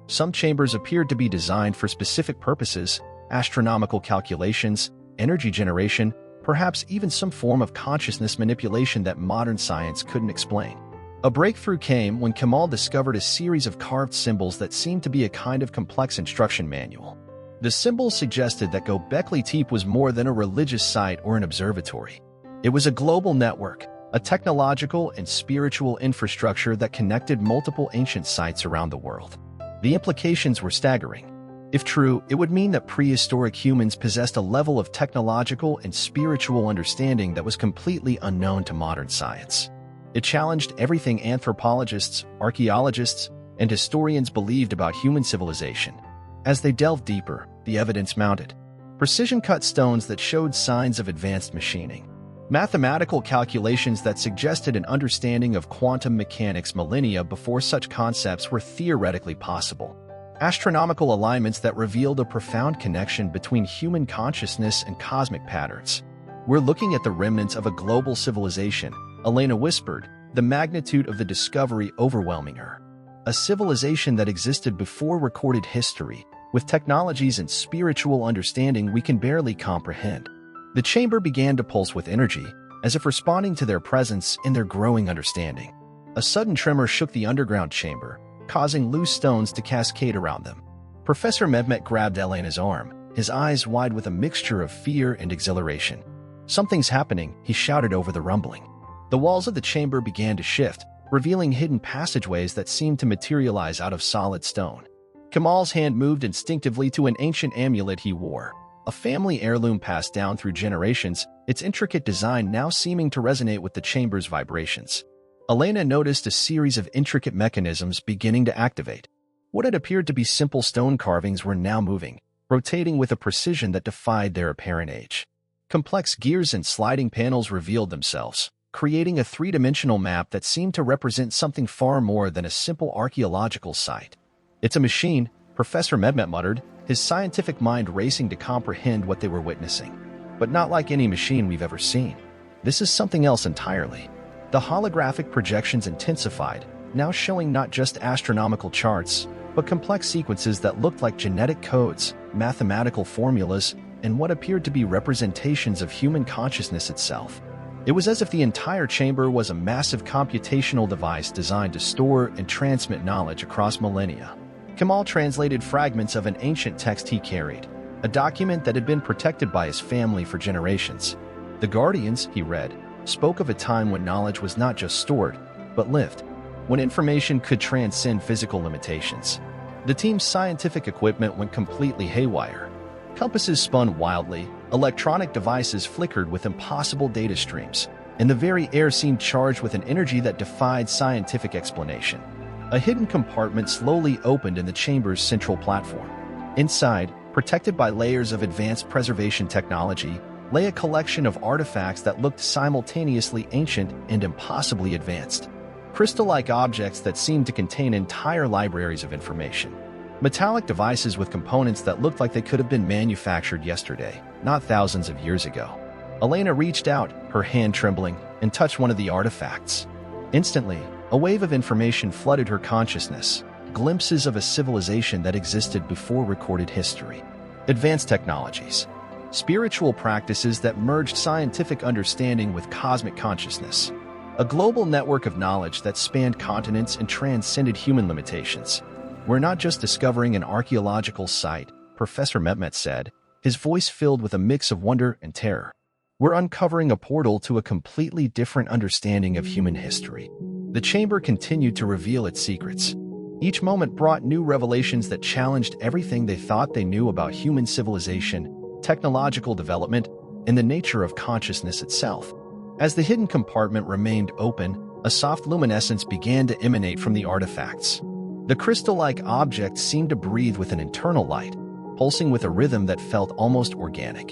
[SPEAKER 1] Some chambers appeared to be designed for specific purposes: astronomical calculations, energy generation, perhaps even some form of consciousness manipulation that modern science couldn't explain. A breakthrough came when Kemal discovered a series of carved symbols that seemed to be a kind of complex instruction manual. The symbols suggested that Göbekli Tepe was more than a religious site or an observatory. It was a global network, a technological and spiritual infrastructure that connected multiple ancient sites around the world. The implications were staggering. If true, it would mean that prehistoric humans possessed a level of technological and spiritual understanding that was completely unknown to modern science. It challenged everything anthropologists, archaeologists, and historians believed about human civilization. As they delved deeper, the evidence mounted. precision-cut stones that showed signs of advanced machining, mathematical calculations that suggested an understanding of quantum mechanics millennia before such concepts were theoretically possible, astronomical alignments that revealed a profound connection between human consciousness and cosmic patterns. "We're looking at the remnants of a global civilization," Elena whispered, the magnitude of the discovery overwhelming her. "A civilization that existed before recorded history, with technologies and spiritual understanding we can barely comprehend." The chamber began to pulse with energy, as if responding to their presence in their growing understanding. A sudden tremor shook the underground chamber, causing loose stones to cascade around them. Professor Mehmet grabbed Elena's arm, his eyes wide with a mixture of fear and exhilaration. "Something's happening," he shouted over the rumbling. The walls of the chamber began to shift, revealing hidden passageways that seemed to materialize out of solid stone. Kamal's hand moved instinctively to an ancient amulet he wore, a family heirloom passed down through generations, its intricate design now seeming to resonate with the chamber's vibrations. Elena noticed a series of intricate mechanisms beginning to activate. What had appeared to be simple stone carvings were now moving, rotating with a precision that defied their apparent age. Complex gears and sliding panels revealed themselves, creating a three-dimensional map that seemed to represent something far more than a simple archaeological site. "It's a machine," Professor Mehmet muttered, his scientific mind racing to comprehend what they were witnessing. "But not like any machine we've ever seen. This is something else entirely." The holographic projections intensified, now showing not just astronomical charts, but complex sequences that looked like genetic codes, mathematical formulas, and what appeared to be representations of human consciousness itself. It was as if the entire chamber was a massive computational device designed to store and transmit knowledge across millennia. Kamal translated fragments of an ancient text he carried, a document that had been protected by his family for generations. "The Guardians," he read, spoke of a time when knowledge was not just stored, but lived, when information could transcend physical limitations. The team's scientific equipment went completely haywire. Compasses spun wildly, electronic devices flickered with impossible data streams, and the very air seemed charged with an energy that defied scientific explanation. A hidden compartment slowly opened in the chamber's central platform. Inside, protected by layers of advanced preservation technology, lay a collection of artifacts that looked simultaneously ancient and impossibly advanced. Crystal-like objects that seemed to contain entire libraries of information. Metallic devices with components that looked like they could have been manufactured yesterday, not thousands of years ago. Elena reached out, her hand trembling, and touched one of the artifacts. Instantly, a wave of information flooded her consciousness, glimpses of a civilization that existed before recorded history. Advanced technologies. Spiritual practices that merged scientific understanding with cosmic consciousness. A global network of knowledge that spanned continents and transcended human limitations. "We're not just discovering an archaeological site," Professor Mehmet said, his voice filled with a mix of wonder and terror. "We're uncovering a portal to a completely different understanding of human history." The chamber continued to reveal its secrets. Each moment brought new revelations that challenged everything they thought they knew about human civilization, technological development, and the nature of consciousness itself. As the hidden compartment remained open, a soft luminescence began to emanate from the artifacts. The crystal-like objects seemed to breathe with an internal light, pulsing with a rhythm that felt almost organic.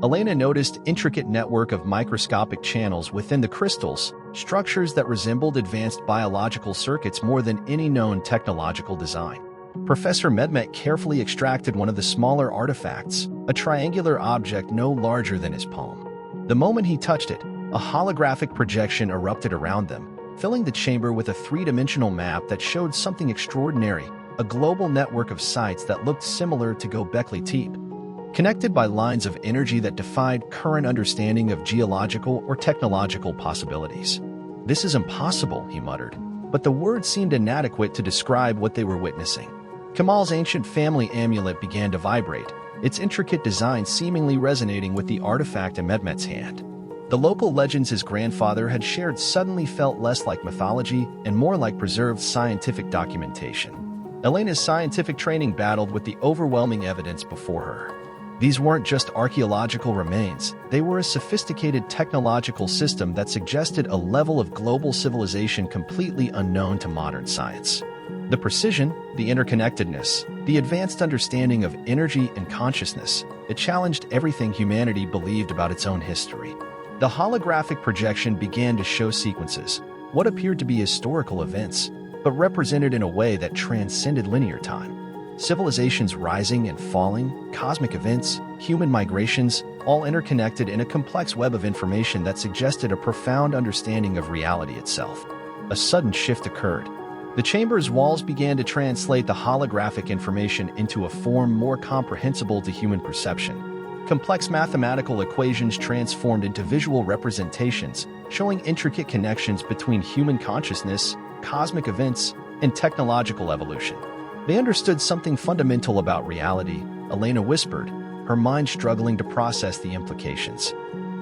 [SPEAKER 1] Elena noticed an intricate network of microscopic channels within the crystals, structures that resembled advanced biological circuits more than any known technological design. Professor Mehmet carefully extracted one of the smaller artifacts, a triangular object no larger than his palm. The moment he touched it, a holographic projection erupted around them, filling the chamber with a three-dimensional map that showed something extraordinary, a global network of sites that looked similar to Göbekli Tepe, connected by lines of energy that defied current understanding of geological or technological possibilities. "This is impossible," he muttered, but the words seemed inadequate to describe what they were witnessing. Kamal's ancient family amulet began to vibrate, its intricate design seemingly resonating with the artifact in Mehmet's hand. The local legends his grandfather had shared suddenly felt less like mythology and more like preserved scientific documentation. Elena's scientific training battled with the overwhelming evidence before her. These weren't just archaeological remains, they were a sophisticated technological system that suggested a level of global civilization completely unknown to modern science. The precision, the interconnectedness, The advanced understanding of energy and consciousness, it challenged everything humanity believed about its own history. The holographic projection began to show sequences, what appeared to be historical events, but represented in a way that transcended linear time. Civilizations rising and falling, cosmic events, human migrations, all interconnected in a complex web of information that suggested a profound understanding of reality itself. A sudden shift occurred. The chamber's walls began to translate the holographic information into a form more comprehensible to human perception. Complex mathematical equations transformed into visual representations, showing intricate connections between human consciousness, cosmic events, and technological evolution. They understood something fundamental about reality, Elena whispered, her mind struggling to process the implications.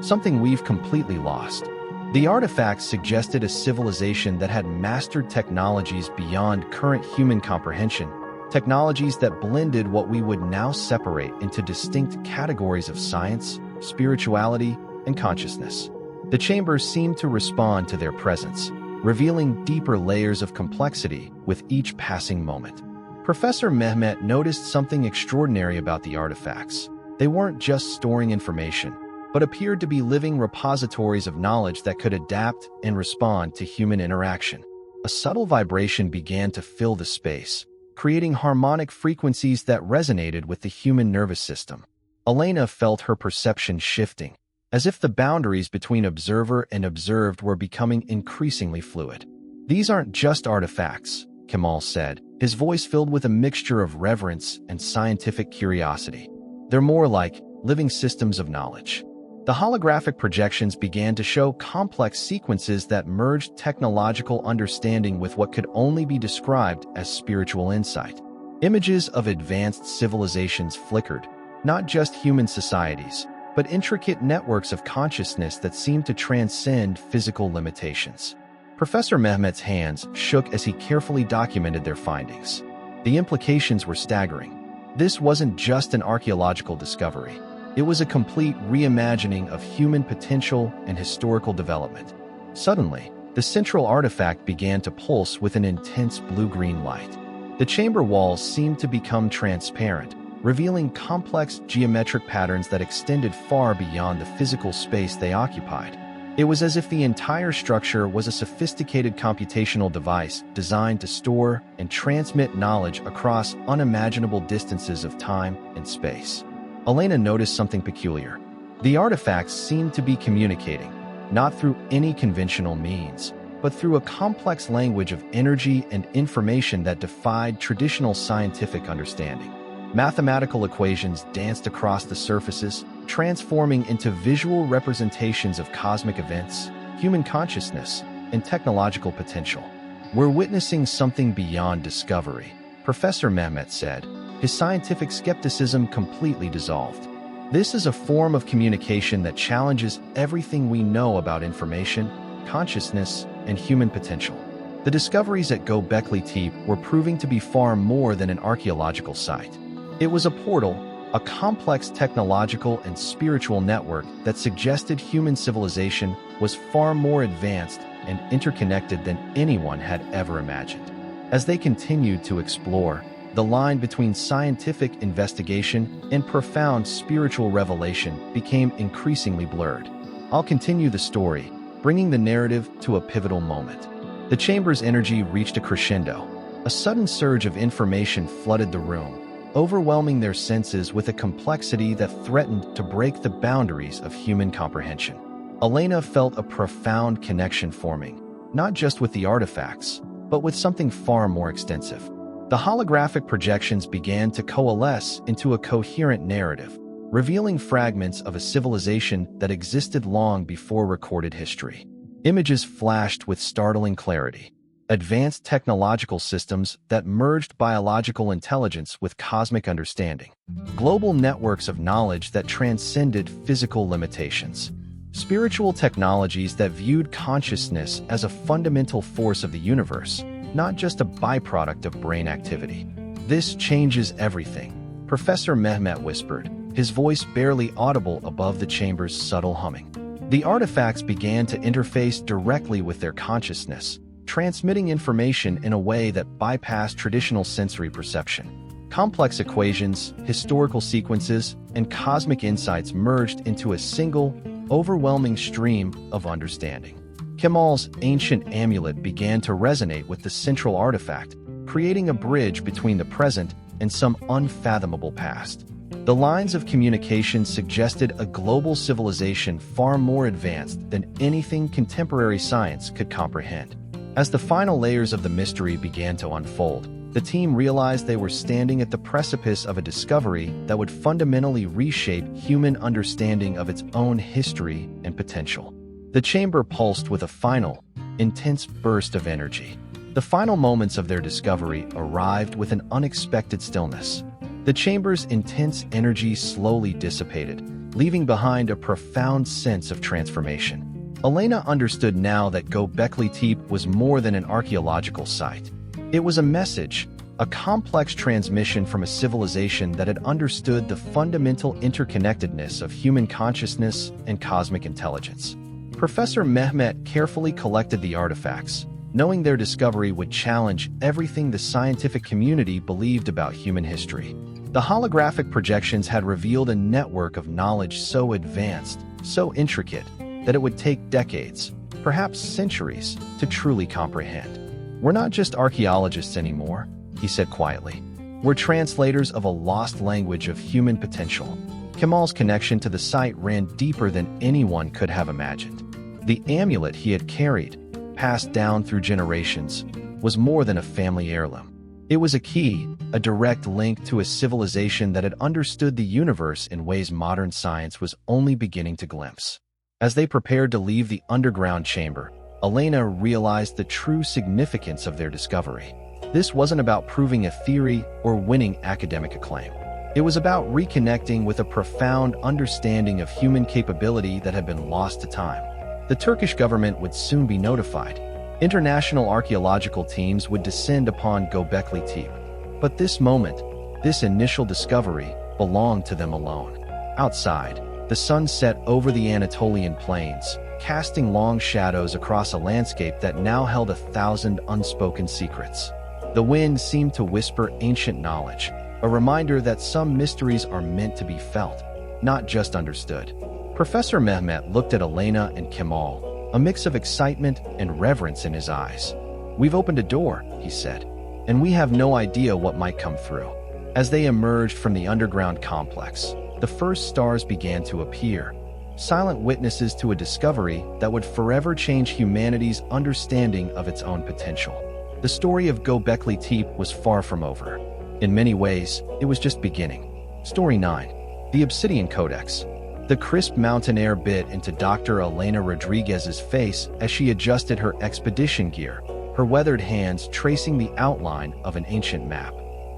[SPEAKER 1] Something we've completely lost. The artifacts suggested a civilization that had mastered technologies beyond current human comprehension, technologies that blended what we would now separate into distinct categories of science, spirituality, and consciousness. The chambers seemed to respond to their presence, revealing deeper layers of complexity with each passing moment. Professor Mehmet noticed something extraordinary about the artifacts. They weren't just storing information, but appeared to be living repositories of knowledge that could adapt and respond to human interaction. A subtle vibration began to fill the space, creating harmonic frequencies that resonated with the human nervous system. Elena felt her perception shifting, as if the boundaries between observer and observed were becoming increasingly fluid. "These aren't just artifacts," Kemal said, his voice filled with a mixture of reverence and scientific curiosity. "They're more like living systems of knowledge." The holographic projections began to show complex sequences that merged technological understanding with what could only be described as spiritual insight. Images of advanced civilizations flickered, not just human societies, but intricate networks of consciousness that seemed to transcend physical limitations. Professor Mehmet's hands shook as he carefully documented their findings. The implications were staggering. This wasn't just an archaeological discovery. It was a complete reimagining of human potential and historical development. Suddenly, the central artifact began to pulse with an intense blue-green light. The chamber walls seemed to become transparent, revealing complex geometric patterns that extended far beyond the physical space they occupied. It was as if the entire structure was a sophisticated computational device designed to store and transmit knowledge across unimaginable distances of time and space. Elena noticed something peculiar. The artifacts seemed to be communicating, not through any conventional means, but through a complex language of energy and information that defied traditional scientific understanding. Mathematical equations danced across the surfaces, transforming into visual representations of cosmic events, human consciousness, and technological potential. "We're witnessing something beyond discovery," Professor Mehmet said, his scientific skepticism completely dissolved. "This is a form of communication that challenges everything we know about information, consciousness, and human potential." The discoveries at Göbekli were proving to be far more than an archaeological site. It was a portal, a complex technological and spiritual network that suggested human civilization was far more advanced and interconnected than anyone had ever imagined. As they continued to explore, the line between scientific investigation and profound spiritual revelation became increasingly blurred. I'll continue the story, bringing the narrative to a pivotal moment. The chamber's energy reached a crescendo. A sudden surge of information flooded the room, overwhelming their senses with a complexity that threatened to break the boundaries of human comprehension. Elena felt a profound connection forming, not just with the artifacts, but with something far more extensive. The holographic projections began to coalesce into a coherent narrative, revealing fragments of a civilization that existed long before recorded history. Images flashed with startling clarity. Advanced technological systems that merged biological intelligence with cosmic understanding. Global networks of knowledge that transcended physical limitations. Spiritual technologies that viewed consciousness as a fundamental force of the universe, not just a byproduct of brain activity. "This changes everything," Professor Mehmet whispered, his voice barely audible above the chamber's subtle humming. The artifacts began to interface directly with their consciousness, transmitting information in a way that bypassed traditional sensory perception. Complex equations, historical sequences, and cosmic insights merged into a single, overwhelming stream of understanding. Kemal's ancient amulet began to resonate with the central artifact, creating a bridge between the present and some unfathomable past. The lines of communication suggested a global civilization far more advanced than anything contemporary science could comprehend. As the final layers of the mystery began to unfold, the team realized they were standing at the precipice of a discovery that would fundamentally reshape human understanding of its own history and potential. The chamber pulsed with a final, intense burst of energy. The final moments of their discovery arrived with an unexpected stillness. The chamber's intense energy slowly dissipated, leaving behind a profound sense of transformation. Elena understood now that Göbekli Tepe was more than an archaeological site. It was a message, a complex transmission from a civilization that had understood the fundamental interconnectedness of human consciousness and cosmic intelligence. Professor Mehmet carefully collected the artifacts, knowing their discovery would challenge everything the scientific community believed about human history. The holographic projections had revealed a network of knowledge so advanced, so intricate, that it would take decades, perhaps centuries, to truly comprehend. "We're not just archaeologists anymore," he said quietly. "We're translators of a lost language of human potential." Kemal's connection to the site ran deeper than anyone could have imagined. The amulet he had carried, passed down through generations, was more than a family heirloom. It was a key, a direct link to a civilization that had understood the universe in ways modern science was only beginning to glimpse. As they prepared to leave the underground chamber, Elena realized the true significance of their discovery. This wasn't about proving a theory or winning academic acclaim. It was about reconnecting with a profound understanding of human capability that had been lost to time. The Turkish government would soon be notified. International archaeological teams would descend upon Göbekli Tepe. But this moment, this initial discovery, belonged to them alone. Outside, the sun set over the Anatolian plains, casting long shadows across a landscape that now held 1,000 unspoken secrets. The wind seemed to whisper ancient knowledge, a reminder that some mysteries are meant to be felt, not just understood. Professor Mehmet looked at Elena and Kemal, a mix of excitement and reverence in his eyes. "We've opened a door," he said, "and we have no idea what might come through." As they emerged from the underground complex, the first stars began to appear, silent witnesses to a discovery that would forever change humanity's understanding of its own potential. The story of Göbekli Tepe was far from over. In many ways, it was just beginning. Story 9. The Obsidian Codex. The crisp mountain air bit into Dr. Elena Rodriguez's face as she adjusted her expedition gear, her weathered hands tracing the outline of an ancient map.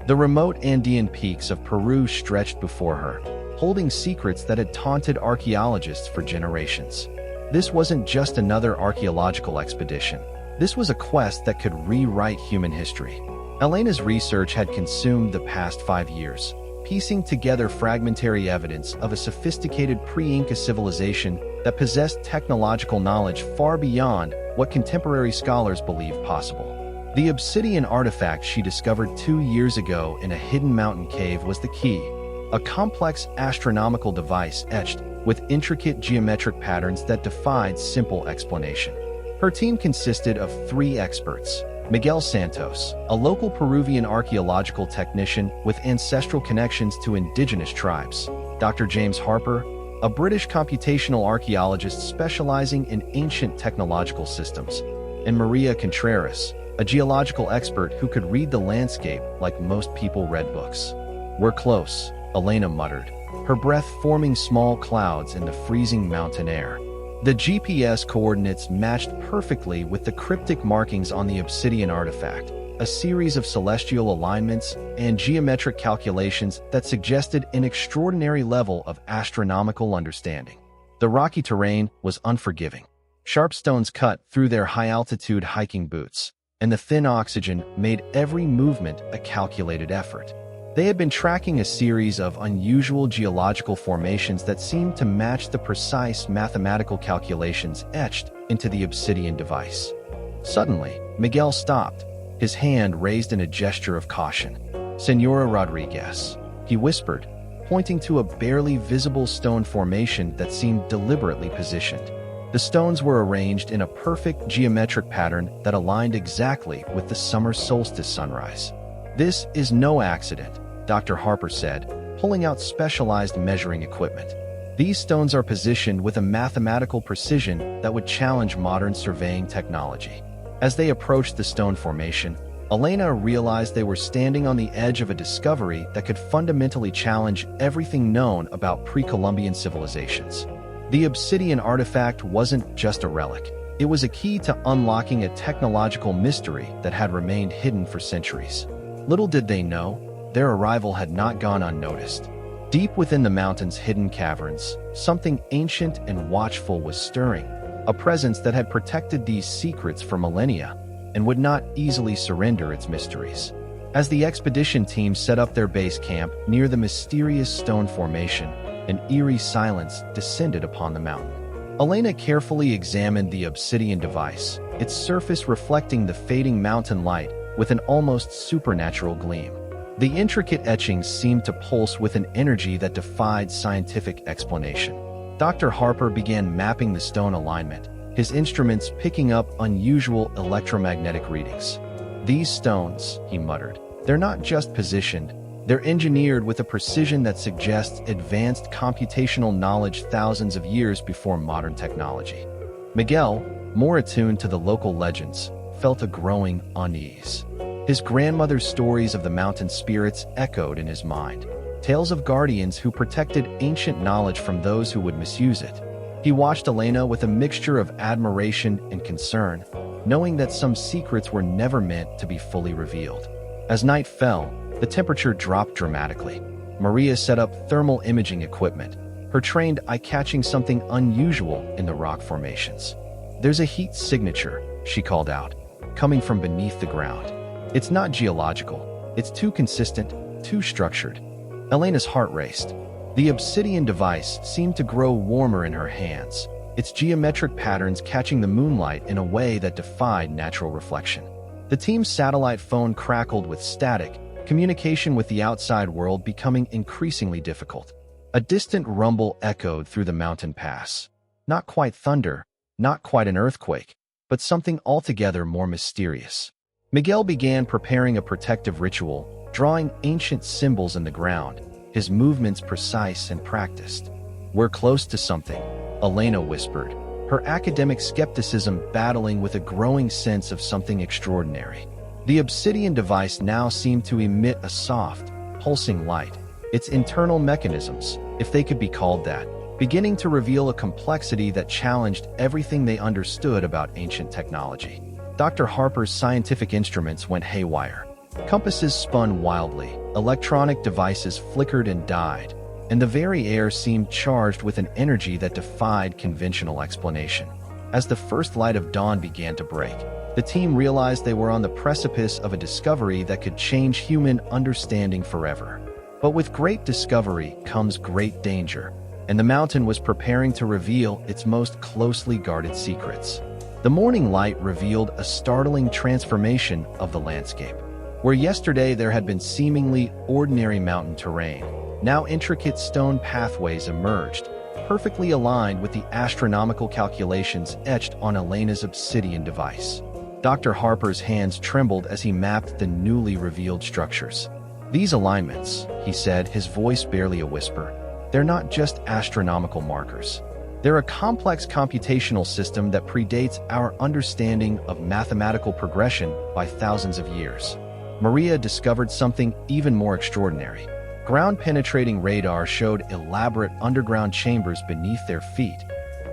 [SPEAKER 1] The remote Andean peaks of Peru stretched before her, holding secrets that had taunted archaeologists for generations. This wasn't just another archaeological expedition. This was a quest that could rewrite human history. Elena's research had consumed the past 5 years, piecing together fragmentary evidence of a sophisticated pre-Inca civilization that possessed technological knowledge far beyond what contemporary scholars believed possible. The obsidian artifact she discovered 2 years ago in a hidden mountain cave was the key, a complex astronomical device etched with intricate geometric patterns that defied simple explanation. Her team consisted of 3 experts: Miguel Santos, a local Peruvian archaeological technician with ancestral connections to indigenous tribes; Dr. James Harper, a British computational archaeologist specializing in ancient technological systems; and Maria Contreras, a geological expert who could read the landscape like most people read books. "We're close," Elena muttered, her breath forming small clouds in the freezing mountain air. The GPS coordinates matched perfectly with the cryptic markings on the obsidian artifact, a series of celestial alignments and geometric calculations that suggested an extraordinary level of astronomical understanding. The rocky terrain was unforgiving. Sharp stones cut through their high-altitude hiking boots, and the thin oxygen made every movement a calculated effort. They had been tracking a series of unusual geological formations that seemed to match the precise mathematical calculations etched into the obsidian device. Suddenly, Miguel stopped, his hand raised in a gesture of caution. "Senora Rodriguez," he whispered, pointing to a barely visible stone formation that seemed deliberately positioned. The stones were arranged in a perfect geometric pattern that aligned exactly with the summer solstice sunrise. "This is no accident," Dr. Harper said, pulling out specialized measuring equipment. "These stones are positioned with a mathematical precision that would challenge modern surveying technology." As they approached the stone formation, Elena realized they were standing on the edge of a discovery that could fundamentally challenge everything known about pre-Columbian civilizations. The obsidian artifact wasn't just a relic. It was a key to unlocking a technological mystery that had remained hidden for centuries. Little did they know, their arrival had not gone unnoticed. Deep within the mountain's hidden caverns, something ancient and watchful was stirring, a presence that had protected these secrets for millennia and would not easily surrender its mysteries. As the expedition team set up their base camp near the mysterious stone formation, an eerie silence descended upon the mountain. Elena carefully examined the obsidian device, its surface reflecting the fading mountain light with an almost supernatural gleam. The intricate etchings seemed to pulse with an energy that defied scientific explanation. Dr. Harper began mapping the stone alignment, his instruments picking up unusual electromagnetic readings. "These stones," he muttered, "they're not just positioned, they're engineered with a precision that suggests advanced computational knowledge thousands of years before modern technology." Miguel, more attuned to the local legends, felt a growing unease. His grandmother's stories of the mountain spirits echoed in his mind, tales of guardians who protected ancient knowledge from those who would misuse it. He watched Elena with a mixture of admiration and concern, knowing that some secrets were never meant to be fully revealed. As night fell, the temperature dropped dramatically. Maria set up thermal imaging equipment, her trained eye catching something unusual in the rock formations. "There's a heat signature," she called out, "coming from beneath the ground. It's not geological. It's too consistent, too structured." Elena's heart raced. The obsidian device seemed to grow warmer in her hands, its geometric patterns catching the moonlight in a way that defied natural reflection. The team's satellite phone crackled with static, communication with the outside world becoming increasingly difficult. A distant rumble echoed through the mountain pass. Not quite thunder, not quite an earthquake, but something altogether more mysterious. Miguel began preparing a protective ritual, drawing ancient symbols in the ground, his movements precise and practiced. "We're close to something," Elena whispered, her academic skepticism battling with a growing sense of something extraordinary. The obsidian device now seemed to emit a soft, pulsing light, its internal mechanisms, if they could be called that, beginning to reveal a complexity that challenged everything they understood about ancient technology. Dr. Harper's scientific instruments went haywire. Compasses spun wildly, electronic devices flickered and died, and the very air seemed charged with an energy that defied conventional explanation. As the first light of dawn began to break, the team realized they were on the precipice of a discovery that could change human understanding forever. But with great discovery comes great danger, and the mountain was preparing to reveal its most closely guarded secrets. The morning light revealed a startling transformation of the landscape. Where yesterday there had been seemingly ordinary mountain terrain, now intricate stone pathways emerged, perfectly aligned with the astronomical calculations etched on Elena's obsidian device. Dr. Harper's hands trembled as he mapped the newly revealed structures. "These alignments," he said, his voice barely a whisper, "they're not just astronomical markers. They're a complex computational system that predates our understanding of mathematical progression by thousands of years." Maria discovered something even more extraordinary. Ground-penetrating radar showed elaborate underground chambers beneath their feet,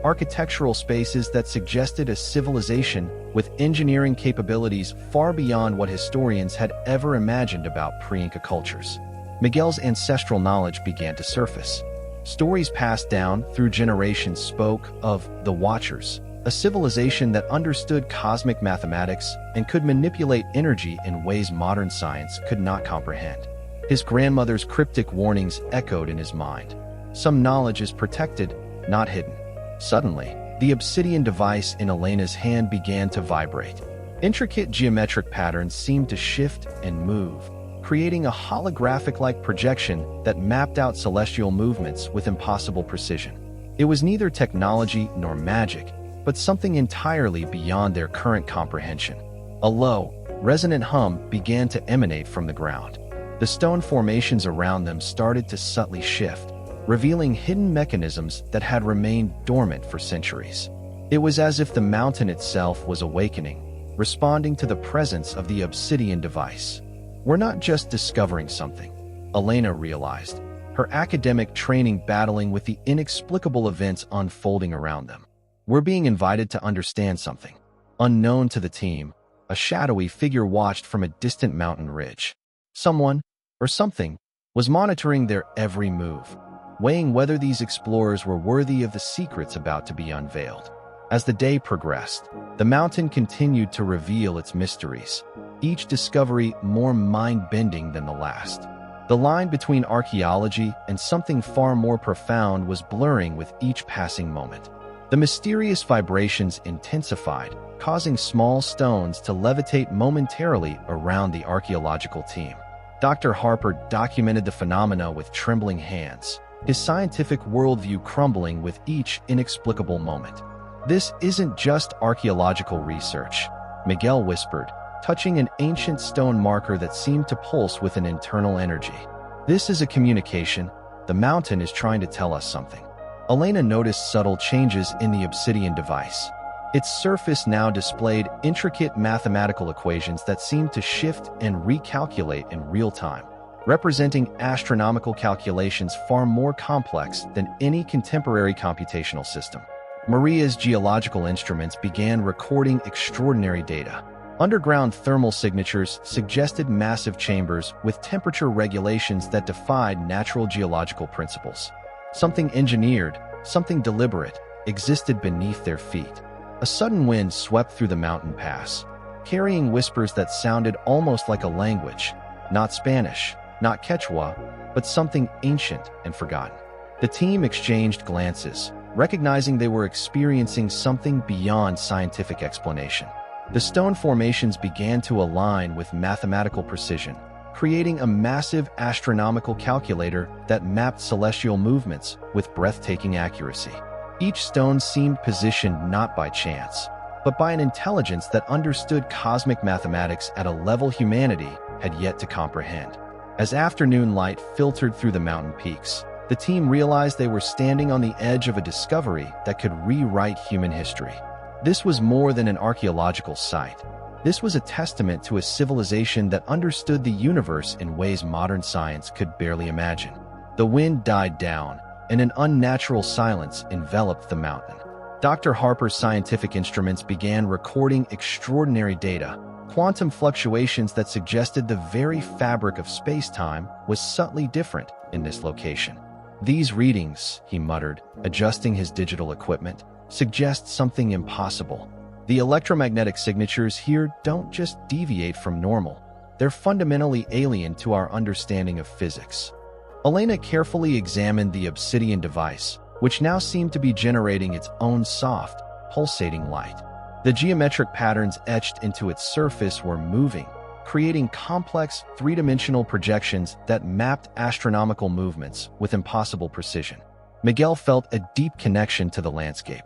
[SPEAKER 1] architectural spaces that suggested a civilization with engineering capabilities far beyond what historians had ever imagined about pre-Inca cultures. Miguel's ancestral knowledge began to surface. Stories passed down through generations spoke of the Watchers, a civilization that understood cosmic mathematics and could manipulate energy in ways modern science could not comprehend. His grandmother's cryptic warnings echoed in his mind. Some knowledge is protected, not hidden. Suddenly, the obsidian device in Elena's hand began to vibrate. Intricate geometric patterns seemed to shift and move, creating a holographic-like projection that mapped out celestial movements with impossible precision. It was neither technology nor magic, but something entirely beyond their current comprehension. A low, resonant hum began to emanate from the ground. The stone formations around them started to subtly shift, revealing hidden mechanisms that had remained dormant for centuries. It was as if the mountain itself was awakening, responding to the presence of the obsidian device. We're not just discovering something, Elena realized, her academic training battling with the inexplicable events unfolding around them. We're being invited to understand something. Unknown to the team, a shadowy figure watched from a distant mountain ridge. Someone, or something, was monitoring their every move, weighing whether these explorers were worthy of the secrets about to be unveiled. As the day progressed, the mountain continued to reveal its mysteries, each discovery more mind-bending than the last. The line between archaeology and something far more profound was blurring with each passing moment. The mysterious vibrations intensified, causing small stones to levitate momentarily around the archaeological team. Dr. Harper documented the phenomena with trembling hands, his scientific worldview crumbling with each inexplicable moment. "This isn't just archaeological research," Miguel whispered, touching an ancient stone marker that seemed to pulse with an internal energy. "This is a communication. The mountain is trying to tell us something." Elena noticed subtle changes in the obsidian device. Its surface now displayed intricate mathematical equations that seemed to shift and recalculate in real time, representing astronomical calculations far more complex than any contemporary computational system. Maria's geological instruments began recording extraordinary data. Underground thermal signatures suggested massive chambers with temperature regulations that defied natural geological principles. Something engineered, something deliberate, existed beneath their feet. A sudden wind swept through the mountain pass, carrying whispers that sounded almost like a language, not Spanish, not Quechua, but something ancient and forgotten. The team exchanged glances, recognizing they were experiencing something beyond scientific explanation. The stone formations began to align with mathematical precision, creating a massive astronomical calculator that mapped celestial movements with breathtaking accuracy. Each stone seemed positioned not by chance, but by an intelligence that understood cosmic mathematics at a level humanity had yet to comprehend. As afternoon light filtered through the mountain peaks, the team realized they were standing on the edge of a discovery that could rewrite human history. This was more than an archaeological site. This was a testament to a civilization that understood the universe in ways modern science could barely imagine. The wind died down, and an unnatural silence enveloped the mountain. Dr. Harper's scientific instruments began recording extraordinary data, quantum fluctuations that suggested the very fabric of space-time was subtly different in this location. "These readings," he muttered, adjusting his digital equipment, "suggest something impossible. The electromagnetic signatures here don't just deviate from normal. They're fundamentally alien to our understanding of physics." Elena carefully examined the obsidian device, which now seemed to be generating its own soft, pulsating light. The geometric patterns etched into its surface were moving, creating complex, three-dimensional projections that mapped astronomical movements with impossible precision. Miguel felt a deep connection to the landscape.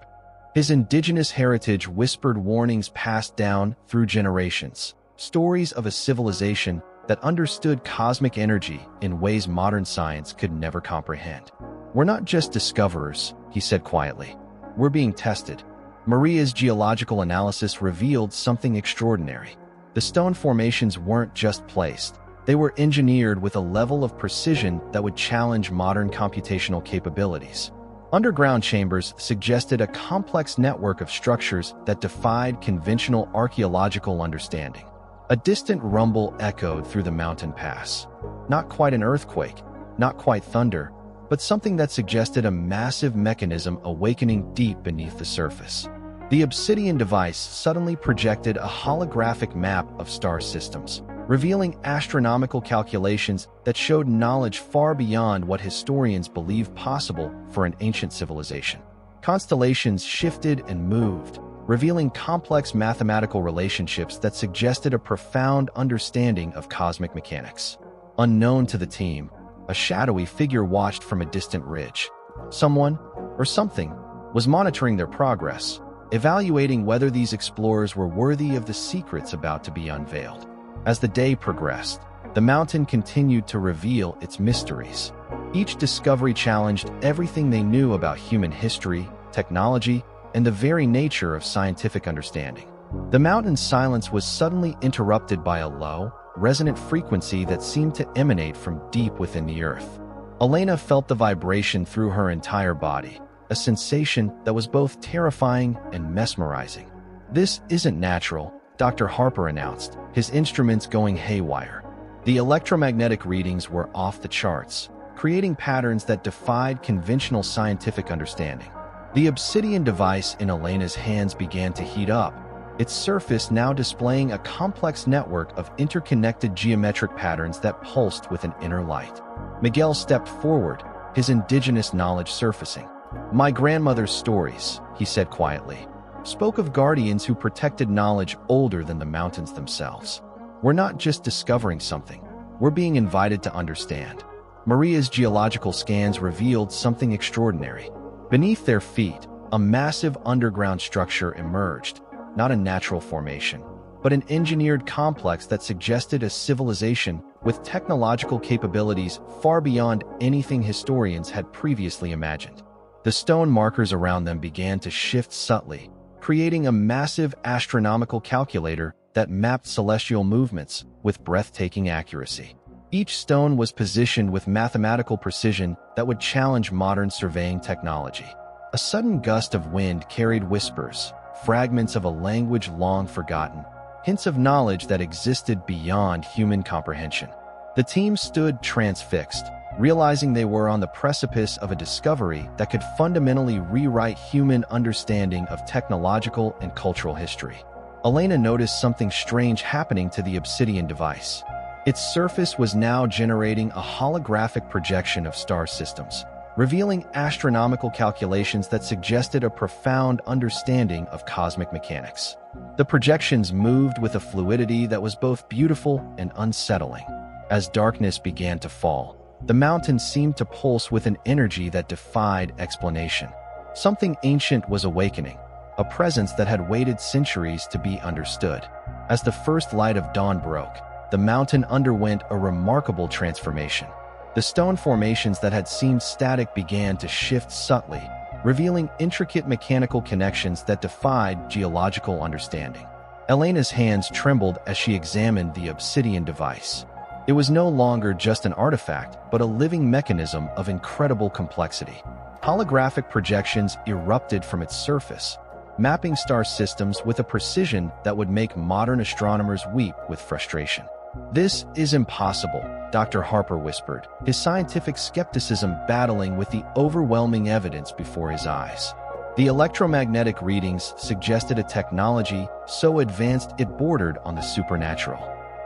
[SPEAKER 1] His indigenous heritage whispered warnings passed down through generations, stories of a civilization that understood cosmic energy in ways modern science could never comprehend. "We're not just discoverers," he said quietly. "We're being tested." Maria's geological analysis revealed something extraordinary. The stone formations weren't just placed. They were engineered with a level of precision that would challenge modern computational capabilities. Underground chambers suggested a complex network of structures that defied conventional archaeological understanding. A distant rumble echoed through the mountain pass. Not quite an earthquake, not quite thunder, but something that suggested a massive mechanism awakening deep beneath the surface. The obsidian device suddenly projected a holographic map of star systems, revealing astronomical calculations that showed knowledge far beyond what historians believed possible for an ancient civilization. Constellations shifted and moved, revealing complex mathematical relationships that suggested a profound understanding of cosmic mechanics. Unknown to the team, a shadowy figure watched from a distant ridge. Someone, or something, was monitoring their progress, evaluating whether these explorers were worthy of the secrets about to be unveiled. As the day progressed, the mountain continued to reveal its mysteries. Each discovery challenged everything they knew about human history, technology, and the very nature of scientific understanding. The mountain's silence was suddenly interrupted by a low, resonant frequency that seemed to emanate from deep within the earth. Elena felt the vibration through her entire body, a sensation that was both terrifying and mesmerizing. "This isn't natural," Dr. Harper announced, his instruments going haywire. The electromagnetic readings were off the charts, creating patterns that defied conventional scientific understanding. The obsidian device in Elena's hands began to heat up, its surface now displaying a complex network of interconnected geometric patterns that pulsed with an inner light. Miguel stepped forward, his indigenous knowledge surfacing. "My grandmother's stories," he said quietly, spoke of guardians who protected knowledge older than the mountains themselves. "We're not just discovering something, we're being invited to understand." Maria's geological scans revealed something extraordinary. Beneath their feet, a massive underground structure emerged, not a natural formation, but an engineered complex that suggested a civilization with technological capabilities far beyond anything historians had previously imagined. The stone markers around them began to shift subtly, creating a massive astronomical calculator that mapped celestial movements with breathtaking accuracy. Each stone was positioned with mathematical precision that would challenge modern surveying technology. A sudden gust of wind carried whispers, fragments of a language long forgotten, hints of knowledge that existed beyond human comprehension. The team stood transfixed, realizing they were on the precipice of a discovery that could fundamentally rewrite human understanding of technological and cultural history. Elena noticed something strange happening to the obsidian device. Its surface was now generating a holographic projection of star systems, revealing astronomical calculations that suggested a profound understanding of cosmic mechanics. The projections moved with a fluidity that was both beautiful and unsettling. As darkness began to fall, the mountain seemed to pulse with an energy that defied explanation. Something ancient was awakening, a presence that had waited centuries to be understood. As the first light of dawn broke, the mountain underwent a remarkable transformation. The stone formations that had seemed static began to shift subtly, revealing intricate mechanical connections that defied geological understanding. Elena's hands trembled as she examined the obsidian device. It was no longer just an artifact, but a living mechanism of incredible complexity. Holographic projections erupted from its surface, mapping star systems with a precision that would make modern astronomers weep with frustration. "This is impossible," Dr. Harper whispered, his scientific skepticism battling with the overwhelming evidence before his eyes. The electromagnetic readings suggested a technology so advanced it bordered on the supernatural.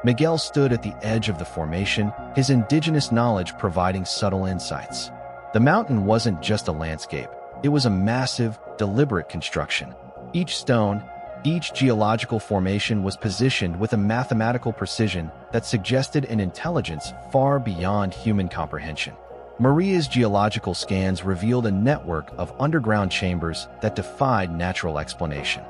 [SPEAKER 1] Miguel stood at the edge of the formation, his indigenous knowledge providing subtle insights. The mountain wasn't just a landscape, it was a massive, deliberate construction. Each stone, each geological formation was positioned with a mathematical precision that suggested an intelligence far beyond human comprehension. Maria's geological scans revealed a network of underground chambers that defied natural explanation.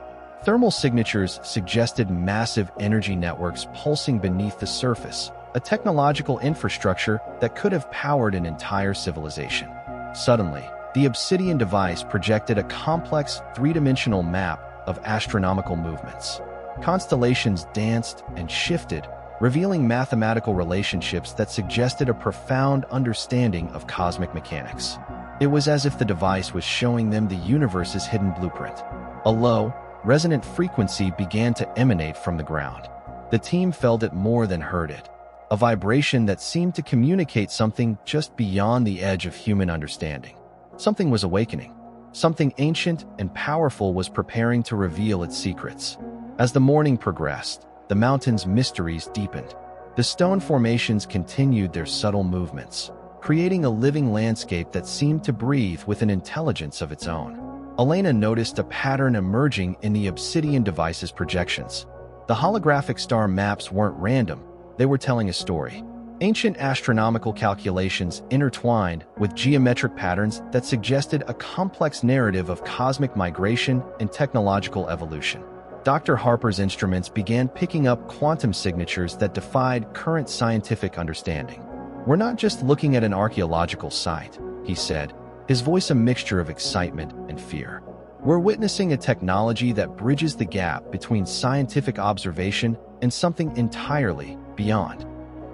[SPEAKER 1] Thermal signatures suggested massive energy networks pulsing beneath the surface, a technological infrastructure that could have powered an entire civilization. Suddenly, the obsidian device projected a complex, three-dimensional map of astronomical movements. Constellations danced and shifted, revealing mathematical relationships that suggested a profound understanding of cosmic mechanics. It was as if the device was showing them the universe's hidden blueprint. A low, resonant frequency began to emanate from the ground. The team felt it more than heard it, a vibration that seemed to communicate something just beyond the edge of human understanding. Something was awakening. Something ancient and powerful was preparing to reveal its secrets. As the morning progressed, the mountain's mysteries deepened. The stone formations continued their subtle movements, creating a living landscape that seemed to breathe with an intelligence of its own. Elena noticed a pattern emerging in the obsidian device's projections. The holographic star maps weren't random, they were telling a story. Ancient astronomical calculations intertwined with geometric patterns that suggested a complex narrative of cosmic migration and technological evolution. Dr. Harper's instruments began picking up quantum signatures that defied current scientific understanding. "We're not just looking at an archaeological site," he said, his voice a mixture of excitement and fear. "We're witnessing a technology that bridges the gap between scientific observation and something entirely beyond."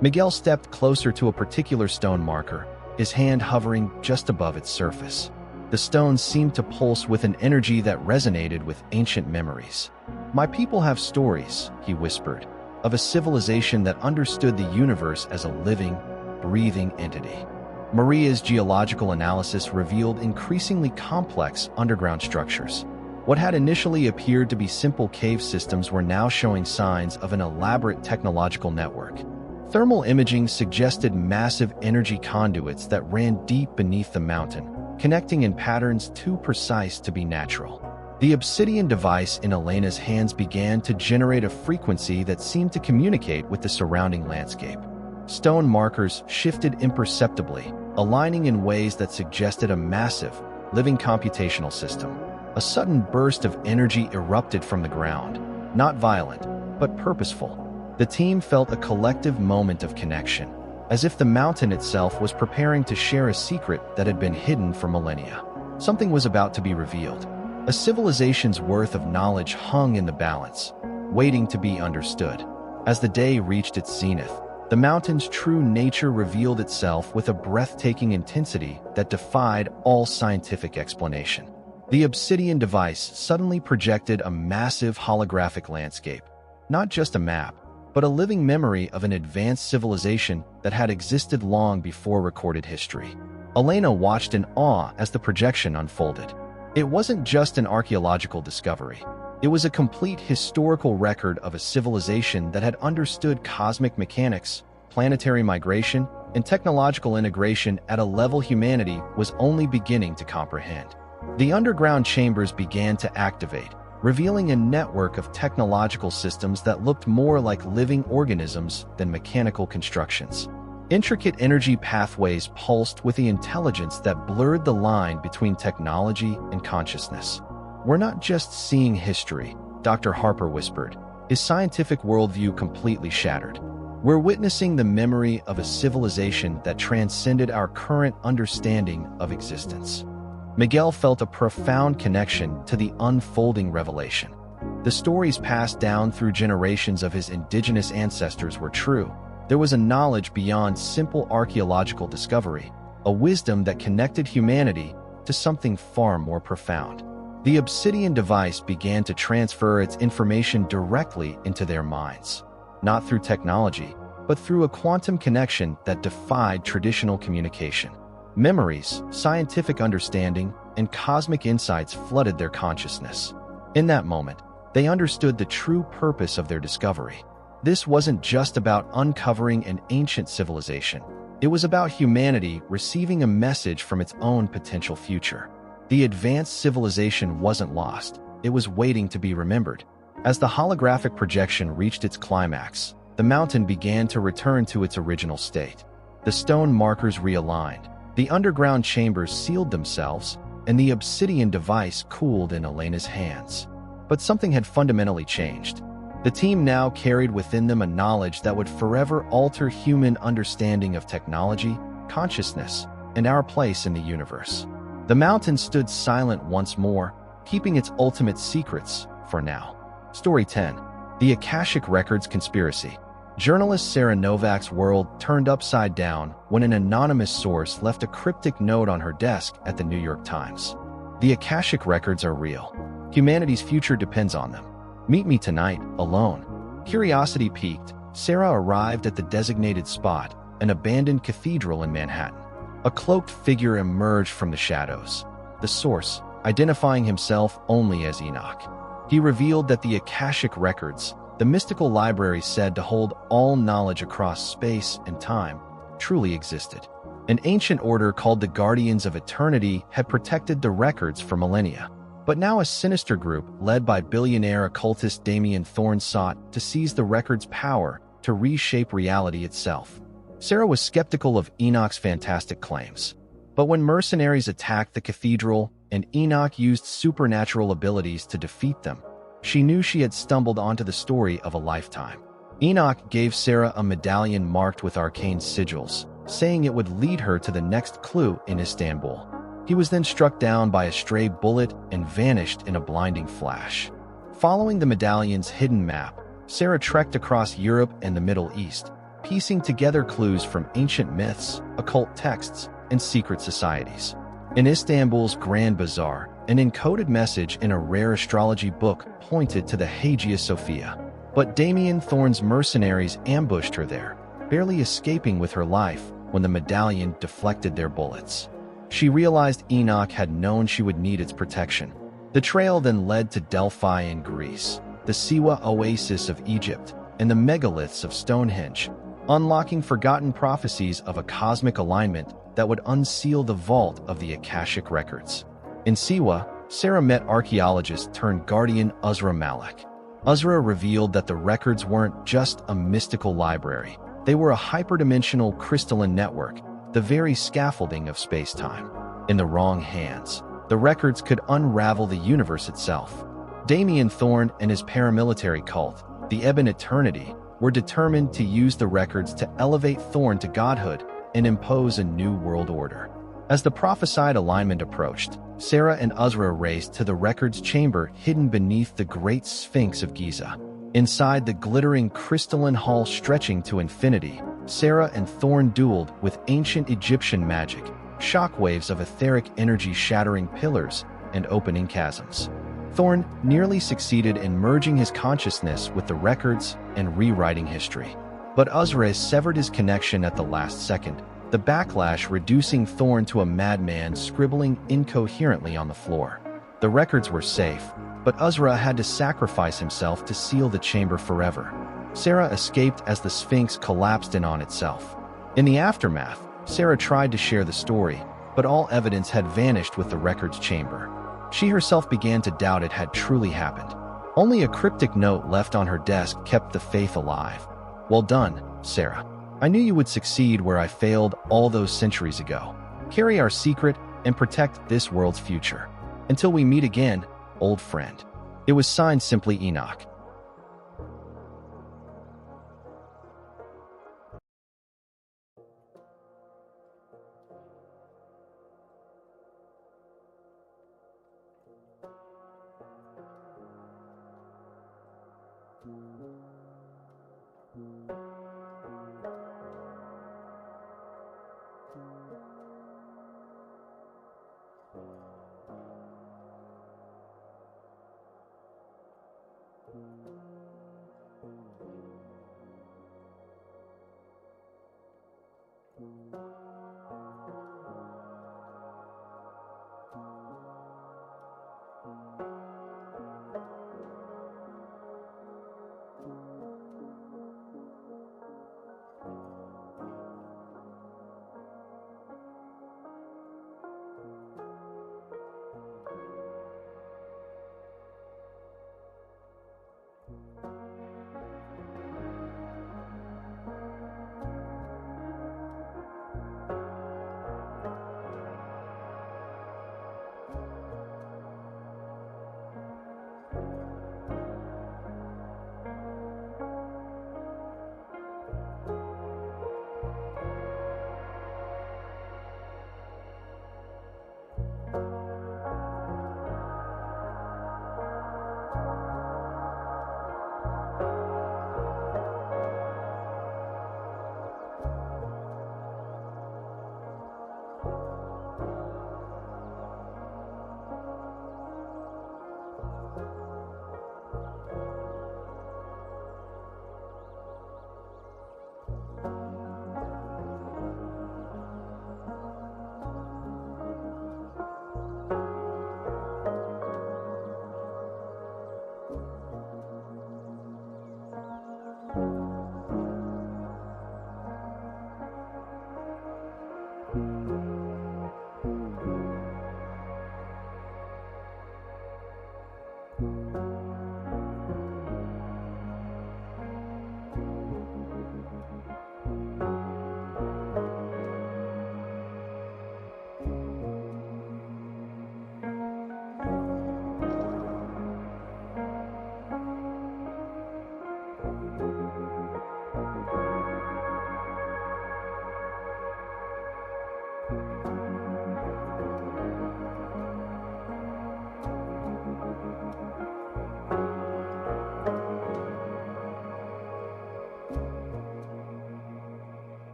[SPEAKER 1] Miguel stepped closer to a particular stone marker, his hand hovering just above its surface. The stone seemed to pulse with an energy that resonated with ancient memories. "My people have stories," he whispered, "of a civilization that understood the universe as a living, breathing entity." Maria's geological analysis revealed increasingly complex underground structures. What had initially appeared to be simple cave systems were now showing signs of an elaborate technological network. Thermal imaging suggested massive energy conduits that ran deep beneath the mountain, connecting in patterns too precise to be natural. The obsidian device in Elena's hands began to generate a frequency that seemed to communicate with the surrounding landscape. Stone markers shifted imperceptibly, aligning in ways that suggested a massive, living computational system. A sudden burst of energy erupted from the ground, not violent, but purposeful. The team felt a collective moment of connection, as if the mountain itself was preparing to share a secret that had been hidden for millennia. Something was about to be revealed. A civilization's worth of knowledge hung in the balance, waiting to be understood. As the day reached its zenith, the mountain's true nature revealed itself with a breathtaking intensity that defied all scientific explanation. The obsidian device suddenly projected a massive holographic landscape, not just a map, but a living memory of an advanced civilization that had existed long before recorded history. Elena watched in awe as the projection unfolded. It wasn't just an archaeological discovery. It was a complete historical record of a civilization that had understood cosmic mechanics, planetary migration, and technological integration at a level humanity was only beginning to comprehend. The underground chambers began to activate, revealing a network of technological systems that looked more like living organisms than mechanical constructions. Intricate energy pathways pulsed with the intelligence that blurred the line between technology and consciousness. "We're not just seeing history," Dr. Harper whispered, his scientific worldview completely shattered. "We're witnessing the memory of a civilization that transcended our current understanding of existence." Miguel felt a profound connection to the unfolding revelation. The stories passed down through generations of his indigenous ancestors were true. There was a knowledge beyond simple archaeological discovery, a wisdom that connected humanity to something far more profound. The obsidian device began to transfer its information directly into their minds, not through technology, but through a quantum connection that defied traditional communication. Memories, scientific understanding, and cosmic insights flooded their consciousness. In that moment, they understood the true purpose of their discovery. This wasn't just about uncovering an ancient civilization. It was about humanity receiving a message from its own potential future. The advanced civilization wasn't lost. It was waiting to be remembered. As the holographic projection reached its climax, the mountain began to return to its original state. The stone markers realigned. The underground chambers sealed themselves, and the obsidian device cooled in Elena's hands. But something had fundamentally changed. The team now carried within them a knowledge that would forever alter human understanding of technology, consciousness, and our place in the universe. The mountain stood silent once more, keeping its ultimate secrets for now. Story 10. The Akashic Records Conspiracy. Journalist Sarah Novak's world turned upside down when an anonymous source left a cryptic note on her desk at the New York Times. "The Akashic Records are real. Humanity's future depends on them. Meet me tonight, alone." Curiosity piqued, Sarah arrived at the designated spot, an abandoned cathedral in Manhattan. A cloaked figure emerged from the shadows. The source, identifying himself only as Enoch. He revealed that the Akashic Records, the mystical library said to hold all knowledge across space and time, truly existed. An ancient order called the Guardians of Eternity had protected the records for millennia. But now a sinister group, led by billionaire occultist Damien Thorne, sought to seize the record's power to reshape reality itself. Sarah was skeptical of Enoch's fantastic claims. But when mercenaries attacked the cathedral and Enoch used supernatural abilities to defeat them, she knew she had stumbled onto the story of a lifetime. Enoch gave Sarah a medallion marked with arcane sigils, saying it would lead her to the next clue in Istanbul. He was then struck down by a stray bullet and vanished in a blinding flash. Following the medallion's hidden map, Sarah trekked across Europe and the Middle East, piecing together clues from ancient myths, occult texts, and secret societies. In Istanbul's Grand Bazaar, an encoded message in a rare astrology book pointed to the Hagia Sophia. But Damien Thorne's mercenaries ambushed her there, barely escaping with her life when the medallion deflected their bullets. She realized Enoch had known she would need its protection. The trail then led to Delphi in Greece, the Siwa oasis of Egypt, and the megaliths of Stonehenge, unlocking forgotten prophecies of a cosmic alignment that would unseal the vault of the Akashic records. In Siwa, Sarah met archaeologist turned guardian Uzra Malik. Uzra revealed that the records weren't just a mystical library. They were a hyperdimensional crystalline network, the very scaffolding of space-time. In the wrong hands, the records could unravel the universe itself. Damien Thorne and his paramilitary cult, the Ebon Eternity, were determined to use the records to elevate Thorne to godhood and impose a new world order. As the prophesied alignment approached, Sarah and Uzra raced to the records chamber hidden beneath the Great Sphinx of Giza. Inside the glittering crystalline hall stretching to infinity, Sarah and Thorne dueled with ancient Egyptian magic, shockwaves of etheric energy shattering pillars and opening chasms. Thorne nearly succeeded in merging his consciousness with the records and rewriting history. But Uzra severed his connection at the last second, the backlash reducing Thorne to a madman scribbling incoherently on the floor. The records were safe, but Uzra had to sacrifice himself to seal the chamber forever. Sarah escaped as the Sphinx collapsed in on itself. In the aftermath, Sarah tried to share the story, but all evidence had vanished with the records chamber. She herself began to doubt it had truly happened. Only a cryptic note left on her desk kept the faith alive. "Well done, Sarah. I knew you would succeed where I failed all those centuries ago. Carry our secret and protect this world's future. Until we meet again, old friend." It was signed simply Enoch.